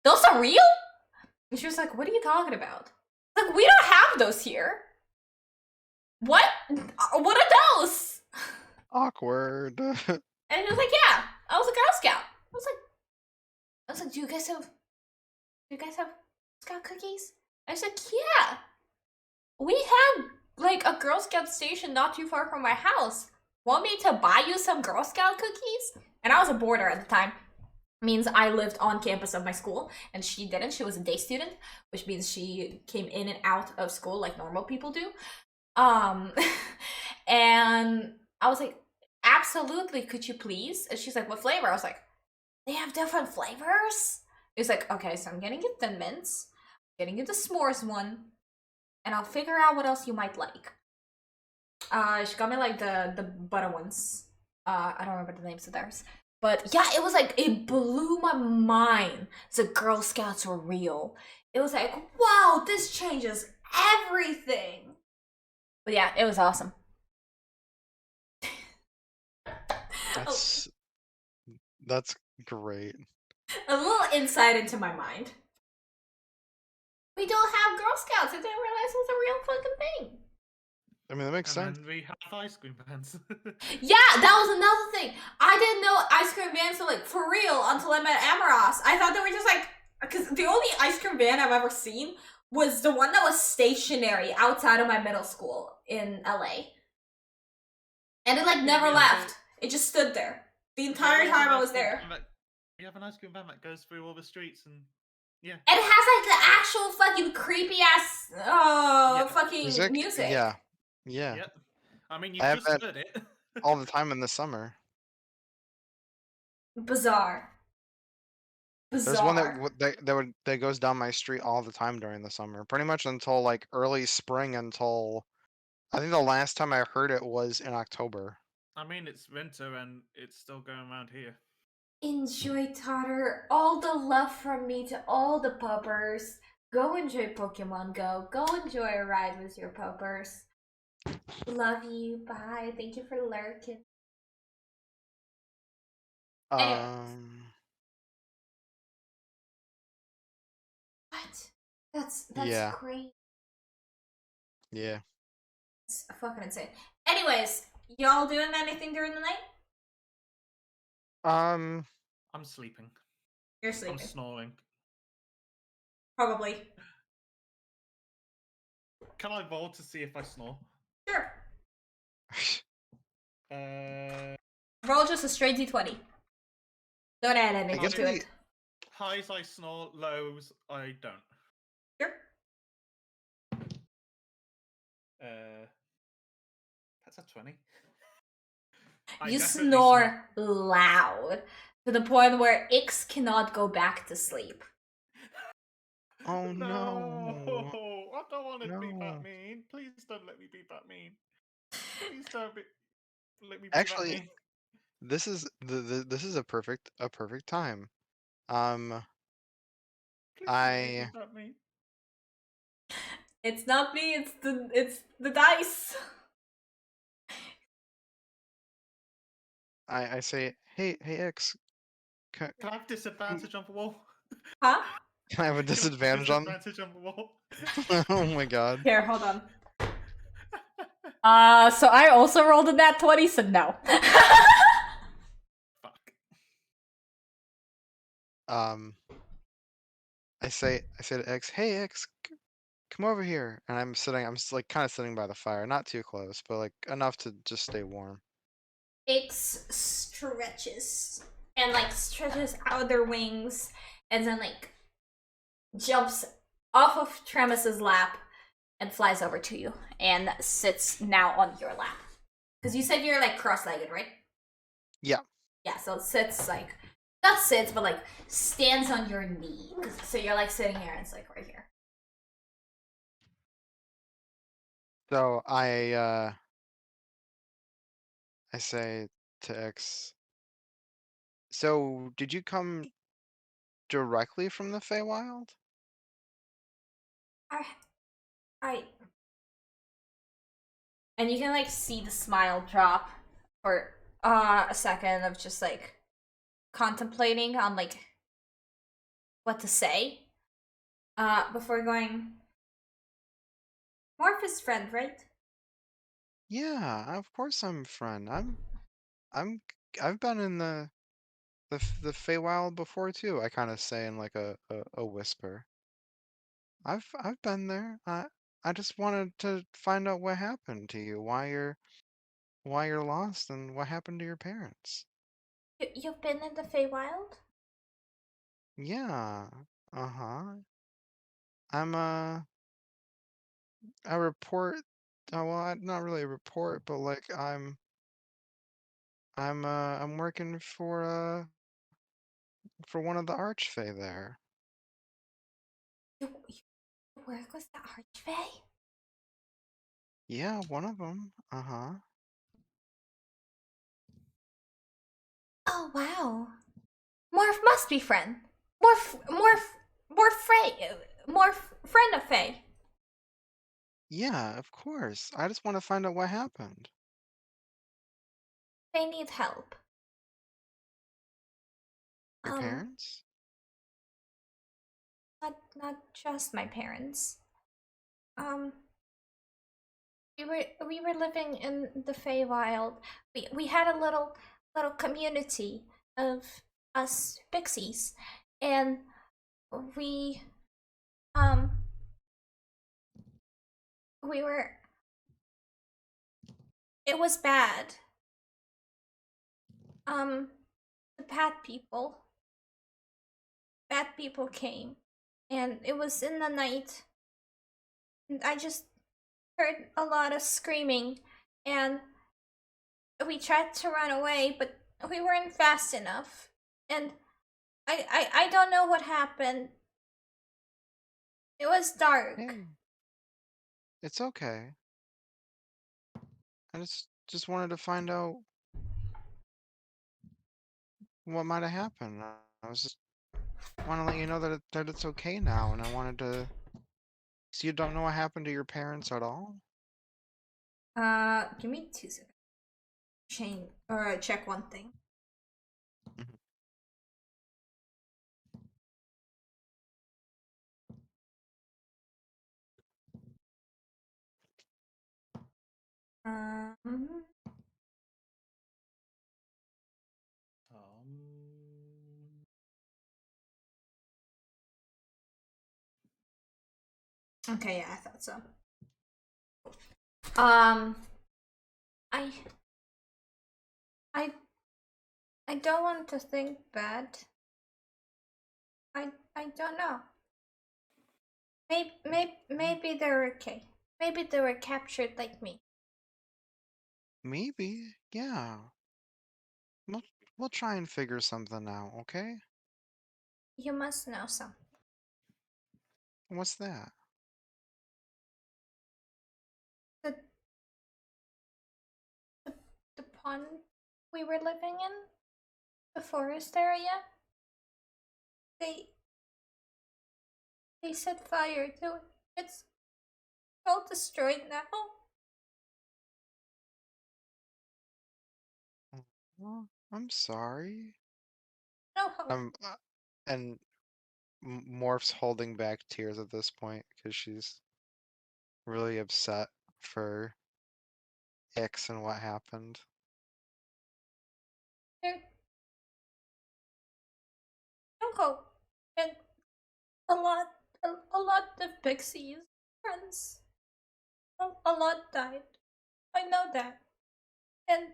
those are real? And she was like, what are you talking about? Like, we don't have those here. What? What are those? Awkward. And he was like, yeah, I was a Girl Scout. I was like, do you guys have Scout cookies? I was like, yeah. We have like a Girl Scout station not too far from my house. Want me to buy you some Girl Scout cookies? And I was a boarder at the time. Means I lived on campus of my school, and she didn't. She was a day student, which means she came in and out of school like normal people do. And I was like, absolutely, could you please? And she's like, what flavor? I was like, they have different flavors? It's like, okay, so I'm getting you Thin Mints, getting you the s'mores one, and I'll figure out what else you might like. She got me like the butter ones. I don't remember the names of theirs. But yeah, it was like, it blew my mind. The Girl Scouts were real. It was like, wow, this changes everything. But yeah, it was awesome. That's great. A little insight into my mind. We don't have Girl Scouts. I didn't realize it was a real fucking thing. I mean, that makes And sense. then we have ice cream vans. Yeah, that was another thing. I didn't know ice cream vans were like for real until I met Amaros. I thought they were just like, because the only ice cream van I've ever seen was the one that was stationary outside of my middle school in LA. And it like never Yeah, left. It just stood there the entire time I was there. We have an ice cream van that goes through all the streets, and yeah. And it has like the actual fucking creepy ass Yeah. fucking music. Yeah. Yeah. Yep. I mean, you I have just that heard it. all the time in the summer. Bizarre. There's one that goes down my street all the time during the summer, pretty much until like early spring. Until I think the last time I heard it was in October. I mean, it's winter and it's still going around here. Enjoy, Totter. All the love from me to all the puppers. Go enjoy Pokemon Go. Go enjoy a ride with your puppers. Love you. Bye. Thank you for lurking. Anyway. Um. What? That's Yeah. great. Yeah. It's fucking insane. Anyways, y'all doing anything during the night? Um. I'm sleeping. You're I'm sleeping. snoring. Probably. Can I roll to see if I snore? Sure. Uh, Roll just a straight d20. Don't add I anything guess to we. it. highs I snore, lows I don't. Sure. That's a 20. You definitely snore loud to the point where Ix cannot go back to sleep. Oh No, no. I don't want to be that No. mean. Please don't let me be that mean. Please don't let me be that Actually, mean. this is this is a perfect time. Please don't let me be I that mean. It's not me, it's the dice. I say, hey X, can, Can I have disadvantage on the wall? Huh? can I have a Can I have disadvantage on? disadvantage on the wall? Oh my god. Here, hold on. So I also rolled a nat 20, so no. Fuck. I say to X, hey X, come over here, and I'm like kind of sitting by the fire, not too close, but like enough to just stay warm. Ix stretches and like stretches out their wings and then like jumps off of Tremus's lap and flies over to you and sits now on your lap. Because you said you're like cross-legged, right? Yeah. Yeah, so it sits like not sits, but like stands on your knee. So you're like sitting here and it's like right here. So I say to X, so did you come directly from the Feywild? I and you can like see the smile drop for a second of just like contemplating on like what to say. Before going Morph is friend, right? Yeah, of course I'm a friend. I'm I've been in the Feywild before too. I kind of say in like a whisper. I've been there. I just wanted to find out what happened to you, why you're lost, and what happened to your parents. You've been in the Feywild? Yeah. Uh-huh. I'm a report. Well, not really a report, but like I'm working for one of the Archfey there. You work with the Archfey? Yeah, one of them. Uh-huh. Oh wow. Morph must be friend. Morph friend of Fey. Yeah, of course. I just want to find out what happened. They need help. Your parents? Not just my parents. Um, we were living in the Feywild. We had a little community of us pixies, and we um we were. It was bad. The bad people came, and it was in the night. And I just heard a lot of screaming, and we tried to run away, but we weren't fast enough. And I don't know what happened. It was dark. Hey, it's okay. I just wanted to find out what might have happened. I was just want to let you know that it's okay now, and I wanted to. So you don't know what happened to your parents at all? Give me 2 seconds. Check one thing. Mhm. Um, okay, yeah, I thought so. Um, I, I, I don't want to think bad. I don't know. Maybe they're okay. Maybe they were captured like me. Maybe, yeah. We'll, we'll try and figure something out, okay? You must know something. What's that? The, the pond we were living in, the forest area, they set fire to it. It's all destroyed now. Oh, I'm sorry. No hope. And Morph's holding back tears at this point because she's really upset for X and what happened. There's no hope. And a lot, a lot of pixies, friends, a lot died. I know that. And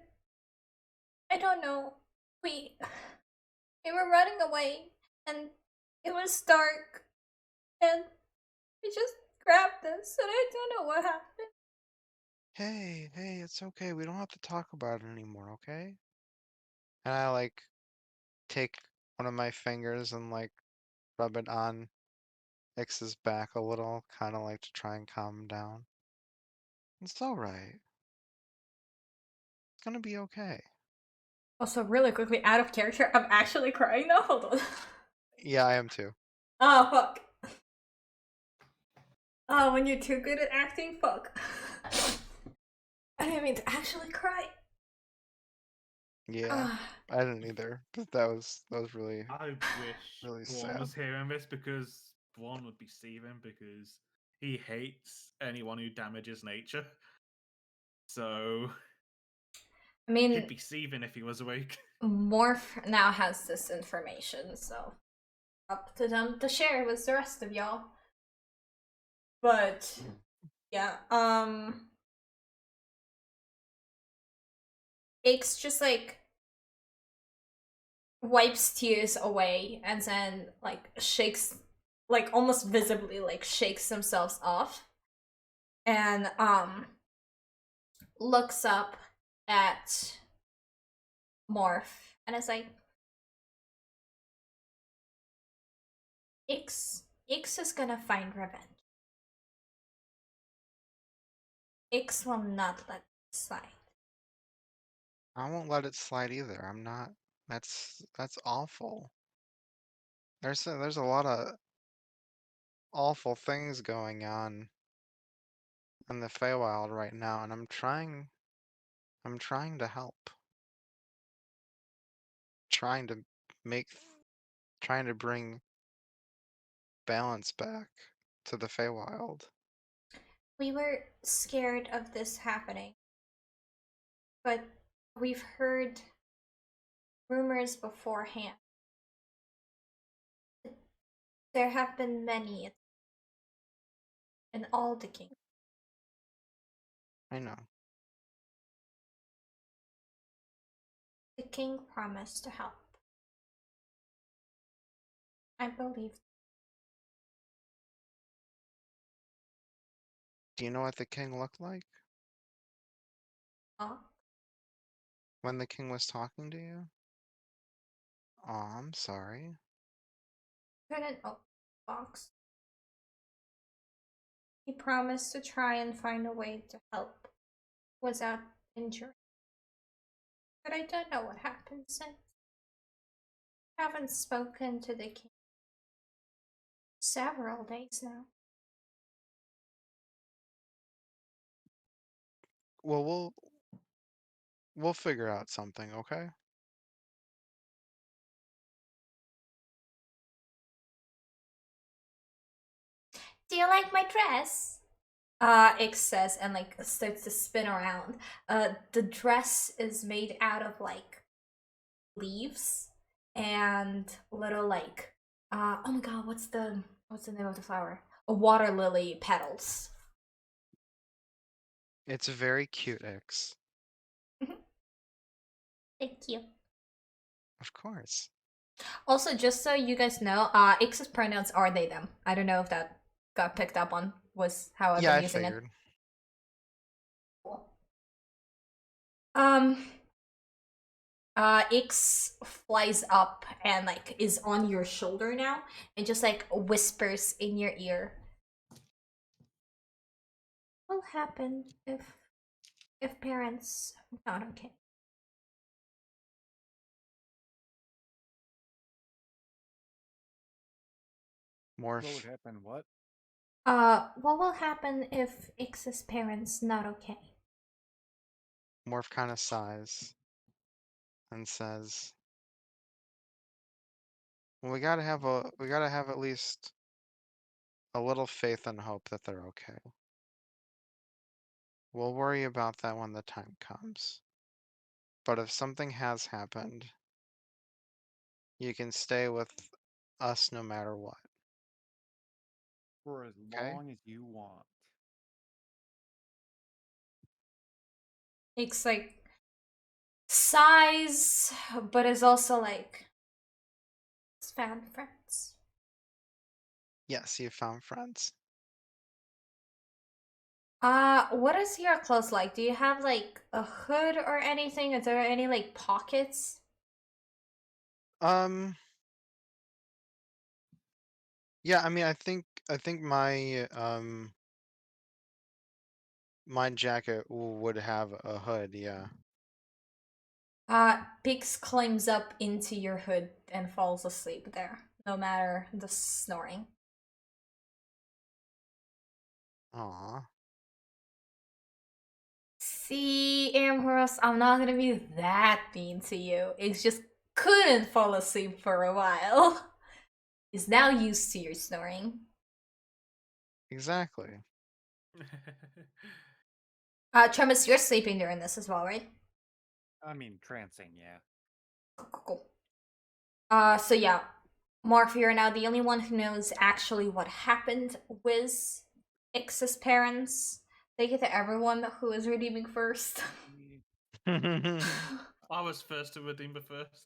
I don't know. We we were running away, and it was dark, and we just grabbed this, and I don't know what happened. Hey, it's okay. We don't have to talk about it anymore, okay? And I like take one of my fingers and like rub it on X's back a little, kind of like to try and calm him down. It's all right. It's gonna be okay. Also, really quickly, out of character, I'm actually crying now. Hold on. Yeah, I am too. Oh fuck. Oh, when you're too good at acting, fuck. I didn't mean to actually cry. Yeah, Ah. I didn't either, but that was really I wish really Vaughn sad. was hearing this because Vaughn would be seething because he hates anyone who damages nature. So I he'd mean, be seething if he was awake. Morph now has this information, so up to them to share with the rest of y'all. But yeah, Aches just like wipes tears away and then like shakes, like almost visibly like shakes themselves off, and looks up at Morph and is like, Ix is gonna find revenge. Ix will not let it slide. I won't let it slide either. I'm not. That's awful. There's a lot of awful things going on in the Feywild right now, and I'm trying to help. Trying to make trying to bring balance back to the Feywild. We were scared of this happening, but we've heard rumors beforehand. There have been many in all the kingdoms. I know. The king promised to help. I believe. Do you know what the king looked like Oh, when the king was talking to you? Oh, I'm sorry. couldn't open the box. He promised to try and find a way to help without injury. But I don't know what happened since. I haven't spoken to the king several days now. Well, we'll figure out something, okay? Do you like my dress? Ix says, and like starts to spin around. The dress is made out of like leaves and little like oh my god, what's the name of the flower? A water lily petals. It's very cute, X. Thank you. Of course. Also, just so you guys know, X's pronouns are they them. I don't know if that got picked up on, was how I've Yeah, been I using figured. it. Cool. Ix flies up and like is on your shoulder now and just like whispers in your ear. What will happen if parents not okay? What would Morph. happen? What? What will happen if X's parents not okay? Morph kind of sighs and says, "Well, we gotta have at least a little faith and hope that they're okay. We'll worry about that when the time comes. But if something has happened, you can stay with us no matter what, For as okay?" long as you want. Ix like sighs, but is also like Found friends. Yes, you found friends. what is your clothes like? Do you have like a hood or anything? Is there any like pockets? Yeah, I mean, I think my jacket would have a hood, yeah. Pix climbs up into your hood and falls asleep there, no matter the snoring. Aw. See, Ambrose, I'm not gonna be that mean to you. It's just couldn't fall asleep for a while. Is now used to your snoring. Exactly. Tremis, you're sleeping during this as well, right? I mean, trancing, yeah. Cool. So yeah, Morph, you're now the only one who knows actually what happened with X's parents. Thank you to everyone who is redeeming first. I was first to redeem the first.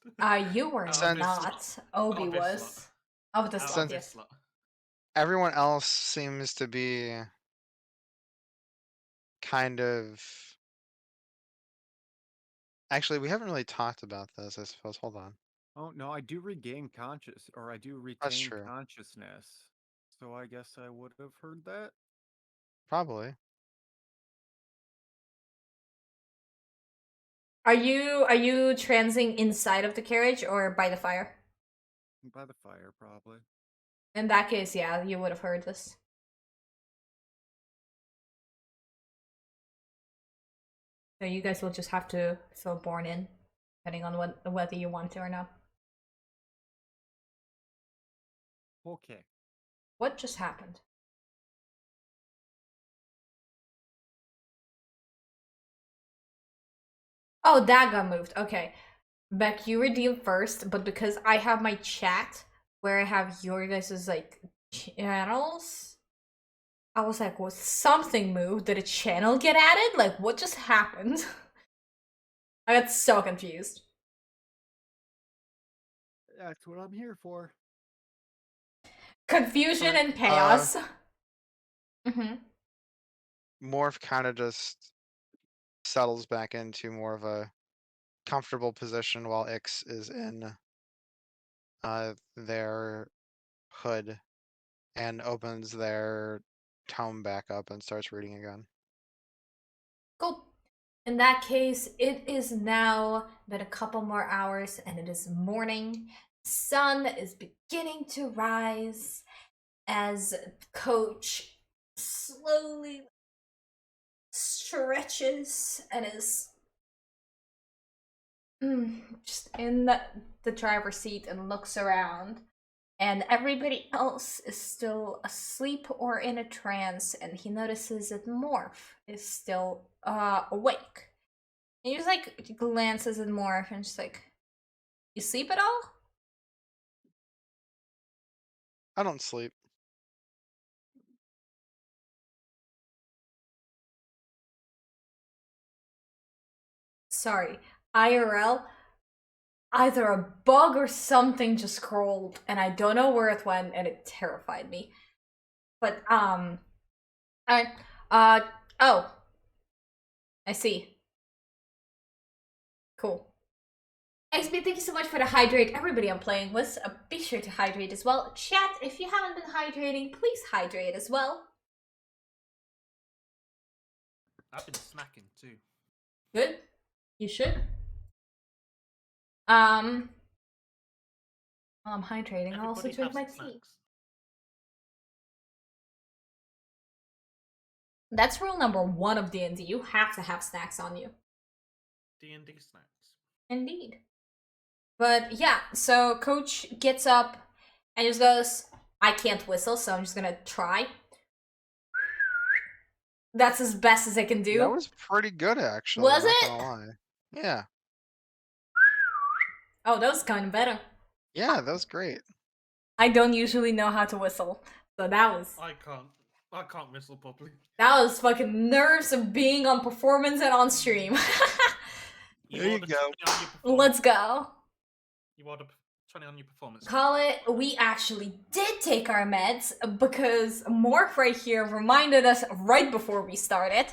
You were Out of this not. slot. Obi Out of this slot. was. Of the Out slot, of this yes. slot. Everyone else seems to be kind of. Actually, we haven't really talked about this, I suppose. Hold on. Oh no, I do regain I do That's retain true. consciousness. So I guess I would have heard that. Probably. Are you transing inside of the carriage or by the fire? By the fire, probably. In that case, yeah, you would have heard this. So you guys will just have to fill born in, depending on whether you want to or not. Okay. What just happened? Oh, that got moved. Okay. Beck, you redeemed first, but because I have my chat where I have your guys' like channels, I was like, was something moved? Did a channel get added? Like, what just happened? I got so confused. That's what I'm here for. Confusion But, and chaos. Mm-hmm. Morph kind of just settles back into more of a comfortable position while Ix is in their hood and opens their tome back up and starts reading again. Cool. In that case, it is now been a couple more hours and it is morning. Sun is beginning to rise as Coach slowly stretches and is just in the driver's seat and looks around, and everybody else is still asleep or in a trance, and he notices that Morph is still awake. And he just like glances at Morph and just like, you sleep at all? I don't sleep. Sorry, IRL, either a bug or something just crawled, and I don't know where it went, and it terrified me. But alright, oh, I see. Cool. XB, thank you so much for the hydrate. Everybody I'm playing with, be sure to hydrate as well. Chat, if you haven't been hydrating, please hydrate as well. I've been snacking too. Good. You should. While I'm hydrating, I'll also Everybody drink have my some tea. snacks. That's rule number 1 of D&D. You have to have snacks on you. D&D snacks. Indeed. But yeah, so Coach gets up and just goes, I can't whistle, so I'm just gonna try. That's as best as I can do. That was pretty good, actually. Was not it? Gonna lie. Yeah. Oh, that was kind of better. Yeah, that was great. I don't usually know how to whistle, so that was... I can't whistle properly. That was fucking nerves of being on performance and on stream. There you go. Let's go. You order 20 on your performance. Call it, we actually did take our meds because Morph right here reminded us right before we started.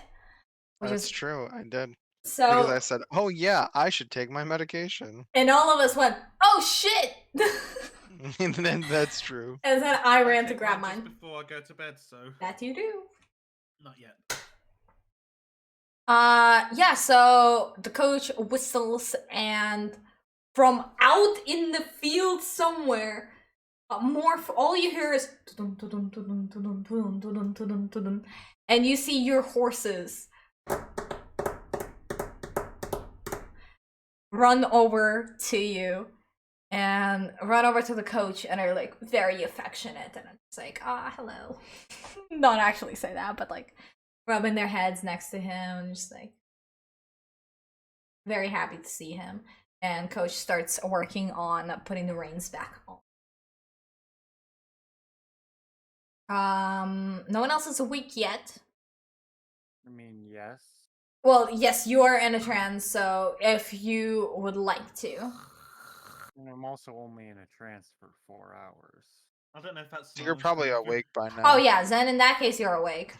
That's true, I did. So, because I said, oh yeah, I should take my medication. And all of us went, oh shit! And then that's true. And then I ran to grab mine. Before I go to bed, so. That you do. Not yet. Yeah, so the coach whistles, and from out in the field somewhere, Morph, all you hear is and you see your horses run over to you and run over to the coach and are like very affectionate, and it's like, hello. Not actually say that, but like rubbing their heads next to him and just like very happy to see him. And coach starts working on putting the reins back on. No one else is awake yet. I mean, yes. Well, yes, you are in a trance, so if you would like to. And I'm also only in a trance for 4 hours. I don't know if that's. You're probably awake by now. Oh yeah, Zen, in that case, you're awake.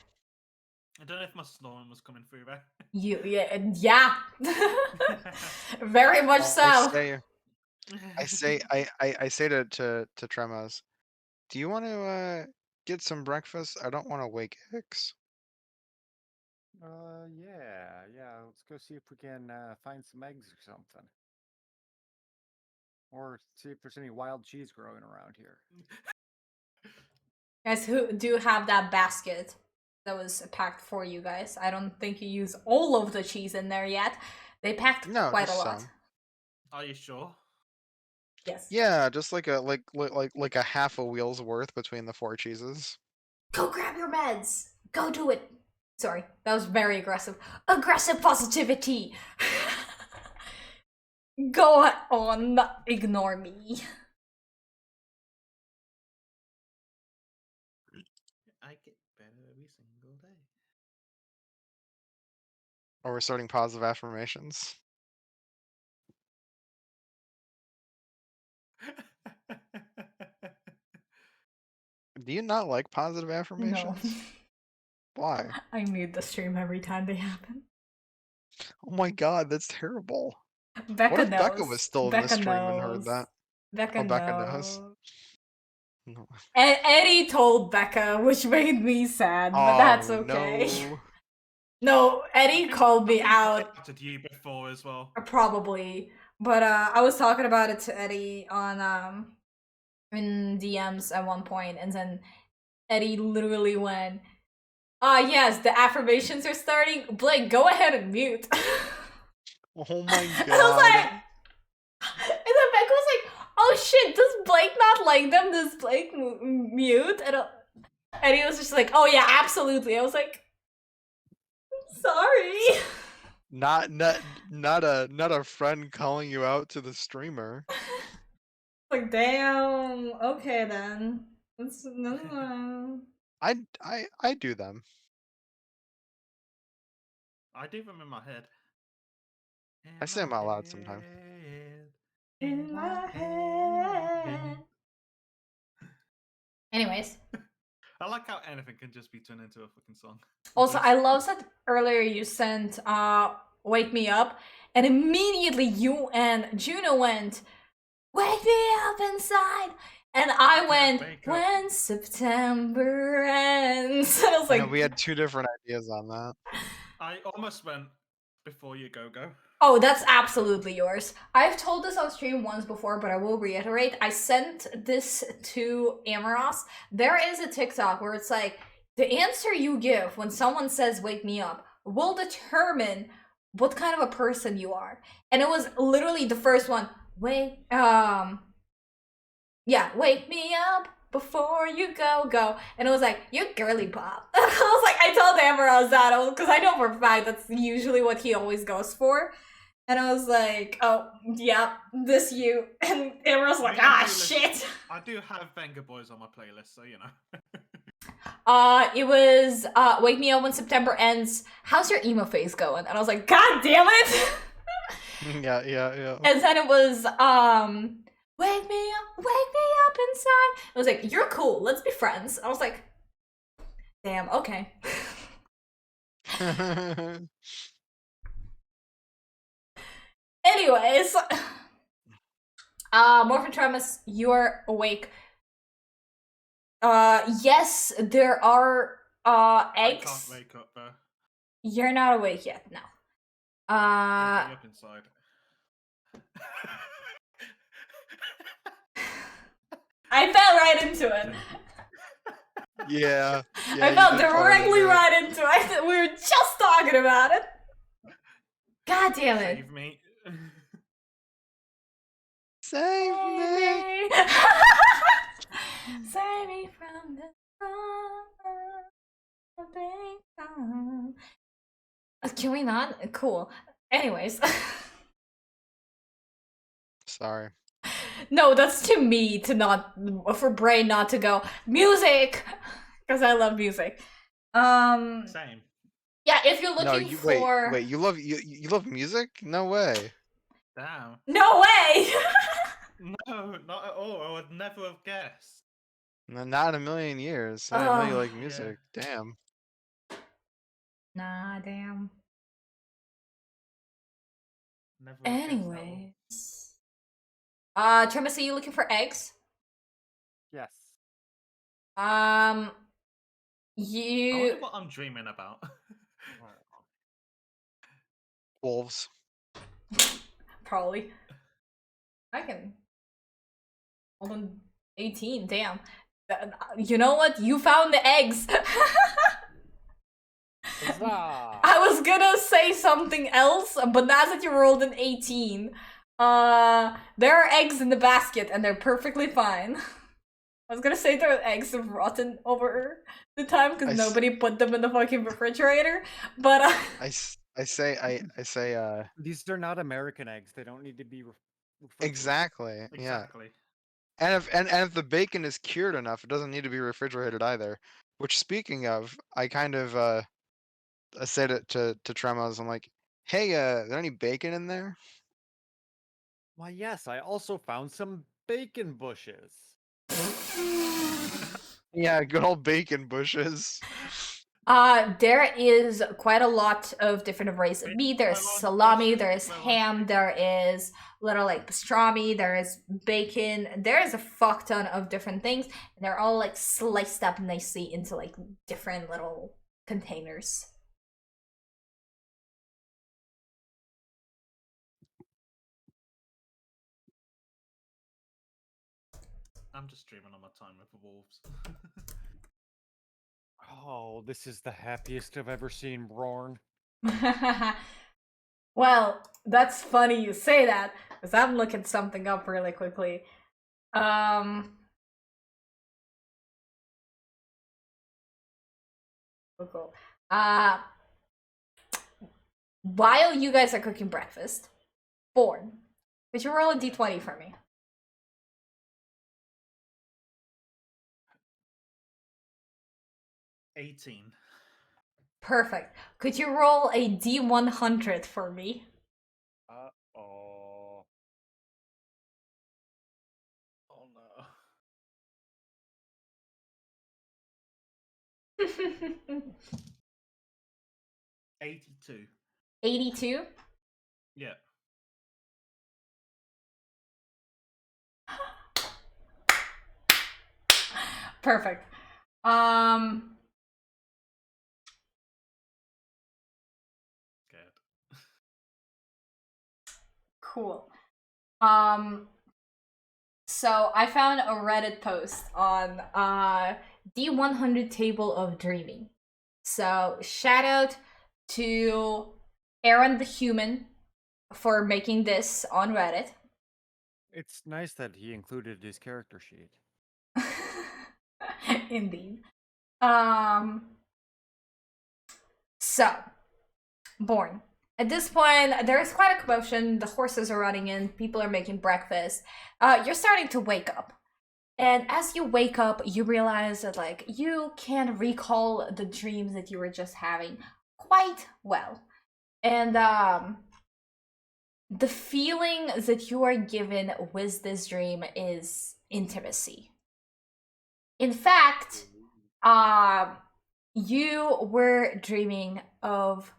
I don't know if my snoring was coming through there. Yeah. Very much so. I say to Tremos, do you want to get some breakfast? I don't want to wake Hicks. Yeah. Let's go see if we can find some eggs or something. Or see if there's any wild cheese growing around here. Guys, who do have that basket that was packed for you guys? I don't think you use all of the cheese in there yet. They packed quite a lot. Some. Are you sure? Yes. Yeah, just like a half a wheel's worth between the 4 cheeses. Go grab your meds. Go do it. Sorry, that was very aggressive. Aggressive positivity. Go on, ignore me. I get better every single day. Or we're starting positive affirmations. Do you not like positive affirmations? No. Why? I mute the stream every time they happen. Oh my god, that's terrible. Becca what if knows. Becca was still in the stream and heard that? Becca knows. No. And Eddie told Becca, which made me sad, but that's okay. No. No, Eddie called me out. To you before as well. Probably, but I was talking about it to Eddie on in DMs at one point, and then Eddie literally went, Yes, the affirmations are starting. Blake, go ahead and mute. Oh my And I was like, god. and then Becca was like, "Oh shit, does Blake not like them? Does Blake mute?" And he was just like, "Oh yeah, absolutely." I was like, "Sorry." Not a friend calling you out to the streamer. Like, damn. Okay then. It's no. I do them. I do them in my head. I say them out loud sometimes. In my head. Anyways. I like how anything can just be turned into a fucking song. Also, I love that earlier you sent Wake Me Up, and immediately you and Juno went, Wake me up inside! And I went, when September ends. And I was I know, like, we had two different ideas on that. I almost went before you go. oh, that's absolutely yours. I've told this on stream once before, but I will reiterate. I sent this to Amaros. There is a TikTok where it's like, the answer you give when someone says wake me up will determine what kind of a person you are. And it was literally the first one. Wake me up before you go. And it was like, you're girly pop. I was like, I told Amaros that because I know for a fact that's usually what he always goes for. And I was like, oh, yeah, this you. And Amaros like, shit. I do have Venga Boys on my playlist, so you know. It was Wake Me Up When September Ends. How's your emo phase going? And I was like, God damn it! Yeah. And then it was Wake me up inside. It was like, you're cool, let's be friends. I was like, damn, okay. Anyways. Morphin Travis, you're awake. Yes, there are eggs. I can't wake up though. You're not awake yet, no. Wake me up inside. I fell right into it. Yeah. I fell directly right into it. We were just talking about it. God damn it. Save me. Save me. Save me from the Can we not? Cool. Anyways. Sorry. No, that's to me to not for Brain not to go music because I love music. Same. Yeah, if you're looking for wait, you love music? No way. Damn. No way. No, not at all. I would never have guessed. Not in a million years. I know you like music. Yeah. Damn. Nah, damn. Never. Anyways. Travis, are you looking for eggs? Yes. I wonder what I'm dreaming about. Wolves. Probably. I can. Hold on. 18. Damn. You know what? You found the eggs. I was gonna say something else, but now that you rolled an 18, there are eggs in the basket and they're perfectly fine. I was gonna say their eggs have rotten over the time because nobody put them in the fucking refrigerator, but I say these are not American eggs. They don't need to be Exactly. Exactly. Yeah. And if the bacon is cured enough, it doesn't need to be refrigerated either. Which, speaking of, I kind of I said it to Tremos. I'm like, hey, is there any bacon in there? Why, yes. I also found some bacon bushes. Yeah, good old bacon bushes. There is quite a lot of different varieties of meat. There's salami, there's ham, there is little like pastrami, there is bacon. There is a fuck ton of different things, and they're all like sliced up nicely into like different little containers. I'm just dreaming on my time with the wolves. Oh, this is the happiest I've ever seen Brorn. Well, that's funny you say that, because I'm looking something up really quickly. Cool. While you guys are cooking breakfast, Born, could you roll a d20 for me? 18. Perfect. Could you roll a d100 for me? Uh-oh. Oh no. 82. 82? Yeah. Perfect. Scared. Cool. So I found a Reddit post on D100 table of dreaming. So shout out to Aaron the human for making this on Reddit. It's nice that he included his character sheet. Indeed. So Born. At this point, there's quite a commotion. The horses are running in, people are making breakfast. You're starting to wake up. And as you wake up, you realize that like you can recall the dreams that you were just having quite well. And the feeling that you are given with this dream is intimacy. In fact, you were dreaming of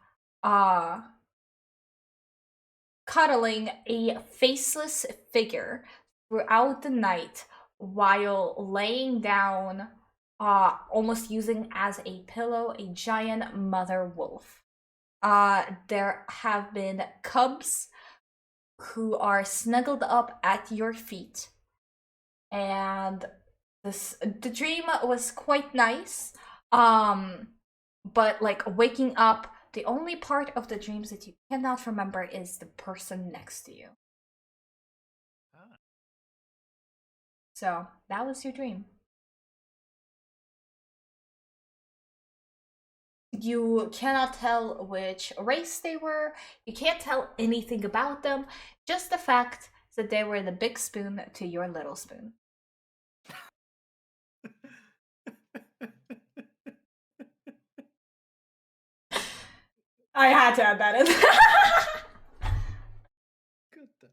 cuddling a faceless figure throughout the night while laying down, almost using as a pillow, a giant mother wolf. There have been cubs who are snuggled up at your feet, and the dream was quite nice. But like waking up, the only part of the dreams that you cannot remember is the person next to you. Ah. So that was your dream. You cannot tell which race they were. You can't tell anything about them. Just the fact that they were the big spoon to your little spoon. I had to add that in. God damn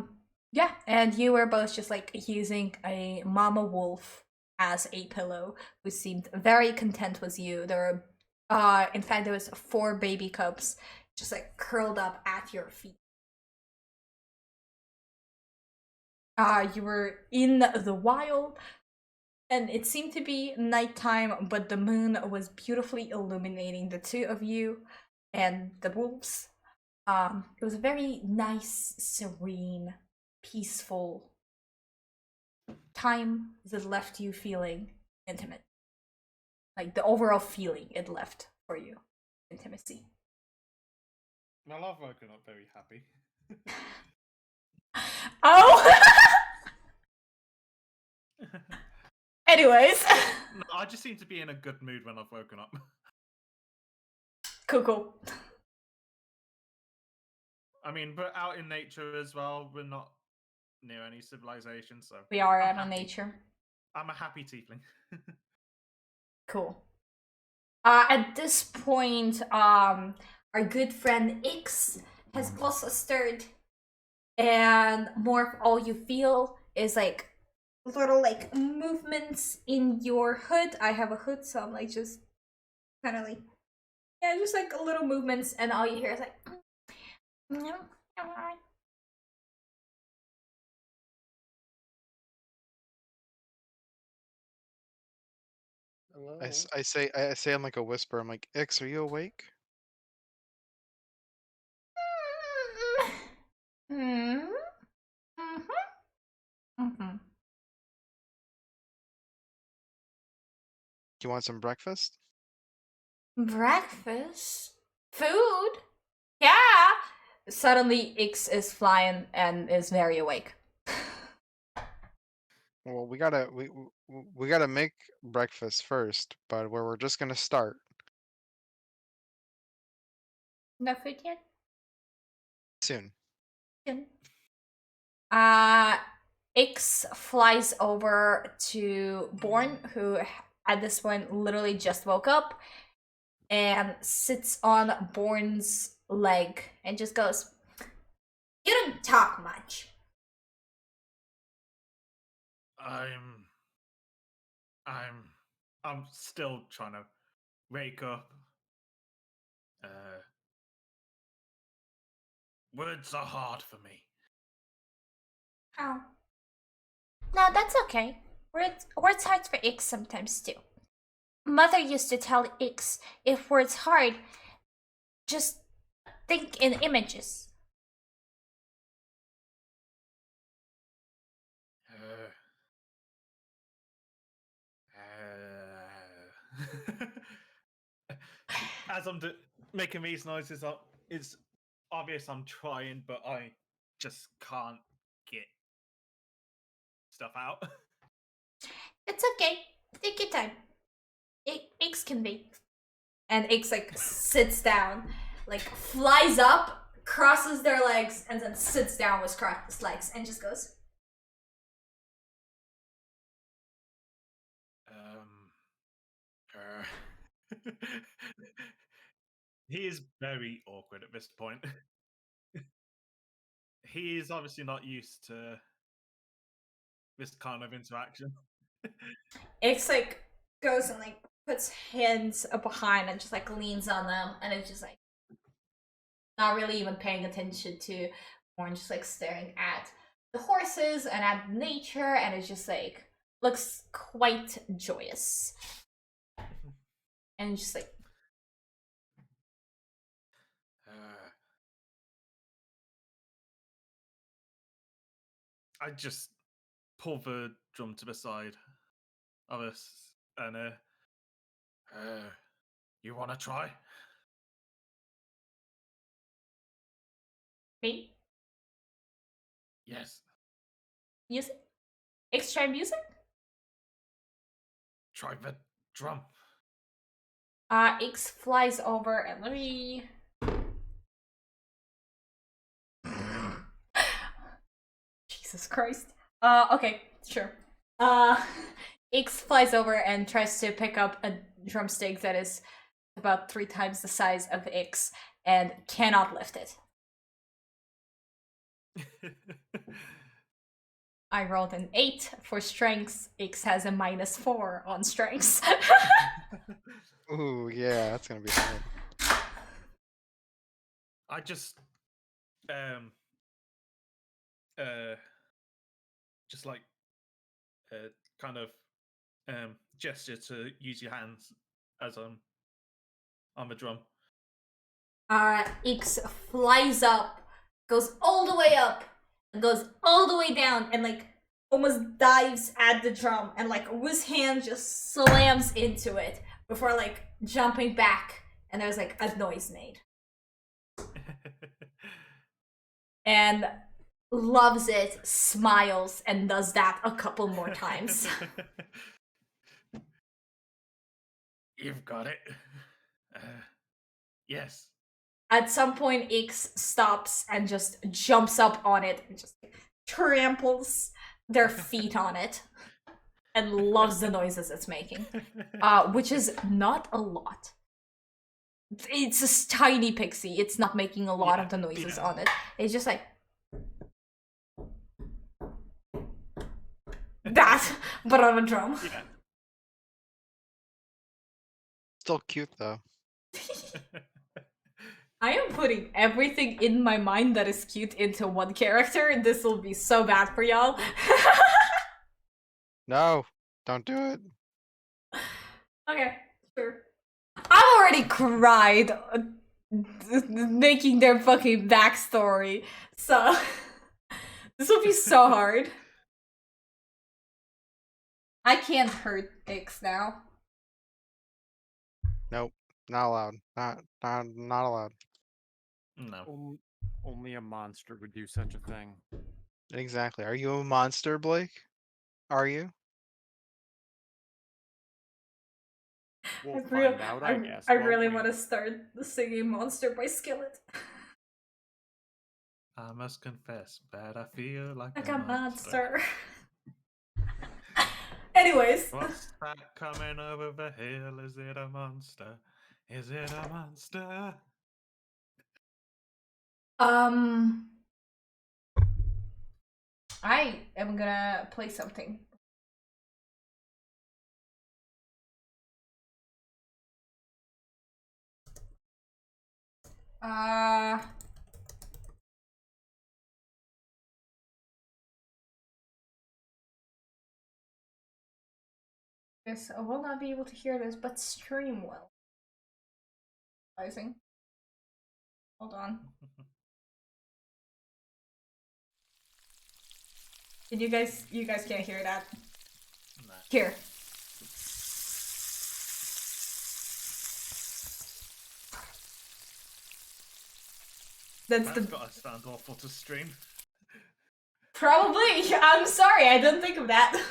it. Yeah, and you were both just like using a mama wolf as a pillow who seemed very content with you. There were in fact there was 4 baby cubs just like curled up at your feet. You were in the wild, and it seemed to be nighttime, but the moon was beautifully illuminating the two of you and the wolves. It was a very nice, serene, peaceful time that left you feeling intimate. Like the overall feeling it left for you, intimacy. Well, I've woken up very happy. Oh! Anyways. No, I just seem to be in a good mood when I've woken up. Cool. I mean, we're out in nature as well. We're not near any civilization, so We are I'm out on happy. nature. I'm a happy tiefling. Cool. At this point, our good friend Ix has also stirred, and more of all you feel is like little like movements in your hood. I have a hood, so I'm like just kind of like, yeah, just like little movements, and all you hear is like, Hello? I say in like a whisper. I'm like, Ix, are you awake? mm-hmm. Mm-hmm. You want some breakfast? Breakfast? Food? Yeah! Suddenly, Ix is flying and is very awake. Well, we gotta make breakfast first, but where we're just gonna start No food yet? soon. Ix flies over to Born, who at this point literally just woke up, and sits on Born's leg and just goes, "You don't talk much." I'm still trying to wake up. Words are hard for me. Oh. No, that's okay. Words hard for Ix sometimes too. Mother used to tell Ix, if words hard, just think in images. As I'm making these noises, it's obvious I'm trying, but I just can't get stuff out. It's okay. Take your time. Ix can be. And Ix like sits down, like flies up, crosses their legs, and then sits down with crossed legs and just goes, He is very awkward at this point. He is obviously not used to this kind of interaction. Ix like goes and like puts hands behind and just like leans on them, and it's just like not really even paying attention to Born, just like staring at the horses and at nature, and it's just like looks quite joyous. And just like, I just pull the drum to the side of us and you want to try? me? Yes. Music? Ix try music? Try the drum. Ix flies over and let me. Jesus Christ. Okay, sure. Ix flies over and tries to pick up a drumstick that is about 3 times the size of Ix and cannot lift it. I rolled an 8 for strengths. Ix has a -4 on strengths. Ooh, yeah, that's gonna be hard. I just just like kind of gesture to use your hands as I'm on the drum. Ix flies up, goes all the way up, and goes all the way down, and like almost dives at the drum, and like with hand just slams into it before like jumping back, and there's like a noise made. And loves it, smiles, and does that a couple more times. You've got it. Yes. At some point, Ix stops and just jumps up on it and just tramples their feet on it and loves the noises it's making, which is not a lot. It's a tiny pixie. It's not making a lot of the noises on it. It's just like that, but on a drum. Yeah. Still cute though. I am putting everything in my mind that is cute into one character. This will be so bad for y'all. No, don't do it. Okay, sure. I've already cried making their fucking backstory, so this will be so hard. I can't hurt Ix now. Nope. Not allowed. Not allowed. No. Only a monster would do such a thing. Exactly. Are you a monster, Blake? Are you? We'll find out, I guess. I won't really we? want to start singing Monster by Skillet. I must confess that I feel like, Like a a monster. monster. Anyways. What's that coming over the hill? Is it a monster? Is it a monster? I am gonna play something. Yes, I will not be able to hear this, but stream well. Rising. Hold on. Did you guys can't hear that? No. Here. That's That's the gotta sound awful to stream. probably. I'm sorry, I didn't think of that.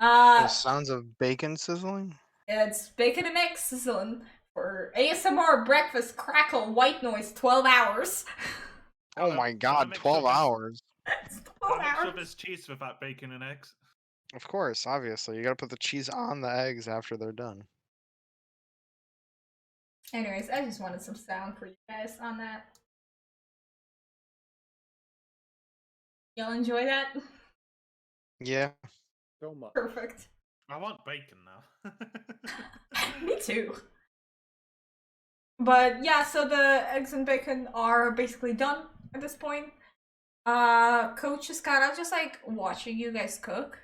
The sounds of bacon sizzling? It's bacon and eggs sizzling for ASMR breakfast crackle white noise 12 hours. Oh my god, 12 hours. It's 12 Gotta make sure hours. there's cheese with that bacon and eggs. Of course, obviously. You gotta put the cheese on the eggs after they're done. Anyways, I just wanted some sound for you guys on that. Y'all enjoy that? Yeah. So much. Perfect. I want bacon now. Me too. But yeah, so the eggs and bacon are basically done at this point. Coach is kind of just like watching you guys cook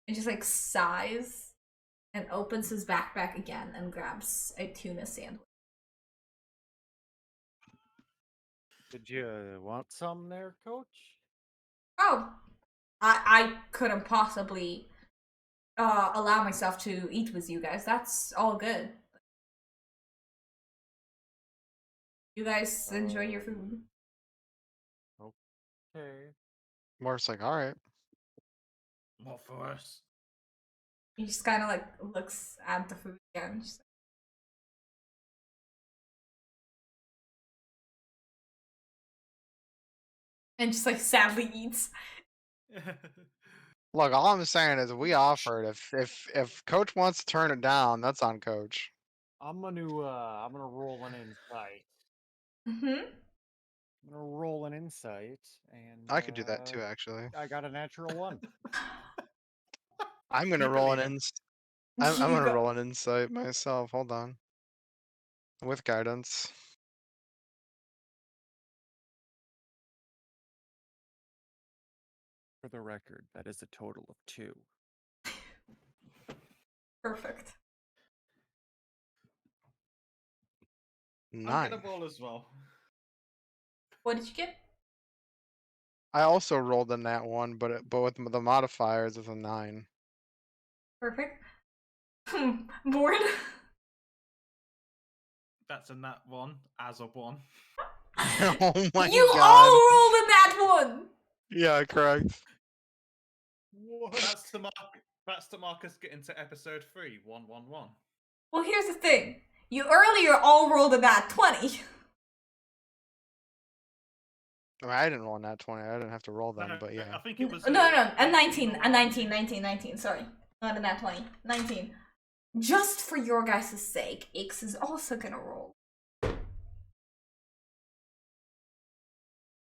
and just like sighs and opens his backpack again and grabs a tuna sandwich. Did you want some there, Coach? Oh, I couldn't possibly allow myself to eat with you guys. That's all good. You guys enjoy your food. Okay. Morph's like, alright. What for us? He just kind of like looks at the food again. Just and just like sadly eats. Look, all I'm saying is we offered. If Coach wants to turn it down, that's on Coach. I'm gonna roll an insight. Mm-hmm. I'm gonna roll an insight, and I could do that too, actually. I got a natural one. I'm gonna You roll believe an him? I'm You gonna go. roll an insight myself. Hold on. With guidance. For the record, that is a total of 2. Perfect. I'm 9. gonna roll as well. What did you get? I also rolled a nat 1, but with the modifiers, it's a 9. Perfect. Bored. That's a nat 1 as a 1. Oh my You god. all rolled in that one. Yeah, correct. That's to mark us getting to episode 3, 111. Well, here's the thing. You earlier all rolled in that 20. I mean, I didn't roll a nat 20. I didn't have to roll them, No, but yeah. I think it was No, a 18 19, or a 19, 19, 19. Sorry, not in that 20. 19. Just for your guys' sake, Ix is also gonna roll.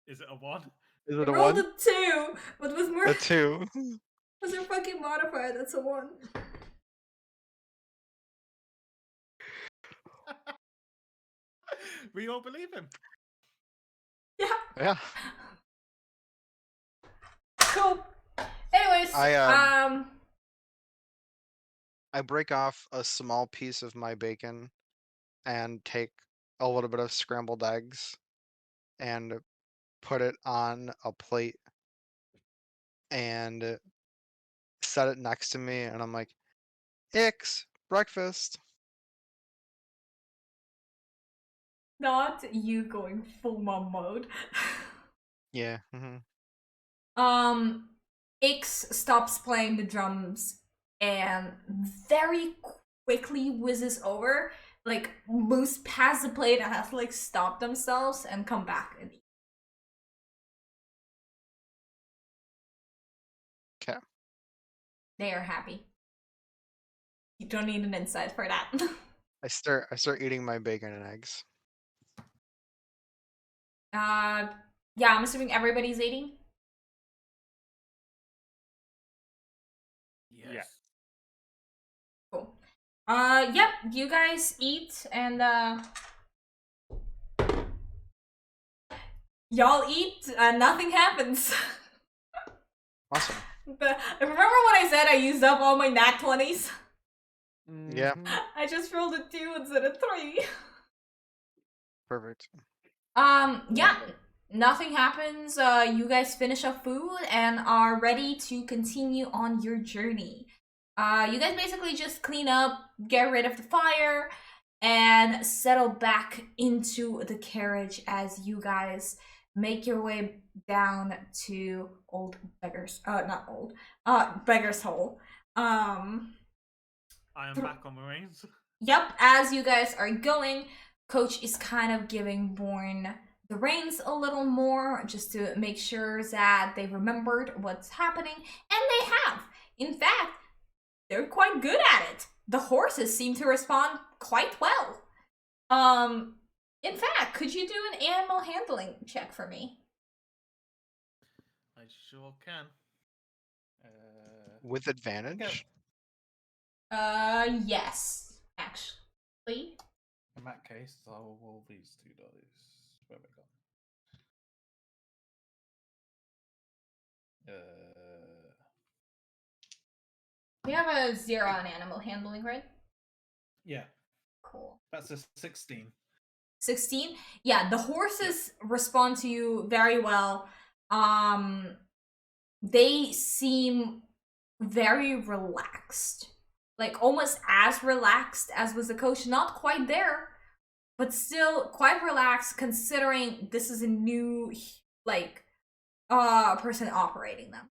Is it a 1? Is it a Rolled 1? a 2, but with more. A 2. Was your fucking modifier? That's a 1. We all believe him. Yeah. Yeah. Cool. Anyways, I break off a small piece of my bacon and take a little bit of scrambled eggs and put it on a plate and set it next to me, and I'm like, Ix, breakfast. Not you going full mom mode. Yeah. Ix stops playing the drums and very quickly whizzes over, like moves past the plate and has to like stop themselves and come back and eat. Okay. They are happy. You don't need an insight for that. I start eating my bacon and eggs. Yeah, I'm assuming everybody's eating. Yes. Cool. Yep, you guys eat and y'all eat and nothing happens. Awesome. Remember when I said I used up all my nat 20s? Yeah. I just rolled a 2 instead of 3. Perfect. Yeah, nothing happens. You guys finish up food and are ready to continue on your journey. You guys basically just clean up, get rid of the fire, and settle back into the carriage as you guys make your way down to Old Beggar's, not Old, Beggar's Hole. I am back on Marines. Yep, as you guys are going, Coach is kind of giving Born the reins a little more just to make sure that they remembered what's happening, and they have. In fact, they're quite good at it. The horses seem to respond quite well. In fact, could you do an animal handling check for me? I sure can. With advantage? Yes, actually. In that case, I will roll these 2 dice. Where have I gone? We have a 0 on animal handling, right? Yeah. Cool. That's a 16. 16? Yeah, the horses respond to you very well. They seem very relaxed. Like almost as relaxed as was the coach. Not quite there, but still quite relaxed considering this is a new like person operating them.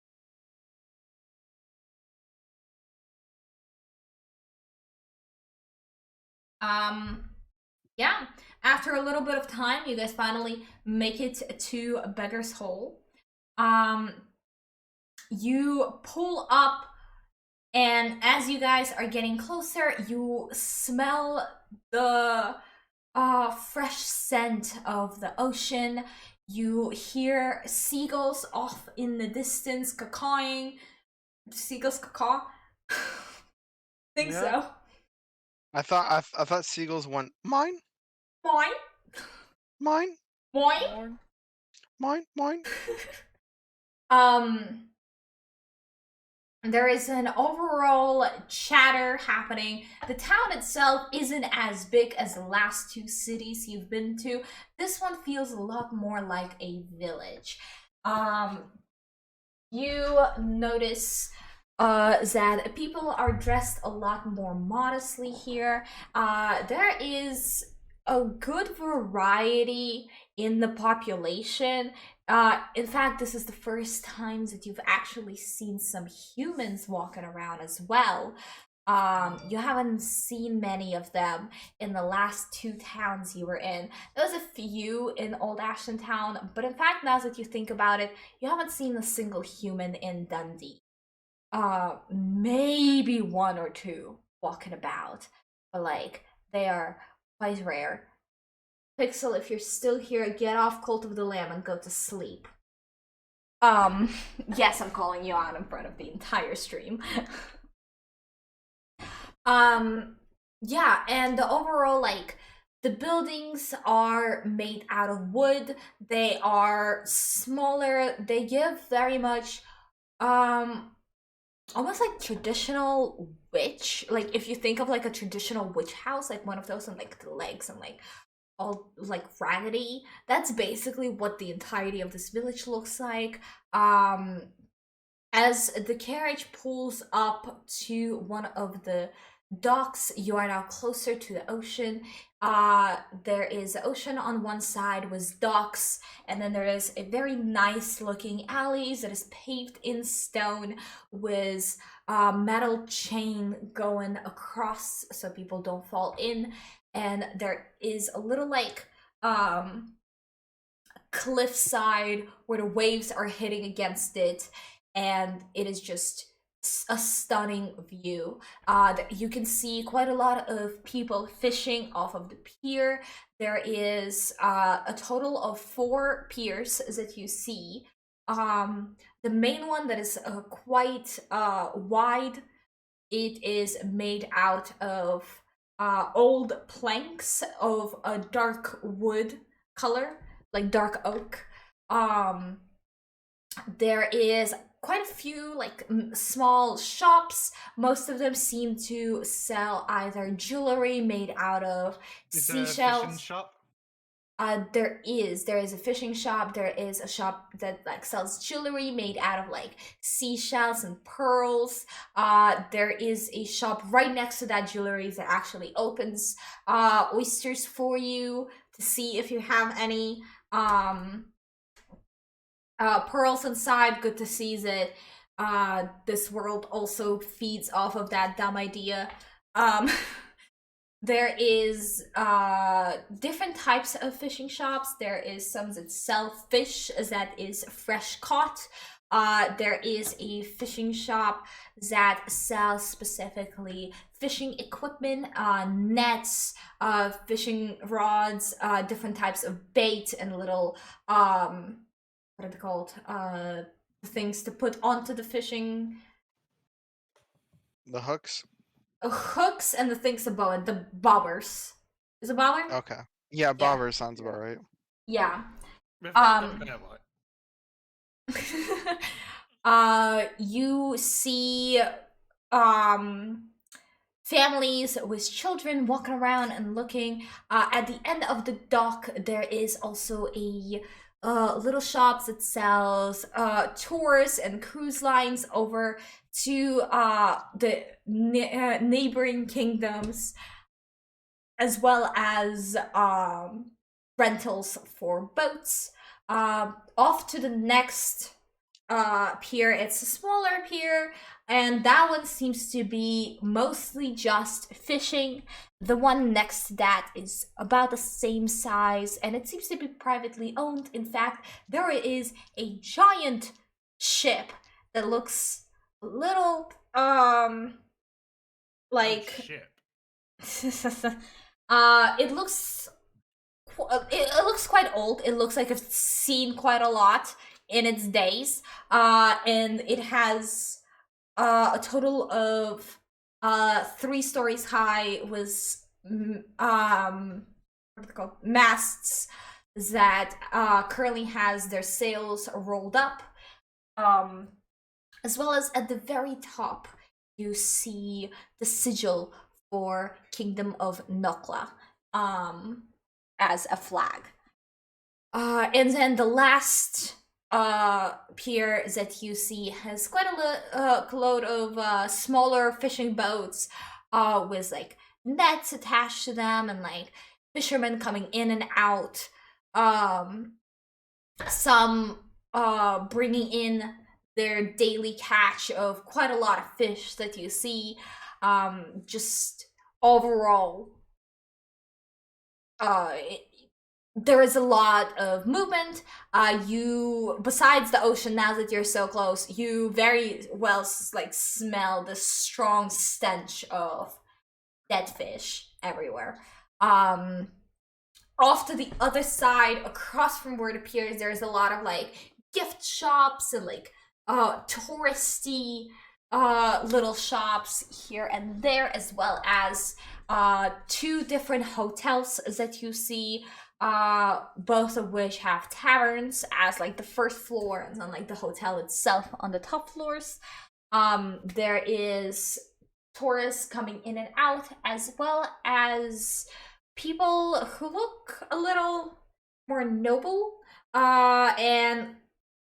Yeah, after a little bit of time, you guys finally make it to Beggar's Hole. You pull up, and as you guys are getting closer, you smell the fresh scent of the ocean. You hear seagulls off in the distance cawing. Seagulls caw? Think Yeah. so. I thought seagulls went mine, Boing. mine, Boing. mine. There is an overall chatter happening. The town itself isn't as big as the last 2 cities you've been to. This one feels a lot more like a village. You notice that people are dressed a lot more modestly here. There is a good variety in the population. In fact, this is the first time that you've actually seen some humans walking around as well. You haven't seen many of them in the last 2 towns you were in. There was a few in Old Ashton Town, but in fact, now that you think about it, you haven't seen a single human in Dundee. Maybe 1 or 2 walking about, but like, they are quite rare. Pixel, if you're still here, get off Cult of the Lamb and go to sleep. Yes, I'm calling you out in front of the entire stream. Yeah, and the overall, like, the buildings are made out of wood. They are smaller. They give very much, almost like traditional witch. Like, if you think of like a traditional witch house, like one of those, and like the legs and like all like raggedy, that's basically what the entirety of this village looks like. As the carriage pulls up to one of the docks. You are now closer to the ocean. There is the ocean on one side with docks, and then there is a very nice looking alleys that is paved in stone with metal chain going across so people don't fall in. And there is a little like cliffside where the waves are hitting against it, and it is just a stunning view. You can see quite a lot of people fishing off of the pier. There is a total of 4 piers that you see. The main one that is quite wide, it is made out of old planks of a dark wood color, like dark oak. There is quite a few like small shops. Most of them seem to sell either jewelry made out of Is there a seashells. fishing shop? There is a fishing shop. There is a shop that like sells jewelry made out of like seashells and pearls. There is a shop right next to that jewelry that actually opens oysters for you to see if you have any pearls inside. Good to see that this world also feeds off of that dumb idea. There is different types of fishing shops. There is some that sell fish that is fresh caught. There is a fishing shop that sells specifically fishing equipment, nets, fishing rods, different types of bait, and little what are they called? Things to put onto the fishing The hooks. hooks, and the things above it, the bobbers. Is it bobber? Okay. Yeah, bobber sounds about right. Yeah. Without the bear white. You see families with children walking around and looking. At the end of the dock, there is also a little shop that sells tours and cruise lines over to the neighboring kingdoms, as well as rentals for boats. Off to the next pier, it's a smaller pier, and that one seems to be mostly just fishing. The one next to that is about the same size, and it seems to be privately owned. In fact, there is a giant ship that looks a little like Ship. it looks it looks quite old. It looks like it's seen quite a lot in its days, and it has a total of 3 stories high with what are they called, masts that currently has their sails rolled up, as well as at the very top you see the sigil for Kingdom of Nokla as a flag. And then the last pier that you see has quite a load of smaller fishing boats with like nets attached to them, and like fishermen coming in and out. Some bringing in their daily catch of quite a lot of fish that you see. Just overall, there is a lot of movement. You, besides the ocean, now that you're so close, you very well like smell the strong stench of dead fish everywhere. Off to the other side, across from where it appears, there's a lot of like gift shops and like touristy little shops here and there, as well as 2 different hotels that you see, both of which have taverns as like the first floor, and then like the hotel itself on the top floors. There is tourists coming in and out, as well as people who look a little more noble, and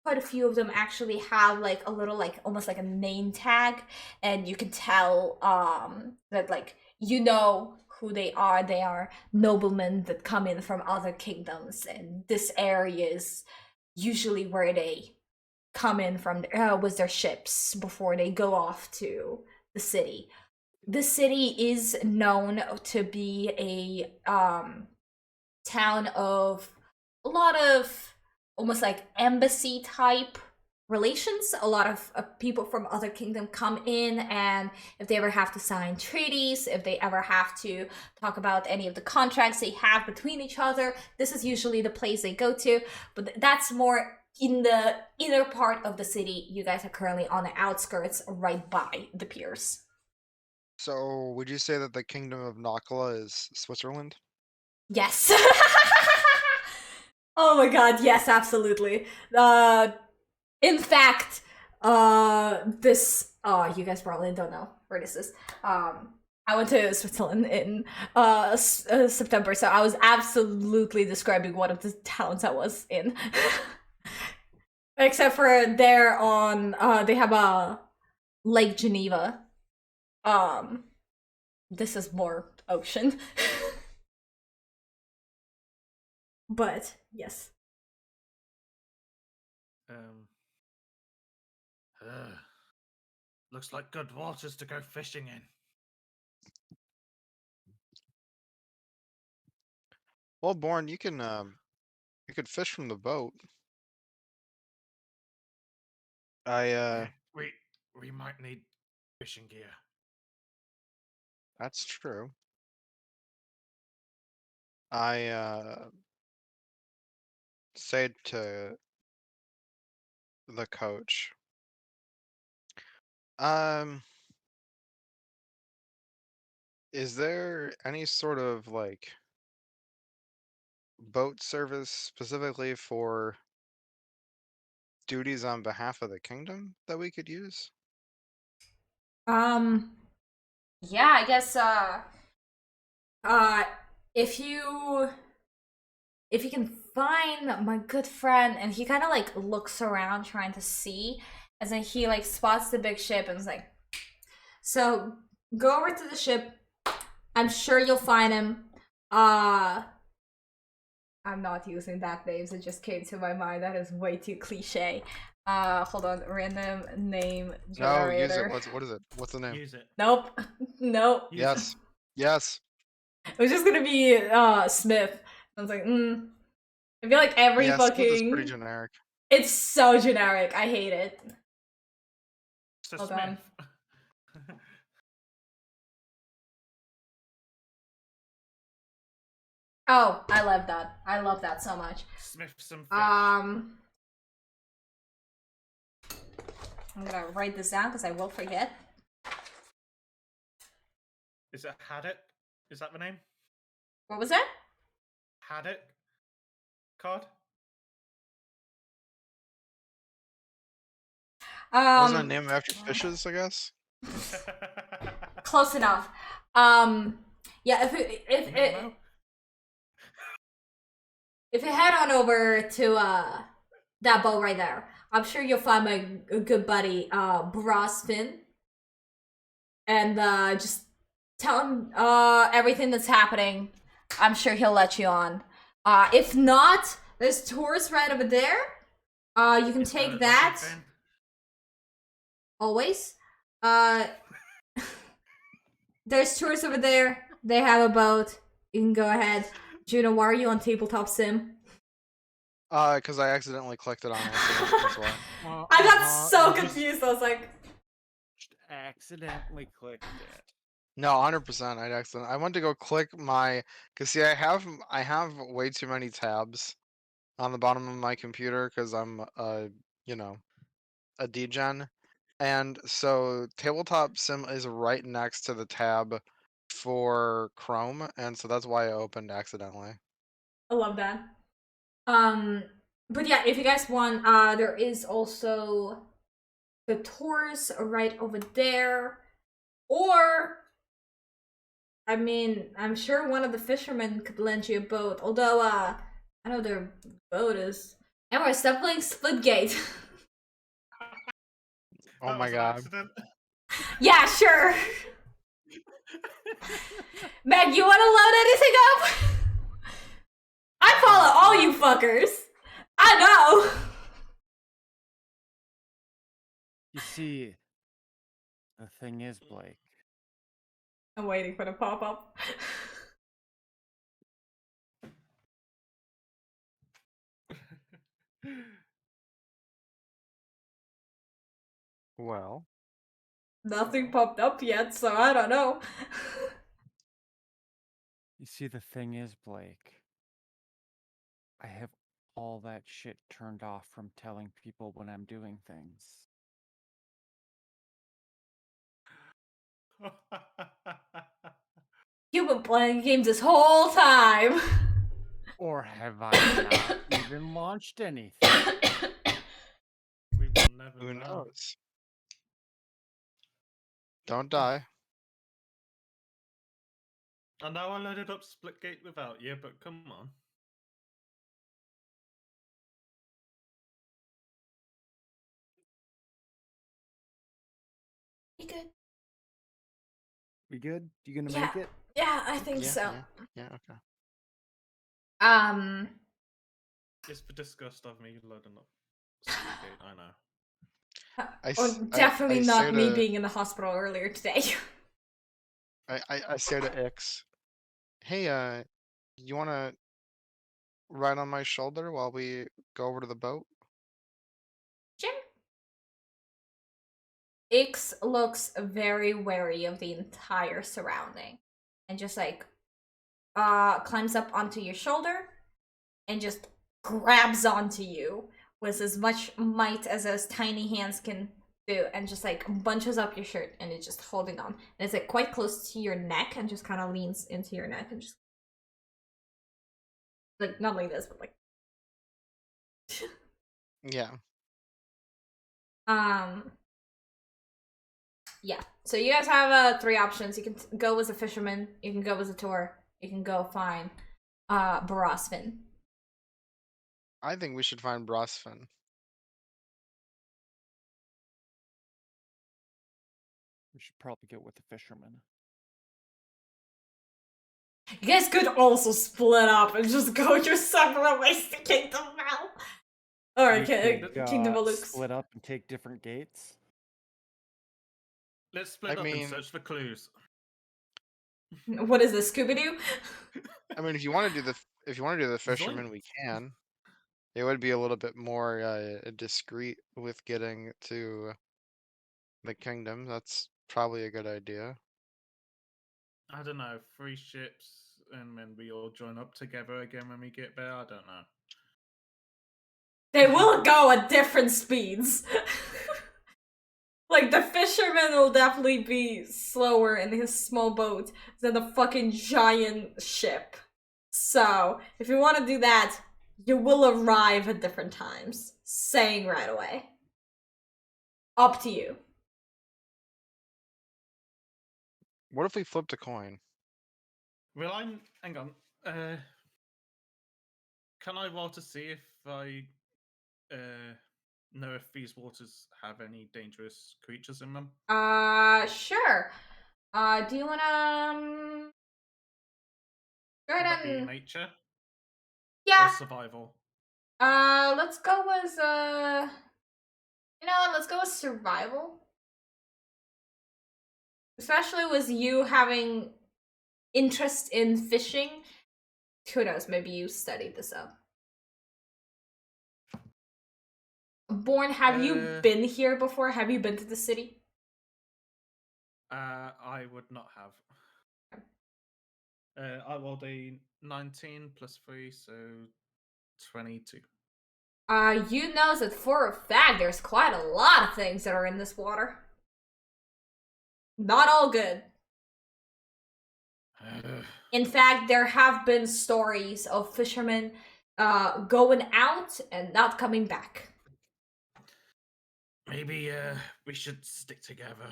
quite a few of them actually have like a little like almost like a name tag, and you can tell that like you know who they are. They are noblemen that come in from other kingdoms, and this area is usually where they come in from with their ships before they go off to the city. The city is known to be a town of a lot of almost like embassy type relations. A lot of people from other kingdom come in, and if they ever have to sign treaties, if they ever have to talk about any of the contracts they have between each other, this is usually the place they go to. But that's more in the inner part of the city. You guys are currently on the outskirts right by the piers. So, would you say that the Kingdom of Nakala is Switzerland? Yes. Oh my god, yes, absolutely. In fact, this you guys probably don't know where this is. I went to Switzerland in September, so I was absolutely describing one of the towns I was in. Except for there on they have a Lake Geneva. This is more ocean. But yes. Looks like good waters to go fishing in. Well, Born, you could fish from the boat. Yeah, we might need fishing gear. That's true. I said to the coach, is there any sort of like boat service specifically for duties on behalf of the kingdom that we could use? Yeah, I guess if you can find my good friend, and he kind of like looks around trying to see, and then he like spots the big ship and is like, so go over to the ship. I'm sure you'll find him. I'm not using that names, it just came to my mind. That is way too cliche. Hold on, random name generator. No, use it. What is it? What's the name? Use it. Nope. Nope. Yes. Yes. It was just gonna be Smith. I was like, I feel like every Yeah, fucking Smith is pretty generic. It's so generic. I hate it. So Hold Smith. on. Oh, I love that. I love that so much. Smith some fish. I'm gonna write this down because I will forget. Is it Haddock? Is that the name? What was that? Haddock? Cod? Wasn't it named after fishes, I guess? Close enough. Yeah, if you head on over to that boat right there, I'm sure you'll find my good buddy Brosfin, and just tell him everything that's happening. I'm sure he'll let you on. If not, there's tours right over there. You can take that. Always. There's tours over there. They have a boat. You can go ahead. Juno, why are you on tabletop sim? Because I accidentally clicked it on accident. That's why. I got so confused. I was like, Just accidentally clicked it. No, 100%. I went to go click my, cause see, I have way too many tabs on the bottom of my computer because I'm you know, a degen, and so tabletop sim is right next to the tab for Chrome, and so that's why I opened accidentally. I love that. But yeah, if you guys want, there is also the tours right over there, or I mean, I'm sure one of the fishermen could lend you a boat. Although, I know their boat is Emma, stop playing Splitgate. Oh That my was an god. accident. Yeah, sure. Meg, you wanna load anything up? I follow all you fuckers. I know. You see, the thing is, Blake, I'm waiting for the pop up. Well, Nothing popped up yet, so I don't know. you see, the thing is, Blake, I have all that shit turned off from telling people when I'm doing things. You've been playing games this whole time. Or have I not even launched anything? We will never who know. knows? Don't die. I know I loaded up Splitgate without you, but come on. You good? We good? You gonna Yeah. make it? Yeah, I think Yeah, so. yeah, okay. It's for disgust of me loading up Splitgate, I know. Definitely I not say me to- being in the hospital earlier today. I say to Ix, hey, you wanna ride on my shoulder while we go over to the boat? Sure. Ix looks very wary of the entire surrounding and just like climbs up onto your shoulder and just grabs onto you with as much might as those tiny hands can do and just like bunches up your shirt and it's just holding on. And it's like quite close to your neck and just kind of leans into your neck and just like not like this, but like Yeah. Yeah. So you guys have three options. You can go as a fisherman, you can go as a tour, you can go find Barosvin. I think we should find Brosfin. We should probably go with the fisherman. You guys could also split up and just go your separate ways to Kingdom Val. Or We could, Kingdom of Lux. split up and take different gates. Let's split I up mean- and search for clues. What is this, Scooby-Doo? I mean, if you want to do the fisherman, we can. It would be a little bit more discreet with getting to the kingdom. That's probably a good idea. I don't know, 3 ships, and then we all join up together again when we get there. I don't know. They will go at different speeds. Like, the fisherman will definitely be slower in his small boat than the fucking giant ship. So, if you want to do that, you will arrive at different times. Saying right away. Up to you. What if we flipped a coin? Well, hang on. Can I roll to see if I know if these waters have any dangerous creatures in them? Sure. Do you wanna, go Would ahead that be and... nature or Yeah. survival? Let's go with, you know what, let's go with survival. Especially with you having interest in fishing. Who knows, maybe you studied this up. Born, have you been here before? Have you been to the city? I would not have. I rolled a 19 plus 3, so 22. You know that for a fact there's quite a lot of things that are in this water. Not all good. In fact, there have been stories of fishermen going out and not coming back. Maybe we should stick together.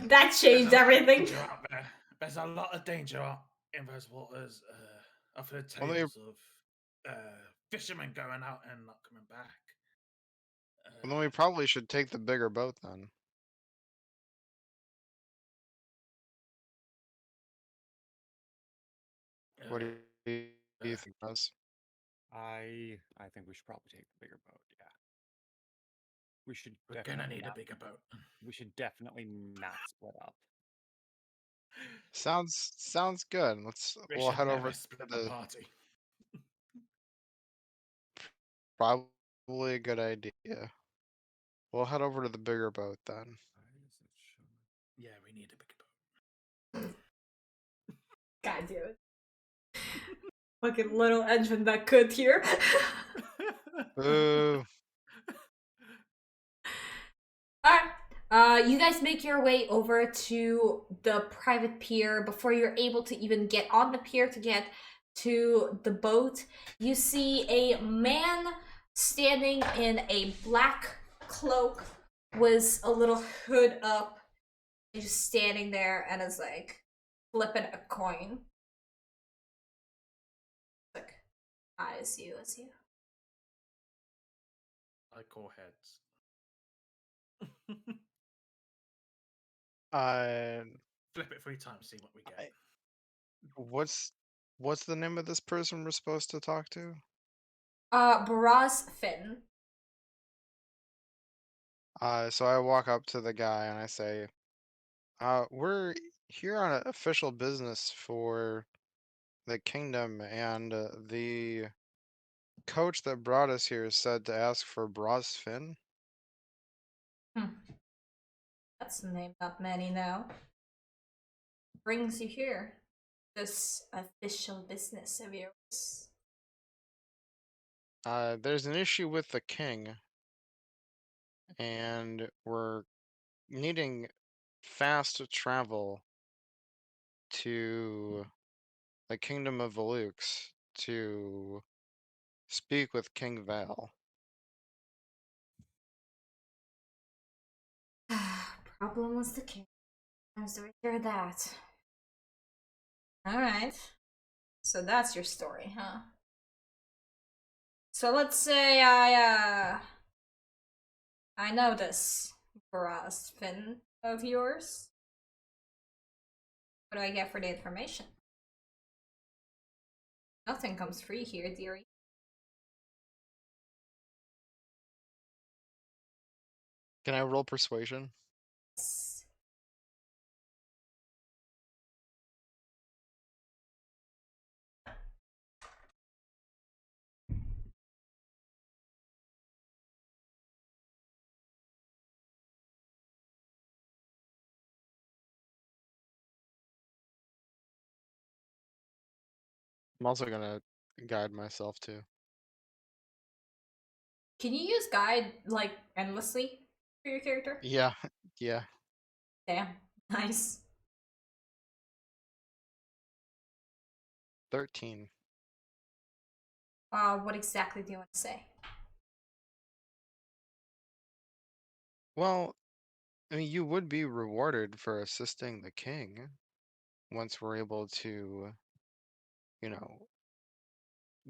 That changed everything. There's a lot of danger in those waters. I've heard Well, then tales of fishermen going out and not coming back. we probably should take the bigger boat then. What do you think, Buzz? I think we should probably take the bigger boat. Yeah, we should. We're gonna need a not, bigger boat. We should definitely not split up. Sounds good. We'll should head never over split to the the party. probably a good idea. We'll head over to the bigger boat then. Yeah, we need a bigger boat. God damn it. Fucking little engine that could here. Boo. Alright. You guys make your way over to the private pier. Before you're able to even get on the pier to get to the boat, you see a man standing in a black cloak with a little hood up. He's just standing there and is like flipping a coin. Like, eyes you as you. I call heads. Flip it 3 times, see what we get. What's the name of this person we're supposed to talk to? Baraz Finn. So I walk up to the guy and I say, we're here on official business for the kingdom, and the coach that brought us here said to ask for Bros Finn. That's a name not many know. Brings you here. This official business of yours. There's an issue with the king, and we're needing fast travel to the kingdom of Velux to speak with King Val. Problem was the king. I'm sorry to hear that. Alright. So that's your story, huh? So let's say I know this Baraz Finn of yours. What do I get for the information? Nothing comes free here, dearie. Can I roll persuasion? Yes. I'm also gonna guide myself too. Can you use guide like endlessly for your character? Yeah, yeah. Damn. Nice. 13. What exactly do you want to say? Well, I mean, you would be rewarded for assisting the king once we're able to, you know,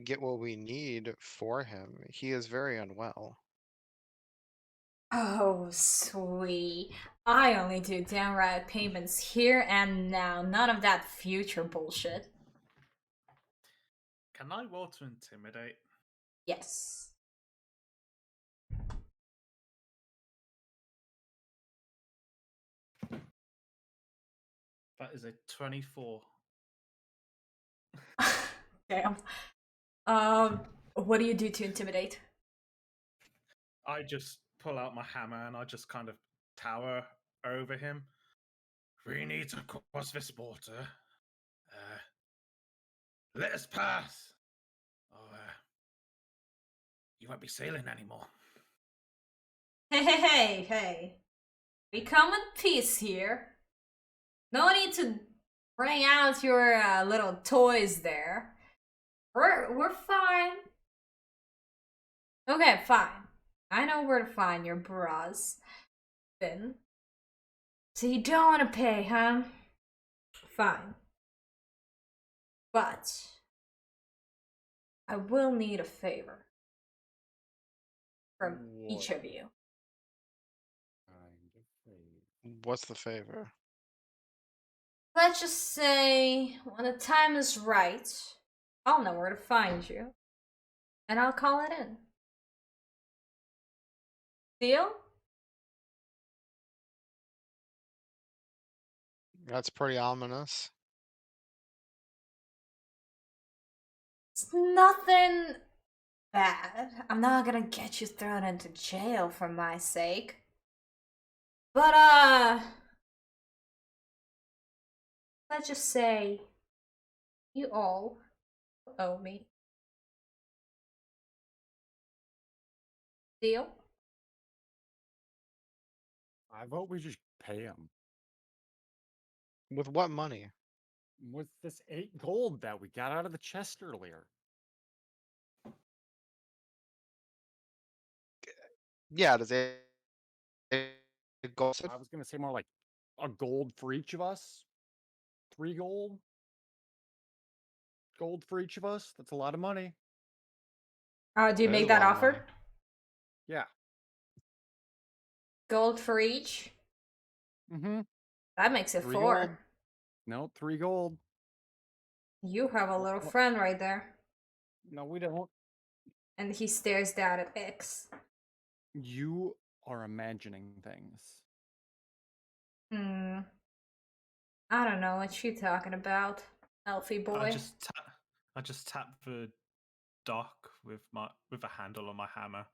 get what we need for him. He is very unwell. Oh, sweet. I only do downright payments here and now. None of that future bullshit. Can I roll to intimidate? Yes. That is a 24. Damn. What do you do to intimidate? I just pull out my hammer and I just kind of tower over him. We need to cross this water. Let us pass, or you won't be sailing anymore. Hey. We come in peace here. No need to bring out your little toys there. We're fine. Okay, fine. I know where to find your bras, Finn. So you don't want to pay, huh? Fine. But I will need a favor from each What of you. kind of thing? What's the favor? Let's just say when the time is right, I'll know where to find you. And I'll call it in. Deal? That's pretty ominous. It's nothing bad. I'm not gonna get you thrown into jail for my sake. But, let's just say you all owe me. Deal? I vote we just pay him With what money? with this 8 gold that we got out of the chest earlier. Yeah, does it go? I was gonna say more like a gold for each of us. 3 gold. Gold for each of us. That's a lot of money. Do you That is make a that lot of money. offer? Yeah. Gold for each? Mm-hmm. That makes it 3 4. gold. No, 3 gold. You have a little What? friend right there. No, we don't. And he stares down at X. You are imagining things. I don't know what you talking about, Elfie boy. I just tap the dock with a handle on my hammer.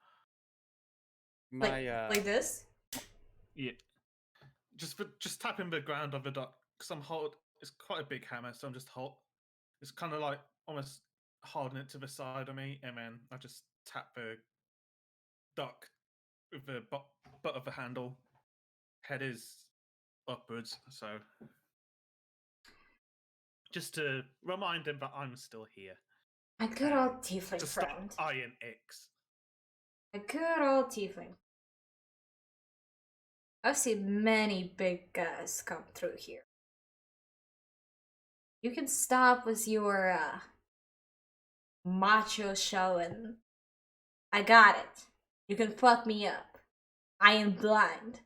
My Like this? Yeah, just tapping the ground of the dock because it's quite a big hammer, so I'm just it's kind of like almost holding it to the side of me, and then I just tap the dock with the butt of the handle. Head is upwards, so just to remind him that I'm still here. A good old tiefling To stop friend. Iron X. A good old tiefling. I've seen many big guys come through here. You can stop with your macho showing. I got it. You can fuck me up. I am blind.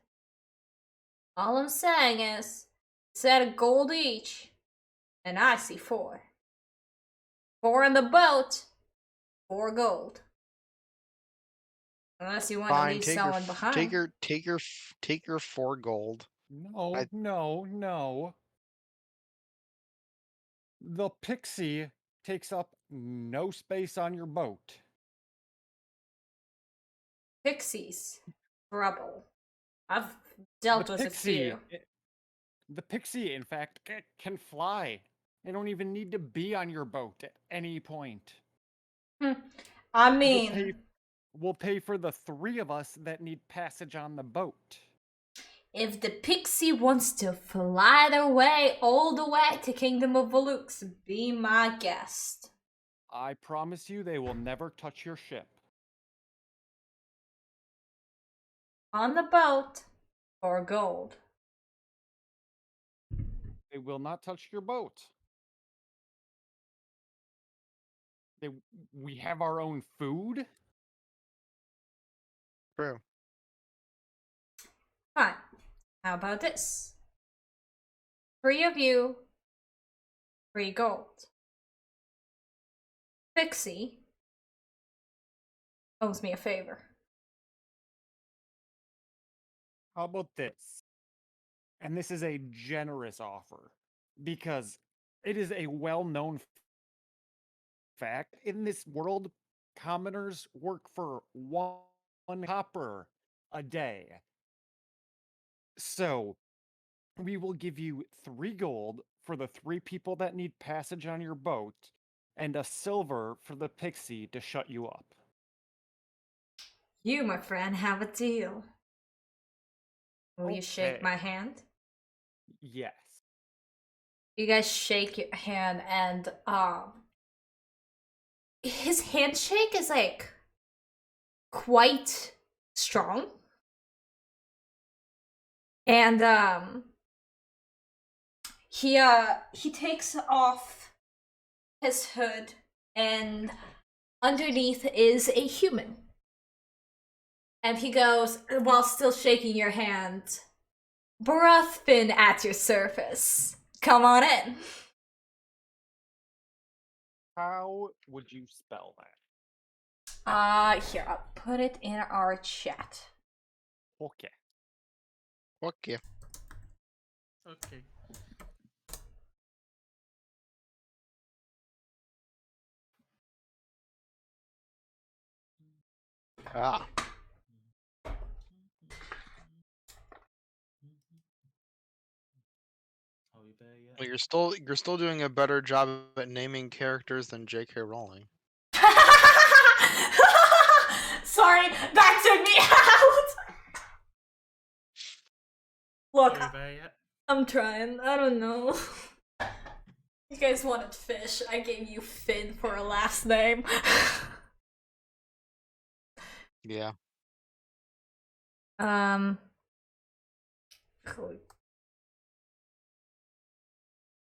All I'm saying is, set a gold each, and I see 4. 4 in the boat, 4 gold. Unless you want to Fine, leave take someone behind. take your 4 gold. No, no. The pixie takes up no space on your boat. Pixies. Trouble. I've dealt with a few. The pixie, in fact, can fly. They don't even need to be on your boat at any point. I mean, We'll pay for the 3 of us that need passage on the boat. if the pixie wants to fly their way all the way to Kingdom of Valux, be my guest. I promise you they will never touch your ship. On the boat, or gold. They will not touch your boat. We have our own food. True. Fine. How about this? 3 of you, 3 gold. Pixie owes me a favor. How about this? And this is a generous offer because it is a well-known fact in this world, commoners work for 1 copper a day. So we will give you 3 gold for the 3 people that need passage on your boat and a silver for the pixie to shut you up. You, my friend, have a deal. Will you shake Okay. my hand? Yes. You guys shake your hand, and his handshake is like quite strong. And he takes off his hood, and underneath is a human. And he goes, while still shaking your hand, Brothfin at your service. Come on in. How would you spell that? Here, I'll put it in our chat. Okay. Okay. Okay. Ah. Are we there yet? Well, you're still doing a better job at naming characters than J.K. Rowling. Sorry, that took me out. Look, Are we there yet? I'm trying. I don't know. You guys wanted fish. I gave you Finn for a last name. Yeah. Cool.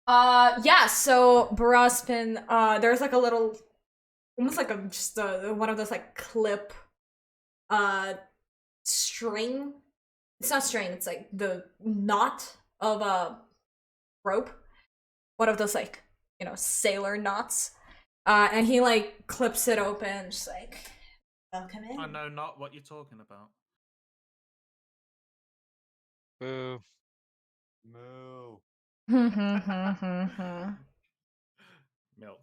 Yeah, so Baraspin, there's like a little, almost like just one of those like clip, string. It's not string, it's like the knot of a rope. One of those like, you know, sailor knots. And he like clips it open, just like, welcome in. I know not what you're talking about. Boo. Moo. Milk.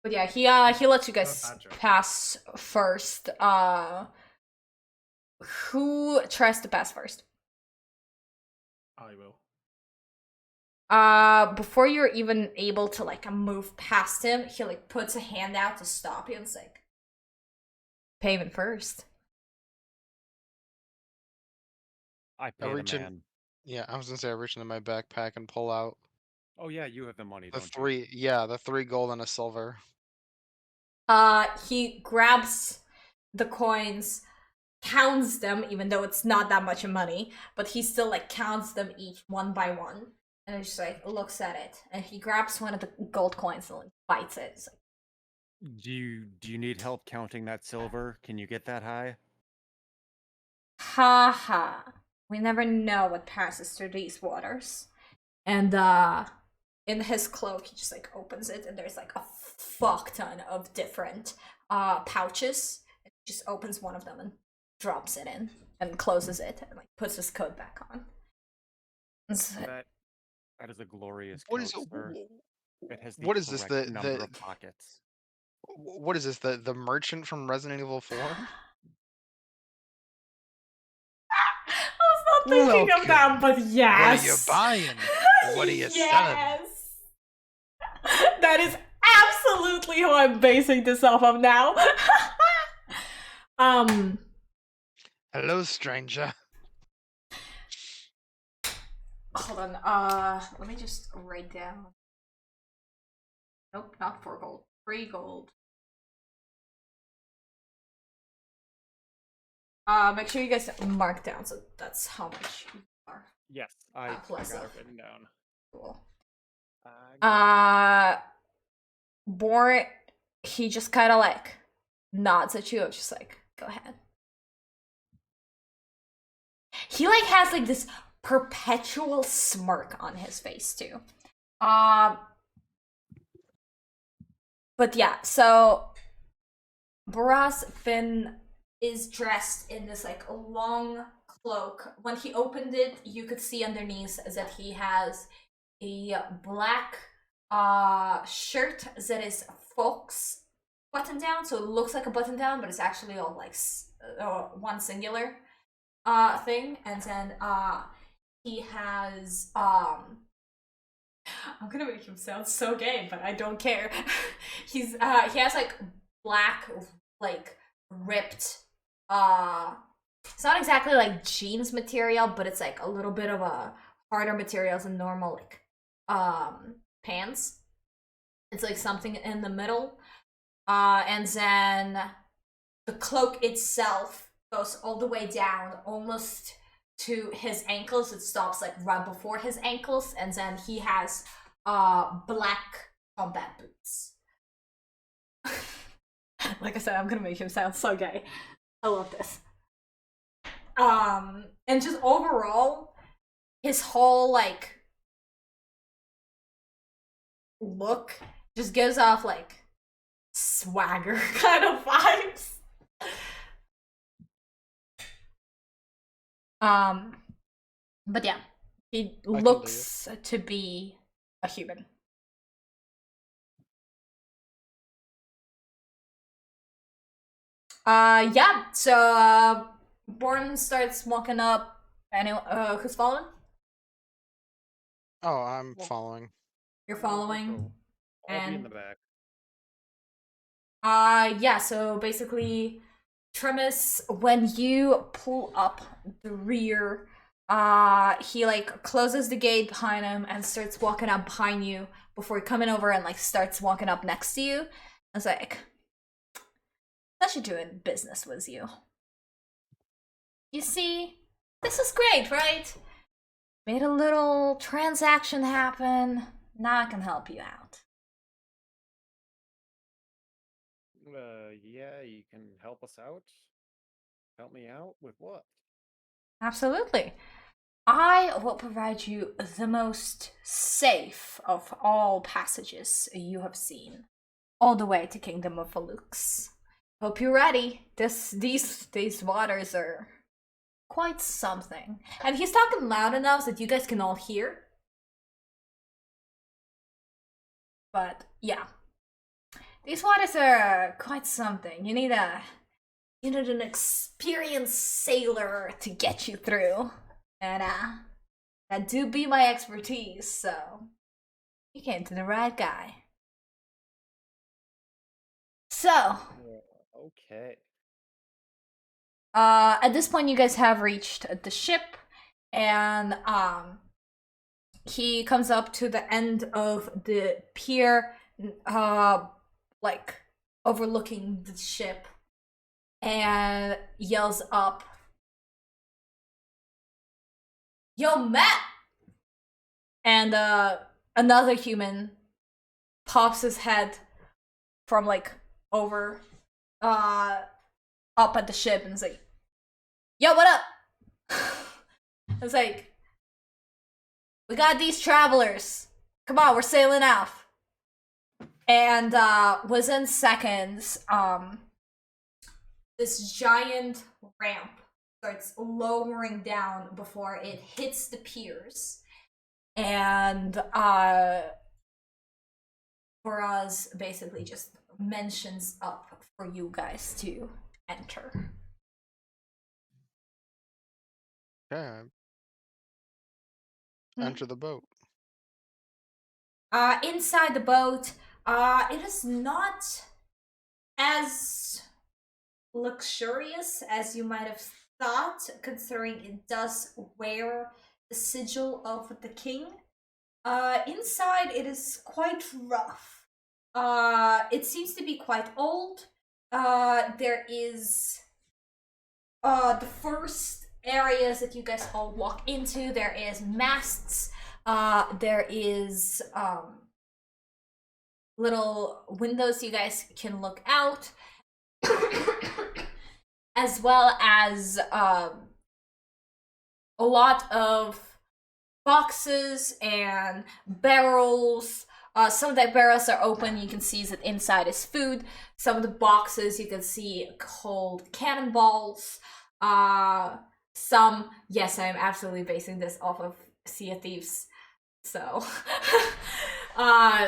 But yeah, he lets you guys badger. pass first. Who tries to pass first? I will. Before you're even able to like move past him, he like puts a hand out to stop you and it's like, payment first. I I pay the reach in- man. Yeah, I was gonna say I reach into my backpack and pull out Oh yeah, you have the money, the don't three. Yeah, the 3 gold and a silver. He grabs the coins, counts them, even though it's not that much money, but he still like counts them each one by one, and just like looks at it, and he grabs one of the gold coins and like bites it. It's like, you? Do you need help counting that silver? Can you get that high? ha ha. We never know what passes through these waters. And in his cloak, he just like opens it, and there's like a fuck ton of different pouches. He just opens one of them and drops it in and closes it and like puts his coat back on. That is a glorious What coat, is sir. It has the what is this? correct number of pockets. What is this? The merchant from Resident Evil 4? I was not thinking of that, but yes. buying? What are you yes. That is absolutely who I'm basing this off of now. Hello, stranger. Hold on. Let me just write down. Nope, not 4 gold. 3 gold. Make sure you guys mark down, so that's how much you are. Yes, I plus got a- it written down. Cool. Uh, Born, he just kind of like nods at you, just like, go ahead. He like has like this perpetual smirk on his face too. But yeah, so Baras Finn is dressed in this like long cloak. When he opened it, you could see underneath that he has a black shirt that is fox button down, so it looks like a button down, but it's actually all like one singular thing. And then he has I'm gonna make him sound so gay, but I don't care. He has like black, like ripped it's not exactly like jeans material, but it's like a little bit of a harder material than normal like pants. It's like something in the middle. And then the cloak itself goes all the way down almost to his ankles. It stops like right before his ankles, and then he has black combat boots. Like I said, I'm gonna make him sound so gay. I love this. And just overall, his whole like look just gives off like swagger kind of vibes. But yeah, he can dig looks to be a human. Yeah, so Born starts walking up. Anyone, who's following? Oh, I'm Well, following. You're I'll following. go. I'll be in And the back. yeah, so basically Trimus, when you pull up the rear, he like closes the gate behind him and starts walking up behind you before coming over and like starts walking up next to you. I was like, pleasure doing business with you. You see, this is great, right? Made a little transaction happen. Now I can help you out. Yeah, you can help us out. Help me out with what? Absolutely. I will provide you the most safe of all passages you have seen, all the way to Kingdom of Falux. Hope you're ready. These waters are quite something. And he's talking loud enough that you guys can all hear. But yeah, these waters are quite something. You need an experienced sailor to get you through. And that do be my expertise, so you came to the right guy. So, Okay. at this point you guys have reached the ship, and he comes up to the end of the pier, like overlooking the ship, and yells up, "Yo, Matt!" And another human pops his head from like over up at the ship and is like, "Yo, what up?" It's like, "We got these travelers. Come on, we're sailing out." And within seconds, this giant ramp starts lowering down before it hits the piers. And Faraz basically just mentions up for you guys to enter. Okay. Enter the boat. Inside the boat, it is not as luxurious as you might have thought, considering it does wear the sigil of the king. Inside, it is quite rough. It seems to be quite old. There is the first areas that you guys all walk into. There is masts. There is little windows you guys can look out, as well as a lot of boxes and barrels. Some of the barrels are open. You can see that inside is food. Some of the boxes you can see hold cannonballs. Some, yes, I am absolutely basing this off of Sea of Thieves. So,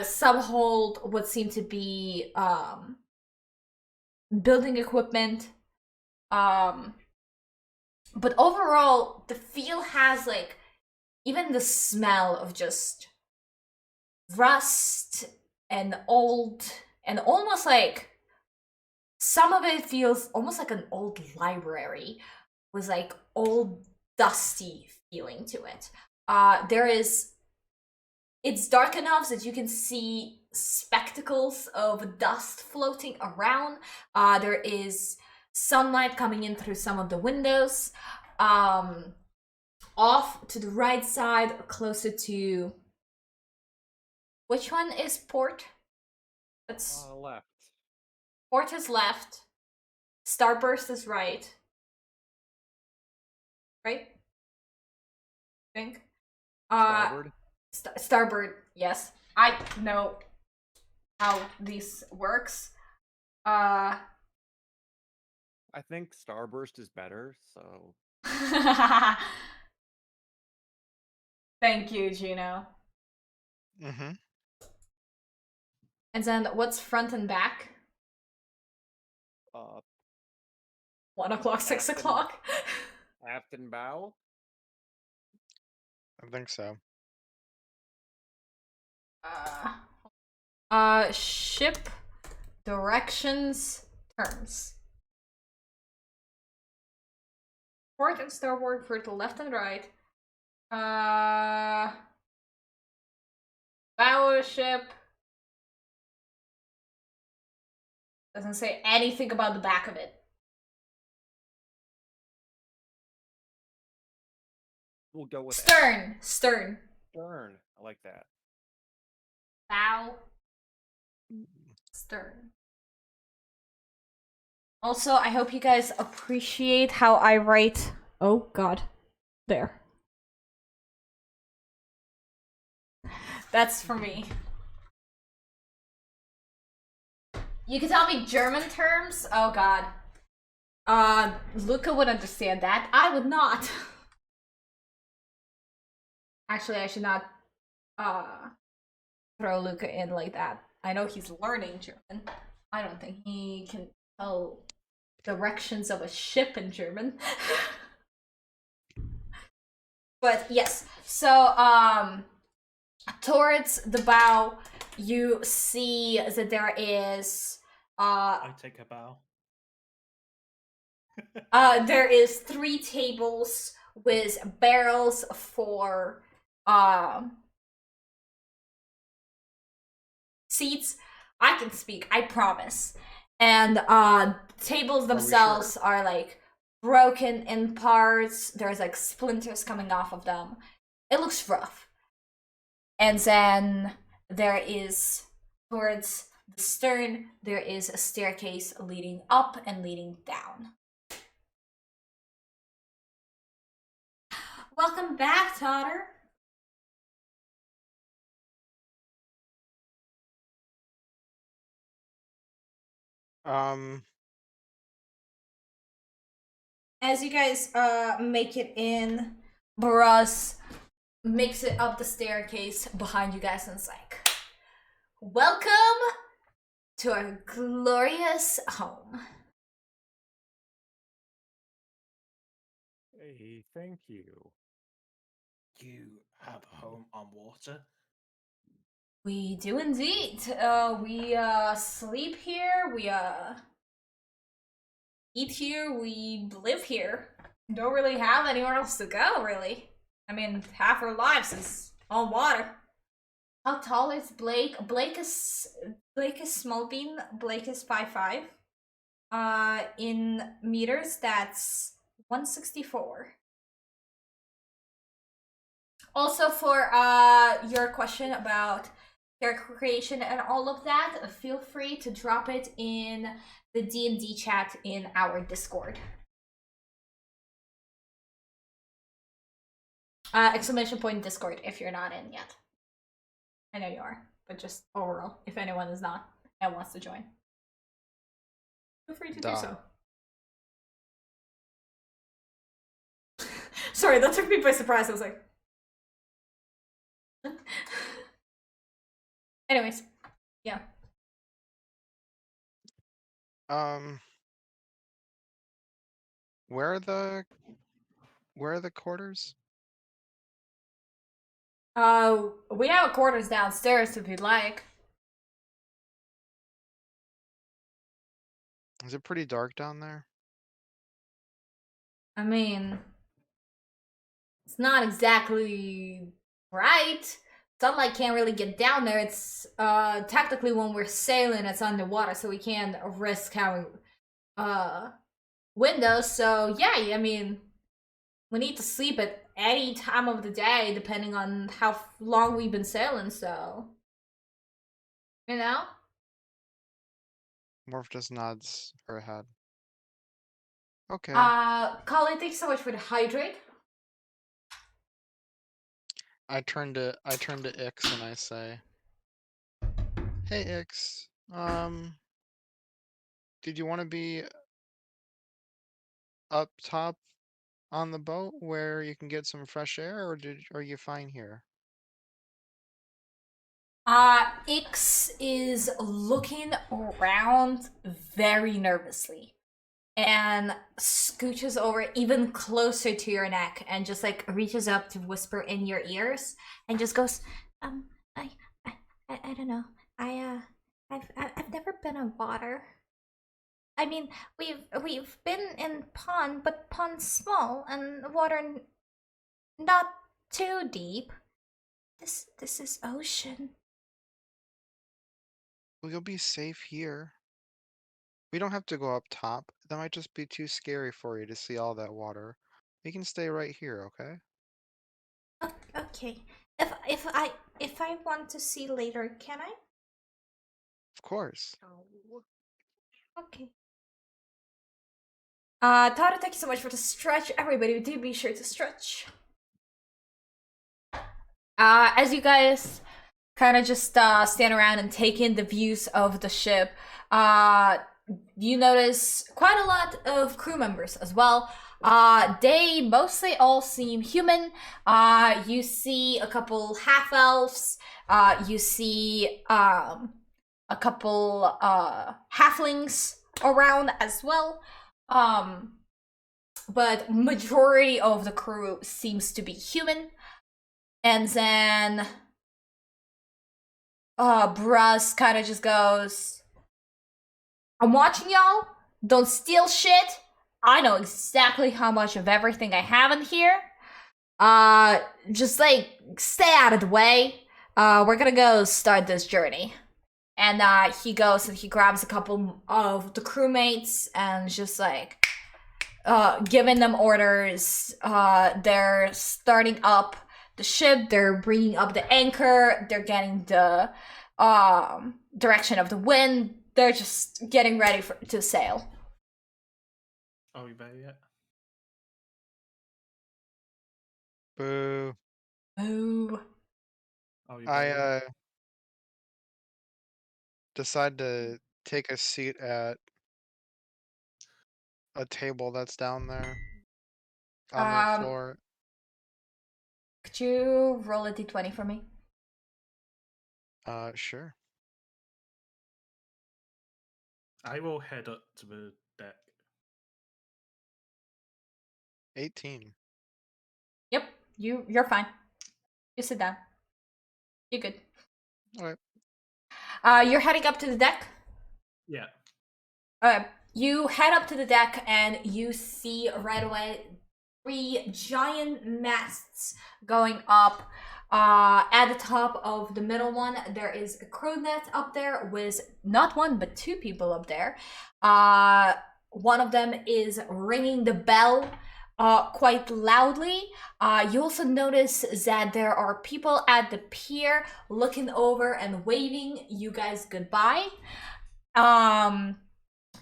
some hold what seem to be building equipment. But overall, the feel has like even the smell of just rust and old, and almost like some of it feels almost like an old library with like old dusty feeling to it. It's dark enough that you can see spectacles of dust floating around. There is sunlight coming in through some of the windows. Off to the right side, closer to... Which one is port? It's Left. port is left. Starburst is right. Right? I think. Starboard. Starboard, yes. I know how this works. I think Starburst is better, so Thank you, Gino. Mm-hmm. And then what's front and back? 1 o'clock, 6 Aft and- o'clock. aft and bow. I think so. Ship directions terms. Port and starboard for the left and right. Bow ship. Doesn't say anything about the back of it. We'll go with Stern. Stern. I like that. Bow. Stern. Also, I hope you guys appreciate how I write. Oh god. There. That's for me. You can tell me German terms? Oh god. Luca would understand that. I would not. Actually, I should not throw Luca in like that. I know he's learning German. I don't think he can tell directions of a ship in German. But yes, so towards the bow, you see that there is I take a bow. there is 3 tables with barrels for seats. I can speak, I promise. And tables themselves are like broken in parts. There's like splinters coming off of them. It looks rough. And then there is, towards the stern, there is a staircase leading up and leading down. Welcome back, Totter. As you guys make it in, Barras makes it up the staircase behind you guys and it's like, welcome to our glorious home. Hey, thank you. You have a home on water? We do indeed. We sleep here, we eat here, we live here. Don't really have anywhere else to go, really. I mean, half our lives is on water. How tall is Blake? Blake is small bean. Blake is 5'5". In meters, that's 164. Also, for your question about character creation and all of that, feel free to drop it in the D&D chat in our Discord. Exclamation point Discord if you're not in yet. I know you are, but just overall, if anyone is not and wants to join, feel free to do so. Sorry, that took me by surprise. I was like, anyways, yeah. Where are the quarters? We have quarters downstairs if you'd like. Is it pretty dark down there? I mean, it's not exactly bright. Sunlight can't really get down there. It's technically when we're sailing, it's underwater, so we can't risk having windows. So yeah, I mean, we need to sleep at any time of the day, depending on how long we've been sailing. So, you know. Morph just nods her head. Okay. Colin, thanks so much for the hydrate. I turn to Ix and I say, "Hey Ix, did you want to be up top on the boat where you can get some fresh air, or are you fine here?" Ix is looking around very nervously and scooches over even closer to your neck and just like reaches up to whisper in your ears and just goes, I, I don't know. I've never been on water. I mean, we've been in pond, but pond small and water not too deep. This is ocean. Well, you'll be safe here. We don't have to go up top. That might just be too scary for you to see all that water. We can stay right here, okay? Okay. If I want to see later, can I? Of course. Okay. Tara, thank you so much for the stretch. Everybody, do be sure to stretch. As you guys kind of just stand around and take in the views of the ship, you notice quite a lot of crew members as well. They mostly all seem human. You see a couple half elves. You see a couple halflings around as well. But majority of the crew seems to be human. And then Bruss kind of just goes, I'm watching y'all. Don't steal shit. I know exactly how much of everything I have in here. Just like stay out of the way. We're gonna go start this journey. And he goes and he grabs a couple of the crewmates and just like giving them orders. They're starting up the ship, they're bringing up the anchor, they're getting the direction of the wind, they're just getting ready to sail. Are we there yet? Boo. Boo. Are we there yet? I decide to take a seat at a table that's down there on that floor. Could you roll a d20 for me? Sure. I will head up to the deck. 18. Yep, you're fine. You sit down. You're good. Alright. You're heading up to the deck? Yeah. You head up to the deck and you see right away 3 giant masts going up. At the top of the middle one, there is a crew net up there with not 1 but 2 people up there. One of them is ringing the bell quite loudly. You also notice that there are people at the pier looking over and waving you guys goodbye.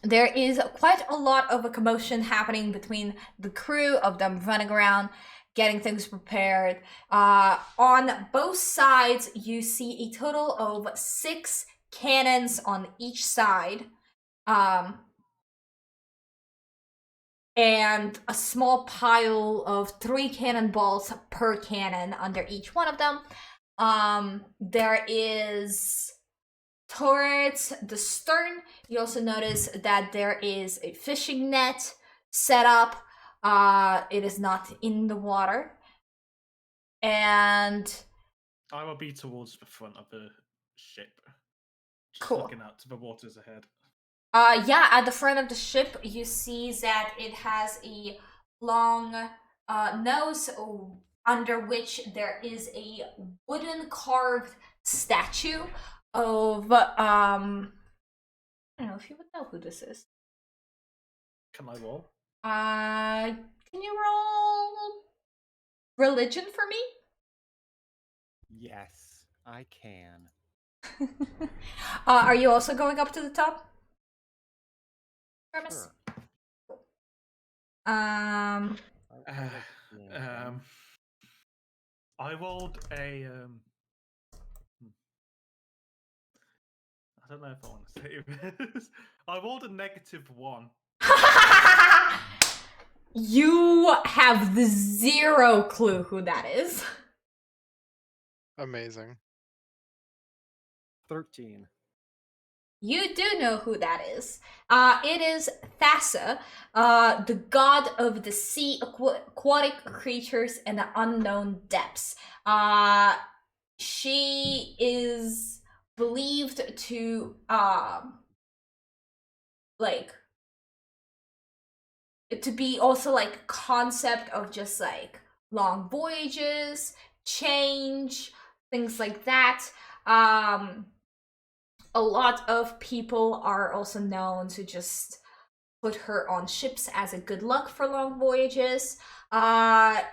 There is quite a lot of a commotion happening between the crew of them running around, getting things prepared. On both sides, you see a total of 6 cannons on each side. And a small pile of 3 cannonballs per cannon under each one of them. There is towards the stern, you also notice that there is a fishing net set up. It is not in the water. And I will be towards the front of the ship. Just cool. Looking out to the waters ahead. Yeah, at the front of the ship, you see that it has a long nose under which there is a wooden carved statue of I don't know if you would know who this is. Can I roll? Can you roll religion for me? Yes, I can. Are you also going up to the top? Hermes? Sure. Um, I like seeing things. I rolled a. I don't know if I want to say this. I rolled a -1. you have the zero clue who that is. Amazing. 13. You do know who that is. It is Thassa, the god of the sea, aquatic creatures, and the unknown depths. She is believed to like to be also like concept of just like long voyages, change, things like that. A lot of people are also known to just put her on ships as a good luck for long voyages. I'm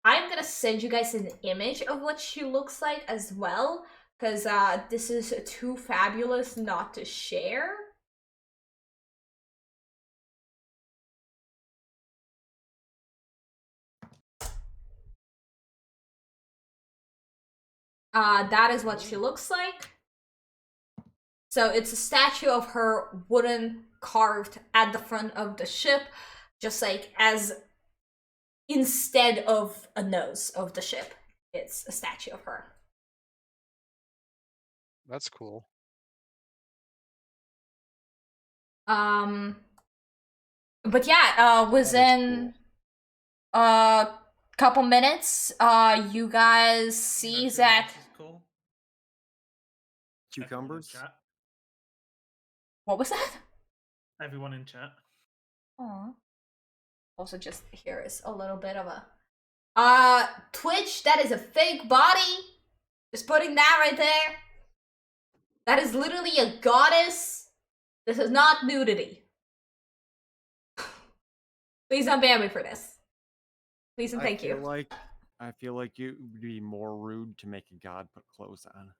gonna send you guys an image of what she looks like as well, because this is too fabulous not to share. That is what she looks like. So it's a statue of her wooden carved at the front of the ship, just like as instead of a nose of the ship, it's a statue of her. That's cool. But yeah, within a couple minutes, you guys see Everything that. else is cool. Cucumbers? Everyone in chat. What was that? Everyone in chat. Aww. Also, just here is a little bit of a Twitch. That is a fake body. Just putting that right there. That is literally a goddess. This is not nudity. Please don't ban me for this. Please and thank you. I feel like it would be more rude to make a god put clothes on.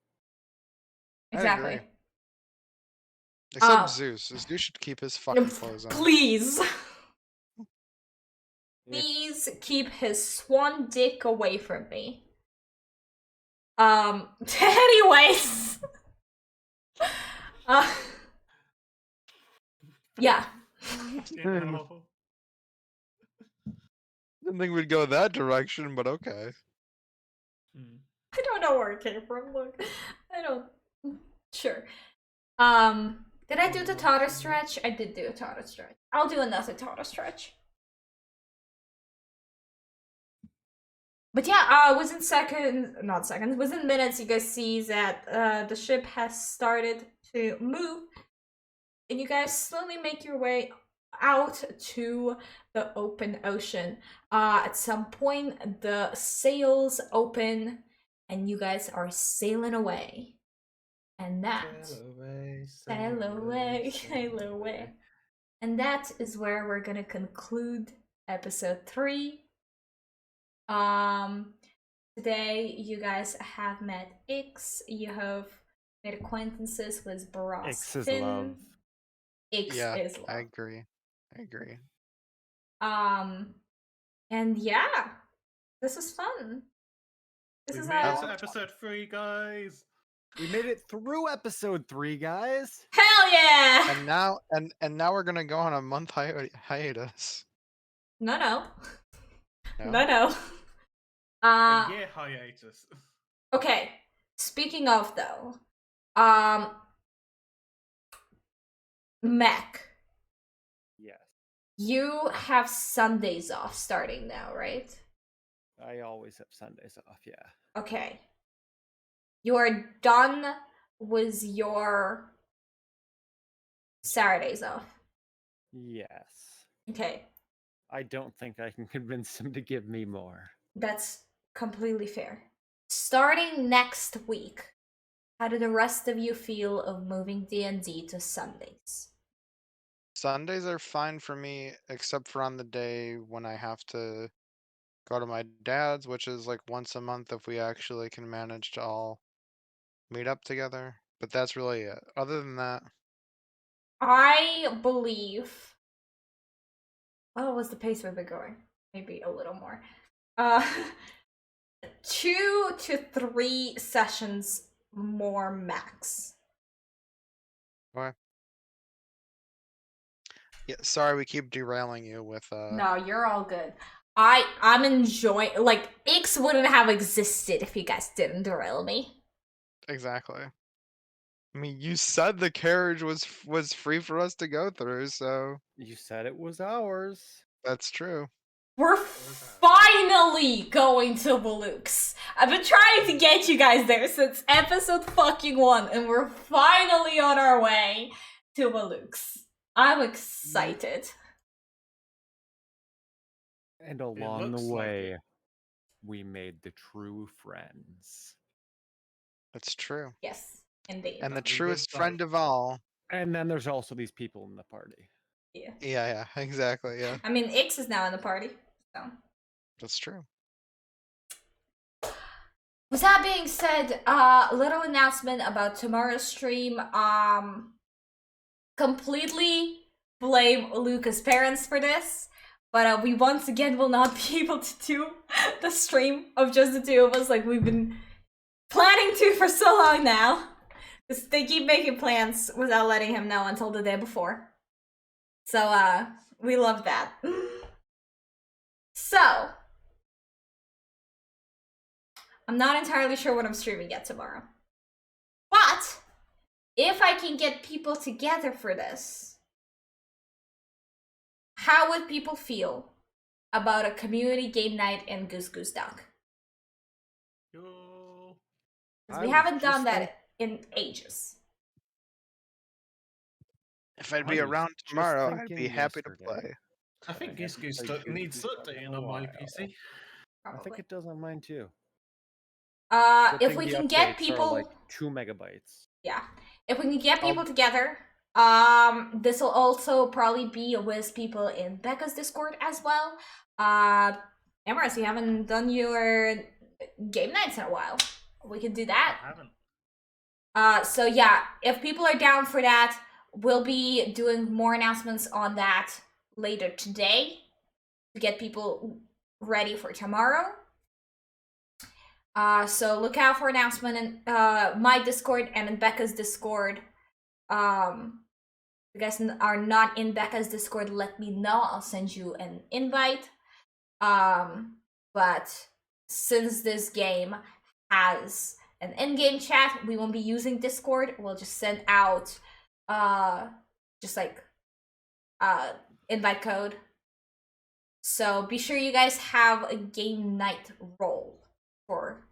Exactly. Except Zeus. Zeus should keep his fucking clothes on. Please. Please keep his swan dick away from me. Anyways. Yeah. Didn't think we'd go that direction, but okay. I don't know where it came from. Look, I don't. Sure. Did I do the Tata stretch? I did do a Tata stretch. I'll do another Tata stretch. But yeah, within within minutes, you guys see that the ship has started to move, and you guys slowly make your way out to the open ocean. At some point, the sails open, and you guys are sailing away. And that sail away. And that is where we're gonna conclude episode 3. Today you guys have met Ix. You have made acquaintances with Baras. Ix is love. Ix is love. I agree. And yeah, this is fun. We made it to episode 3, guys. We made it through episode 3, guys. Hell yeah! And now we're gonna go on a month hiatus. No. A year hiatus. Okay. Speaking of though, Mech. Yes. You have Sundays off starting now, right? I always have Sundays off, yeah. Okay. You are done with your Saturdays off. Yes. Okay. I don't think I can convince him to give me more. That's completely fair. Starting next week, how do the rest of you feel of moving D&D to Sundays? Sundays are fine for me, except for on the day when I have to go to my dad's, which is like once a month if we actually can manage to all meet up together. But that's really it. Other than that, I believe. Oh, what's the pace we've been going? Maybe a little more. 2 to 3 sessions more max. Okay. Yeah, sorry we keep derailing you with No, you're all good. I'm enjoying, like, X wouldn't have existed if you guys didn't derail me. Exactly. I mean, you said the carriage was free for us to go through, so You said it was ours. that's true. We're finally going to Balooks. I've been trying to get you guys there since episode fucking 1, and we're finally on our way to Balooks. I'm excited. And along the looks like way, it. we made the true friends. That's true. Yes, indeed. And the That we truest would friend of all. And then there's also these people in the party. Yeah. Yeah, exactly, yeah. I mean, X is now in the party, so. That's true. With that being said, little announcement about tomorrow's stream. Completely blame Luca's parents for this, but we once again will not be able to do the stream of just the two of us like we've been planning to for so long now. Because they keep making plans without letting him know until the day before. So, we love that. So, I'm not entirely sure what I'm streaming yet tomorrow. But, if I can get people together for this, how would people feel about a community game night in Goose Goose Duck? Yo. Because we haven't done that in ages. If I'd I be was around just tomorrow, I'd thinking be happy to yesterday. play. I think I haven't Goose played Duck Goose needs Goose Duck updating in a on my while. PC. I think it does on mine too. If Good we thing the can get updates are people, like 2 megabytes. yeah, if we can get I'll- people together, this will also probably be with people in Becca's Discord as well. Emrys, you haven't done your game nights in a while. We can do I that. haven't. So yeah, if people are down for that, we'll be doing more announcements on that later today to get people ready for tomorrow. So look out for announcement in my Discord and in Becca's Discord. If you guys are not in Becca's Discord, let me know. I'll send you an invite. But since this game has an in-game chat, we won't be using Discord. We'll just send out just like invite code. So be sure you guys have a game night role for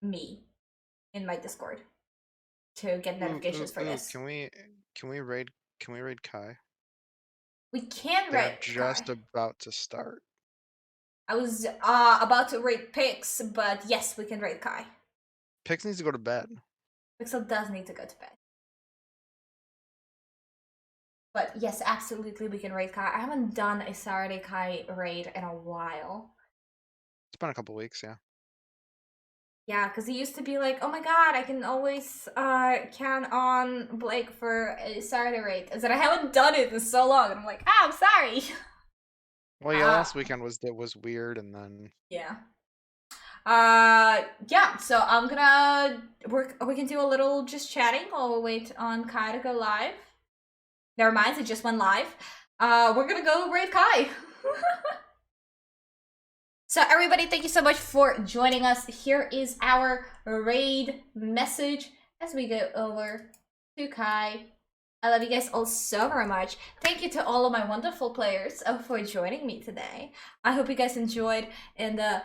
me in my Discord to get notifications for this. Can we raid Kai? We can They're raid just Kai. about to start. I was about to raid Pix, but yes, we can raid Kai. Pix needs to go to bed. Pixel does need to go to bed. But yes, absolutely we can raid Kai. I haven't done a Saturday Kai raid in a while. It's been a couple weeks, yeah. Yeah, because he used to be like, oh my god, I can always count on Blake for a Saturday raid. And then I haven't done it in so long. And I'm like, I'm sorry. Well, yeah, last weekend was weird, and then yeah. Yeah, so I'm gonna we can do a little just chatting while we wait on Kai to go live. Never mind, it just went live. We're gonna go raid Kai. So everybody, thank you so much for joining us. Here is our raid message as we go over to Kai. I love you guys all so very much. Thank you to all of my wonderful players for joining me today. I hope you guys enjoyed, and the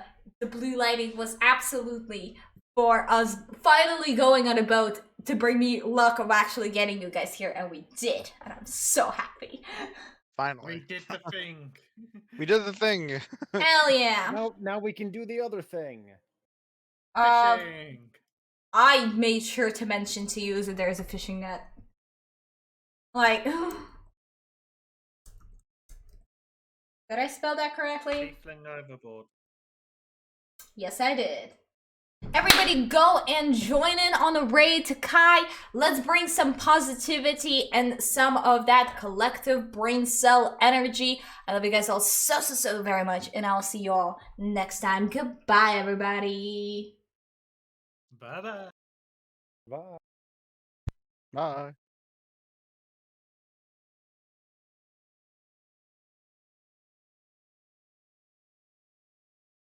blue lighting was absolutely for us finally going on a boat to bring me luck of actually getting you guys here, and we did, and I'm so happy. finally. We did the thing. We did the thing. Hell yeah. Now we can do the other thing. Fishing. I made sure to mention to you that there's a fishing net. Like, did I spell that correctly? Tiefling overboard. Yes, I did. Everybody go and join in on the raid to Kai. Let's bring some positivity and some of that collective brain cell energy. I love you guys all so very much, and I'll see you all next time. Goodbye, everybody. Bye bye. Bye. Bye.